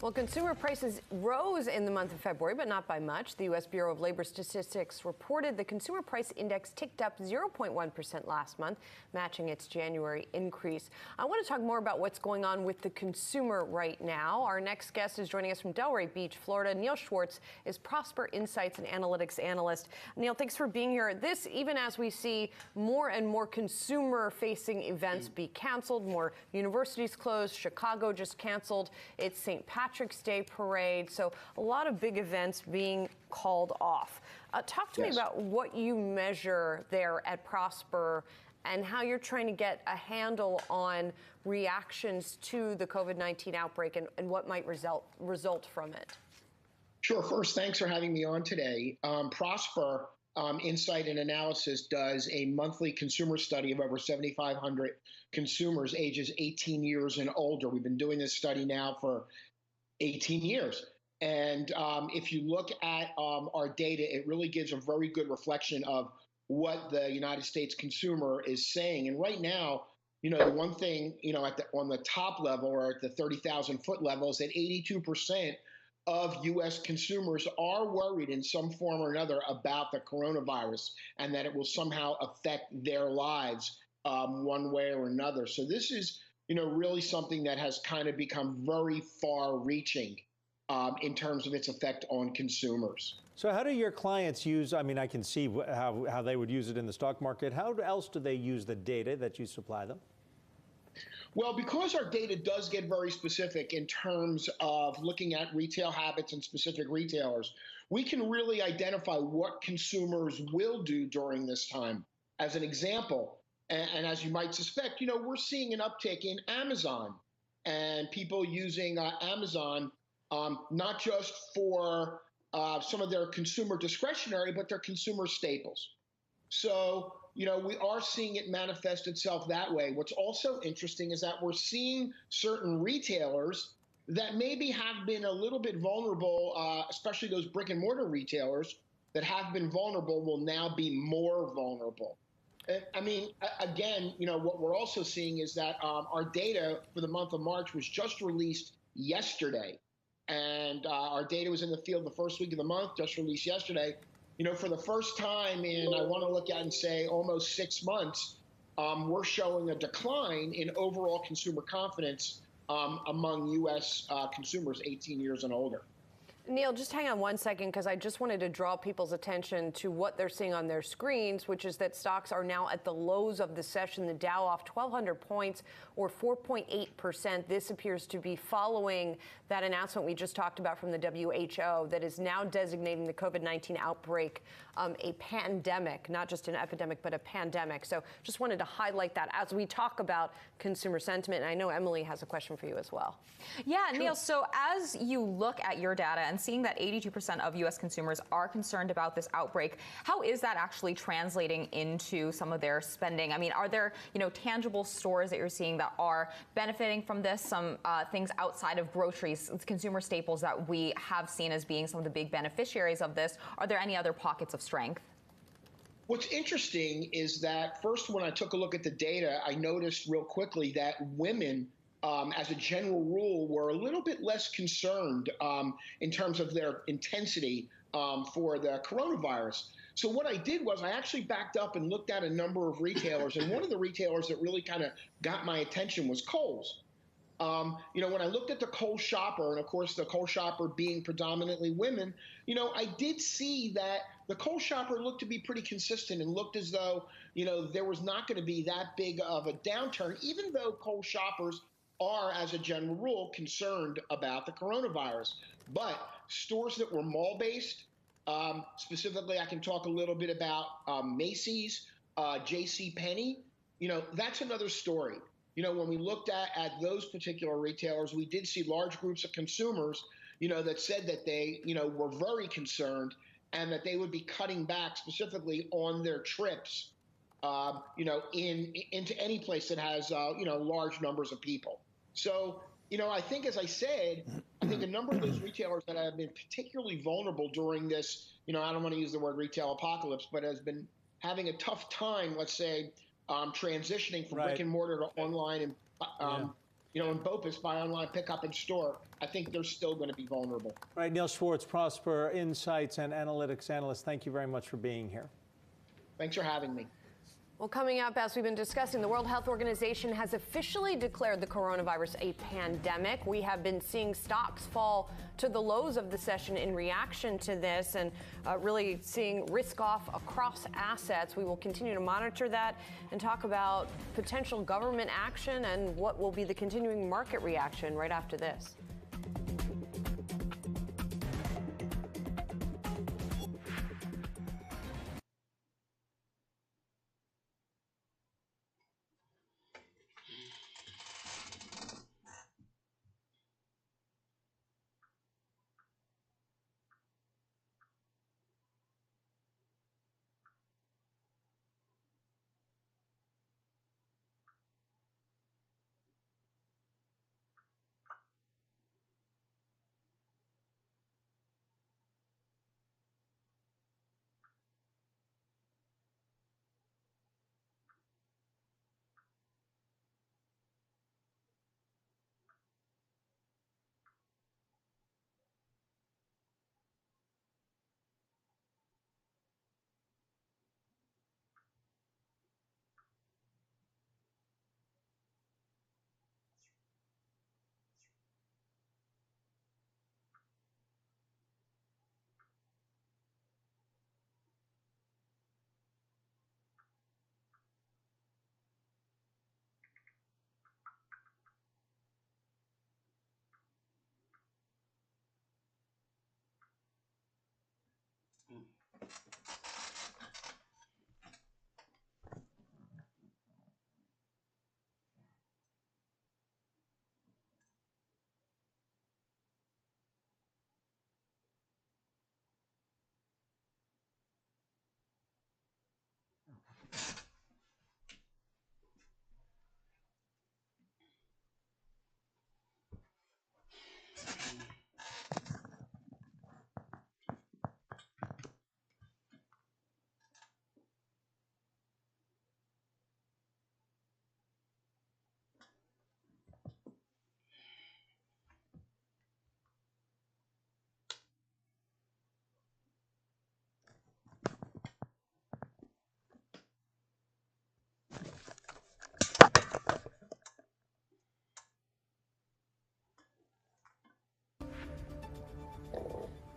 Well, consumer prices rose in the month of February, but not by much. The U.S. Bureau of Labor Statistics reported the consumer price index ticked up 0.1% last month, matching its January increase. I want to talk more about what's going on with the consumer right now. Our next guest is joining us from Delray Beach, Florida. Neil Schwartz is Prosper Insights and Analytics Analyst. Neil, thanks for being here. This, even as we see more and more consumer-facing events be canceled, more universities closed, Chicago just canceled its St. Patrick's Day parade. So a lot of big events being called off. Talk to me about what you measure there at Prosper and how you're trying to get a handle on reactions to the COVID-19 outbreak and what might result from it. Sure. First, thanks for having me on today. Prosper Insight and Analysis does a monthly consumer study of over 7,500 consumers ages 18 years and older. We've been doing this study now for 18 years. And if you look at our data, it really gives a very good reflection of what the United States consumer is saying. And right now, the one thing, on the top level or at the 30,000 foot level is that 82% of U.S. consumers are worried in some form or another about the coronavirus and that it will somehow affect their lives one way or another. So this is, really something that has kind of become very far-reaching in terms of its effect on consumers. So how do your clients use, I mean, I can see how they would use it in the stock market. How else do they use the data that you supply them? Well, because our data does get very specific in terms of looking at retail habits and specific retailers, we can really identify what consumers will do during this time. As an example, and as you might suspect, we're seeing an uptick in Amazon and people using Amazon not just for some of their consumer discretionary, but their consumer staples. So, we are seeing it manifest itself that way. What's also interesting is that we're seeing certain retailers that maybe have been a little bit vulnerable, especially those brick and mortar retailers that have been vulnerable will now be more vulnerable. I mean, again, what we're also seeing is that our data for the month of March was just released yesterday. And our data was in the field the first week of the month, just released yesterday. For the first time in, I want to look at and say almost 6 months, we're showing a decline in overall consumer confidence among U.S. consumers 18 years and older. Neil, just hang on one second, because I just wanted to draw people's attention to what they're seeing on their screens, which is that stocks are now at the lows of the session. The Dow off 1,200 points or 4.8%. This appears to be following that announcement we just talked about from the WHO that is now designating the COVID-19 outbreak a pandemic, not just an epidemic, but a pandemic. So just wanted to highlight that as we talk about consumer sentiment. And I know Emily has a question for you as well. Yeah, Neil, so as you look at your data and seeing that 82% of U.S. consumers are concerned about this outbreak, how is that actually translating into some of their spending? I mean, are there, tangible stores that you're seeing that are benefiting from this? Some things outside of groceries, consumer staples that we have seen as being some of the big beneficiaries of this. Are there any other pockets of strength? What's interesting is that first, when I took a look at the data, I noticed real quickly that women, as a general rule, were a little bit less concerned in terms of their intensity for the coronavirus. So what I did was I actually backed up and looked at a number of retailers, and one of the retailers that really kind of got my attention was Kohl's. When I looked at the Kohl's shopper, and of course the Kohl's shopper being predominantly women, I did see that the Kohl's shopper looked to be pretty consistent and looked as though, there was not going to be that big of a downturn, even though Kohl's shoppers are, as a general rule, concerned about the coronavirus. But stores that were mall-based, specifically I can talk a little bit about Macy's, JCPenney, that's another story. When we looked at those particular retailers, we did see large groups of consumers, that said that they, were very concerned and that they would be cutting back specifically on their trips, into any place that has, large numbers of people. So, I think, as I said, I think a number of those retailers that have been particularly vulnerable during this, I don't want to use the word retail apocalypse, but has been having a tough time, let's say, transitioning from brick and mortar to online and, and BOPIS, buy online, pick up in store, I think they're still going to be vulnerable. All right, Neil Schwartz, Prosper Insights and Analytics Analyst, thank you very much for being here. Thanks for having me. Well, coming up, as we've been discussing, the World Health Organization has officially declared the coronavirus a pandemic. We have been seeing stocks fall to the lows of the session in reaction to this and really seeing risk off across assets. We will continue to monitor that and talk about potential government action and what will be the continuing market reaction right after this.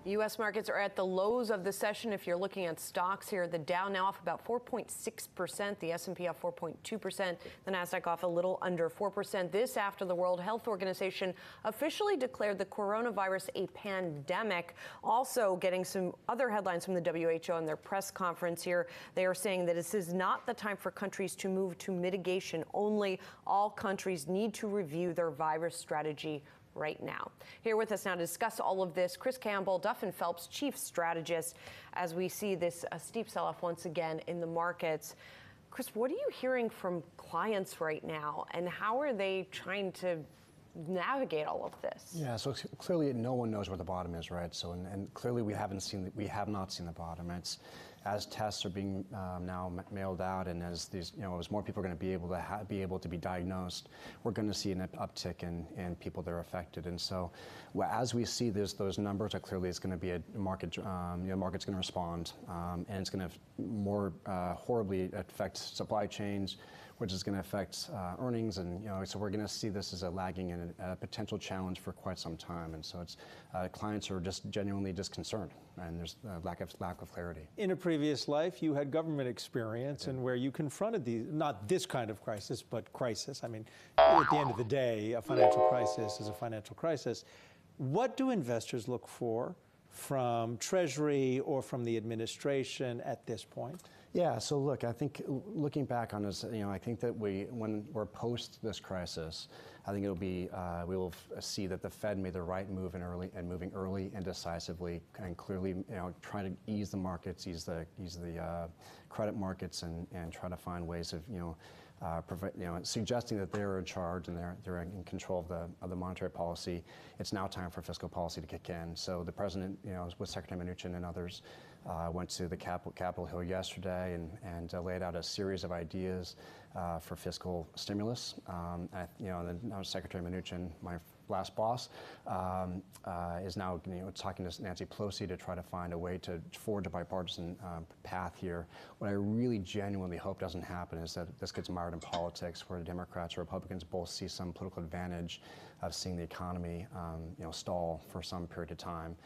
U.S. markets are at the lows of the session. If you're looking at stocks here, the Dow now off about 4.6%, the S&P off 4.2%, the Nasdaq off a little under 4%. This after the World Health Organization officially declared the coronavirus a pandemic. Also getting some other headlines from the WHO in their press conference here. They are saying that this is not the time for countries to move to mitigation only. All countries need to review their virus strategy right now. Here with us now to discuss all of this, Chris Campbell, Duff & Phelps chief strategist, as we see this steep sell-off once again in the markets. Chris, what are you hearing from clients right now, and how are they trying to navigate all of this? Yeah, so clearly no one knows where the bottom is, right? So, and clearly we have not seen the bottom. It's as tests are being now mailed out, and as these, as more people are going to be able to be diagnosed, we're going to see an uptick in people that are affected. And so, as we see those numbers, clearly it's going to be a market. Market's going to respond, and it's going to more horribly affect supply chains, which is going to affect earnings, and so we're going to see this as a lagging and a potential challenge for quite some time. And so it's clients are just genuinely concerned, and there's a lack of clarity. In a previous life, you had government experience, and where you confronted not this kind of crisis, but crisis. I mean, at the end of the day, a financial crisis is a financial crisis. What do investors look for from Treasury or from the administration at this point? Yeah, so look, I think looking back on this, I think that when we're post this crisis, I think it'll be, we will see that the Fed made the right move moving early and decisively, and clearly, trying to ease the markets, ease the credit markets, and try to find ways of, suggesting that they're in charge and they're in control of the monetary policy. It's now time for fiscal policy to kick in. So the president, with Secretary Mnuchin and others, went to the Capitol Hill yesterday and laid out a series of ideas for fiscal stimulus. Then Secretary Mnuchin, my last boss, is now talking to Nancy Pelosi to try to find a way to forge a bipartisan path here. What I really genuinely hope doesn't happen is that this gets mired in politics, where the Democrats or Republicans both see some political advantage of seeing the economy stall for some period of time.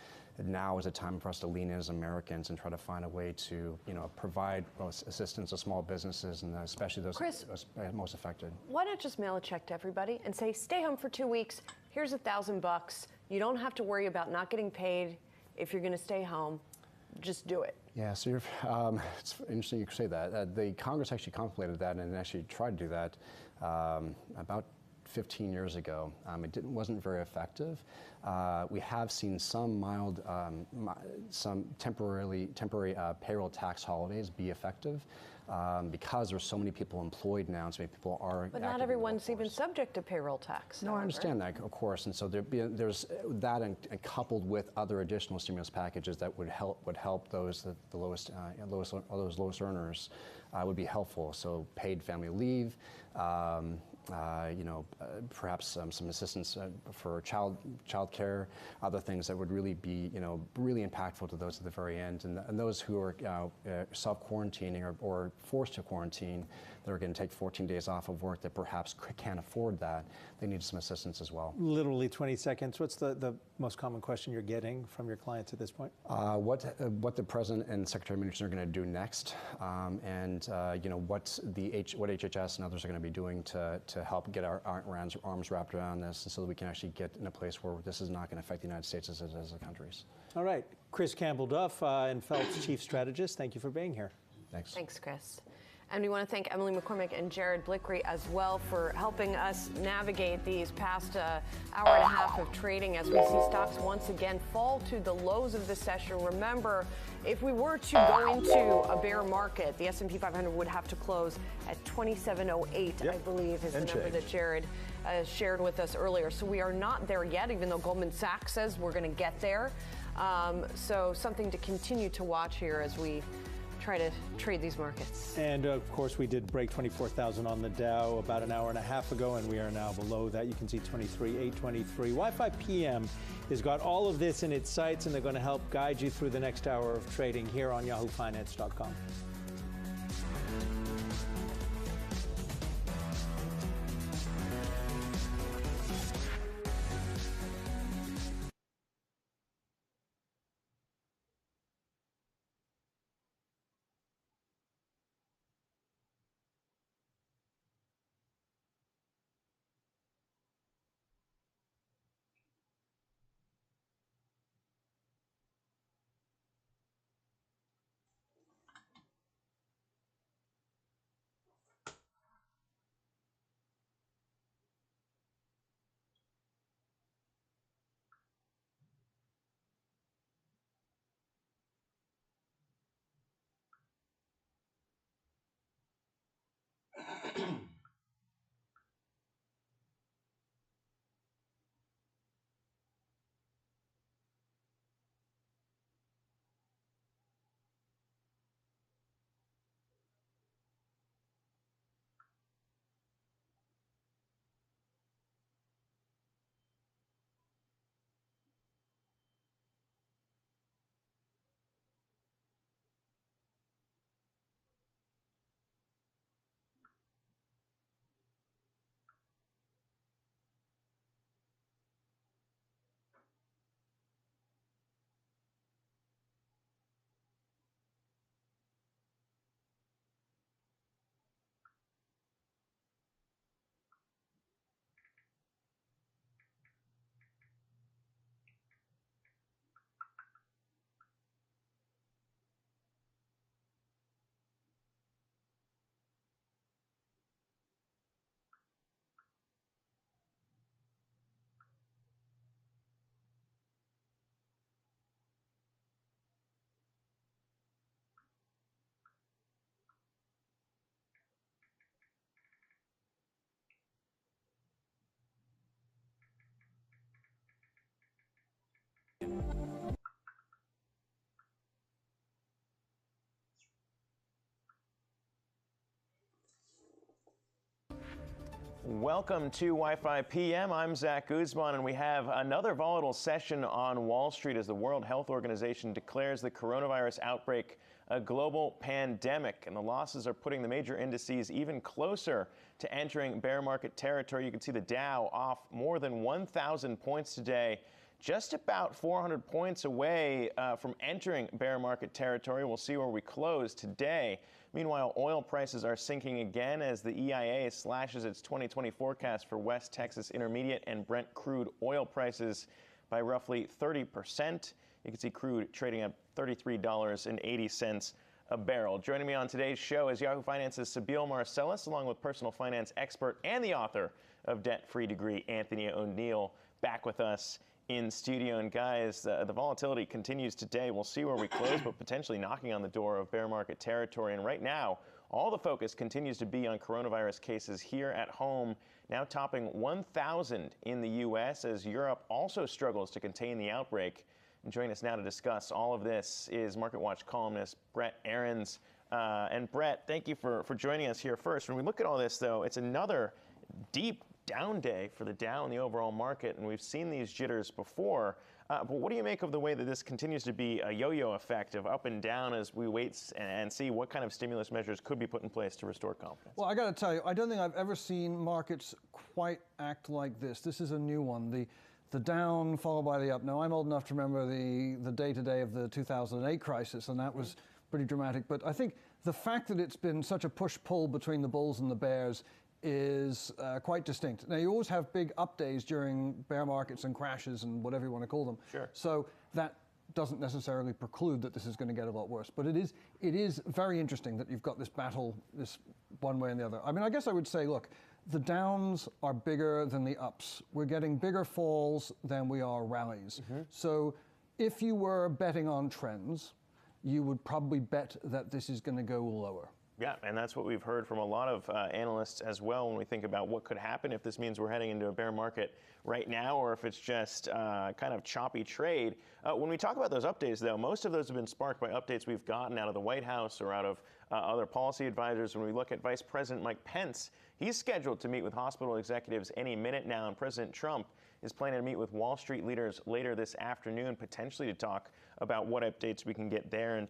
Now is a time for us to lean in as Americans and try to find a way to, provide assistance to small businesses, and especially those most affected. Why not just mail a check to everybody and say, stay home for 2 weeks, here's $1,000. You don't have to worry about not getting paid if you're going to stay home. Just do it. Yeah, so it's interesting you say that. The Congress actually contemplated that and actually tried to do that about 15 years ago. It wasn't very effective. We have seen some mild, some temporary payroll tax holidays be effective because there's so many people employed now, and so many people are. But not everyone's even subject to payroll tax. No, I understand that, of course, and so there's that, and coupled with other additional stimulus packages that would help those the lowest earners would be helpful. So paid family leave. Perhaps some assistance for child care, other things that would really be, really impactful to those at the very end, and those who are self-quarantining or forced to quarantine, that are going to take 14 days off of work that perhaps can't afford that. They need some assistance as well. Literally 20 seconds. What's the most common question you're getting from your clients at this point? What the president and Secretary Mnuchin are going to do next, and what HHS and others are going to be doing to help get our arms wrapped around this, and so that we can actually get in a place where this is not going to affect the United States as a country. All right, Chris Campbell Duff and Phelps chief strategist. Thank you for being here. Thanks. Thanks, Chris. And we want to thank Emily McCormick and Jared Blickery as well for helping us navigate these past hour and a half of trading as we see stocks once again fall to the lows of the session. Remember, if we were to go into a bear market, the S&P 500 would have to close at 2708, I believe, is the number that Jared shared with us earlier. So we are not there yet, even though Goldman Sachs says we're going to get there. So something to continue to watch here as we try to trade these markets. And of course, we did break 24,000 on the Dow about an hour and a half ago, and we are now below that. You can see 23,823. Wi-Fi PM has got all of this in its sights, and they're going to help guide you through the next hour of trading here on yahoofinance.com. Welcome to Wi-Fi PM. I'm Zach Guzman, and we have another volatile session on Wall Street as the World Health Organization declares the coronavirus outbreak a global pandemic, and the losses are putting the major indices even closer to entering bear market territory. You can see the Dow off more than 1,000 points today, just about 400 points away from entering bear market territory. We'll see where we close today. Meanwhile, oil prices are sinking again as the EIA slashes its 2020 forecast for West Texas Intermediate and Brent crude oil prices by roughly 30%. You can see crude trading at $33.80 a barrel. Joining me on today's show is Yahoo Finance's Sabeel Marcellus, along with personal finance expert and the author of Debt Free Degree, Anthony O'Neill, back with us in studio. And guys, the volatility continues today. We'll see where we close, but potentially knocking on the door of bear market territory. And right now, all the focus continues to be on coronavirus cases here at home, now topping 1,000 in the U.S. as Europe also struggles to contain the outbreak. And joining us now to discuss all of this is MarketWatch columnist Brett Ahrens. And Brett, thank you for joining us here first. When we look at all this, though, it's another deep down day for the Dow and the overall market, and we've seen these jitters before. But what do you make of the way that this continues to be a yo-yo effect of up and down as we wait and see what kind of stimulus measures could be put in place to restore confidence? Well, I got to tell you, I don't think I've ever seen markets quite act like this. This is a new one. The down followed by the up. Now, I'm old enough to remember the day-to-day of the 2008 crisis, and that was pretty dramatic. But I think the fact that it's been such a push-pull between the bulls and the bears is quite distinct. Now, you always have big up days during bear markets and crashes and whatever you want to call them. Sure. So that doesn't necessarily preclude that this is going to get a lot worse. But it is very interesting that you've got this battle, this one way and the other. I mean, I guess I would say, look, the downs are bigger than the ups. We're getting bigger falls than we are rallies. So if you were betting on trends, you would probably bet that this is going to go lower. Yeah, and that's what we've heard from a lot of analysts as well when we think about what could happen if this means we're heading into a bear market right now or if it's just kind of choppy trade. When we talk about those updates, though, most of those have been sparked by updates we've gotten out of the White House or out of other policy advisors. When we look at Vice President Mike Pence, he's scheduled to meet with hospital executives any minute now, and President Trump is planning to meet with Wall Street leaders later this afternoon, potentially to talk about what updates we can get there in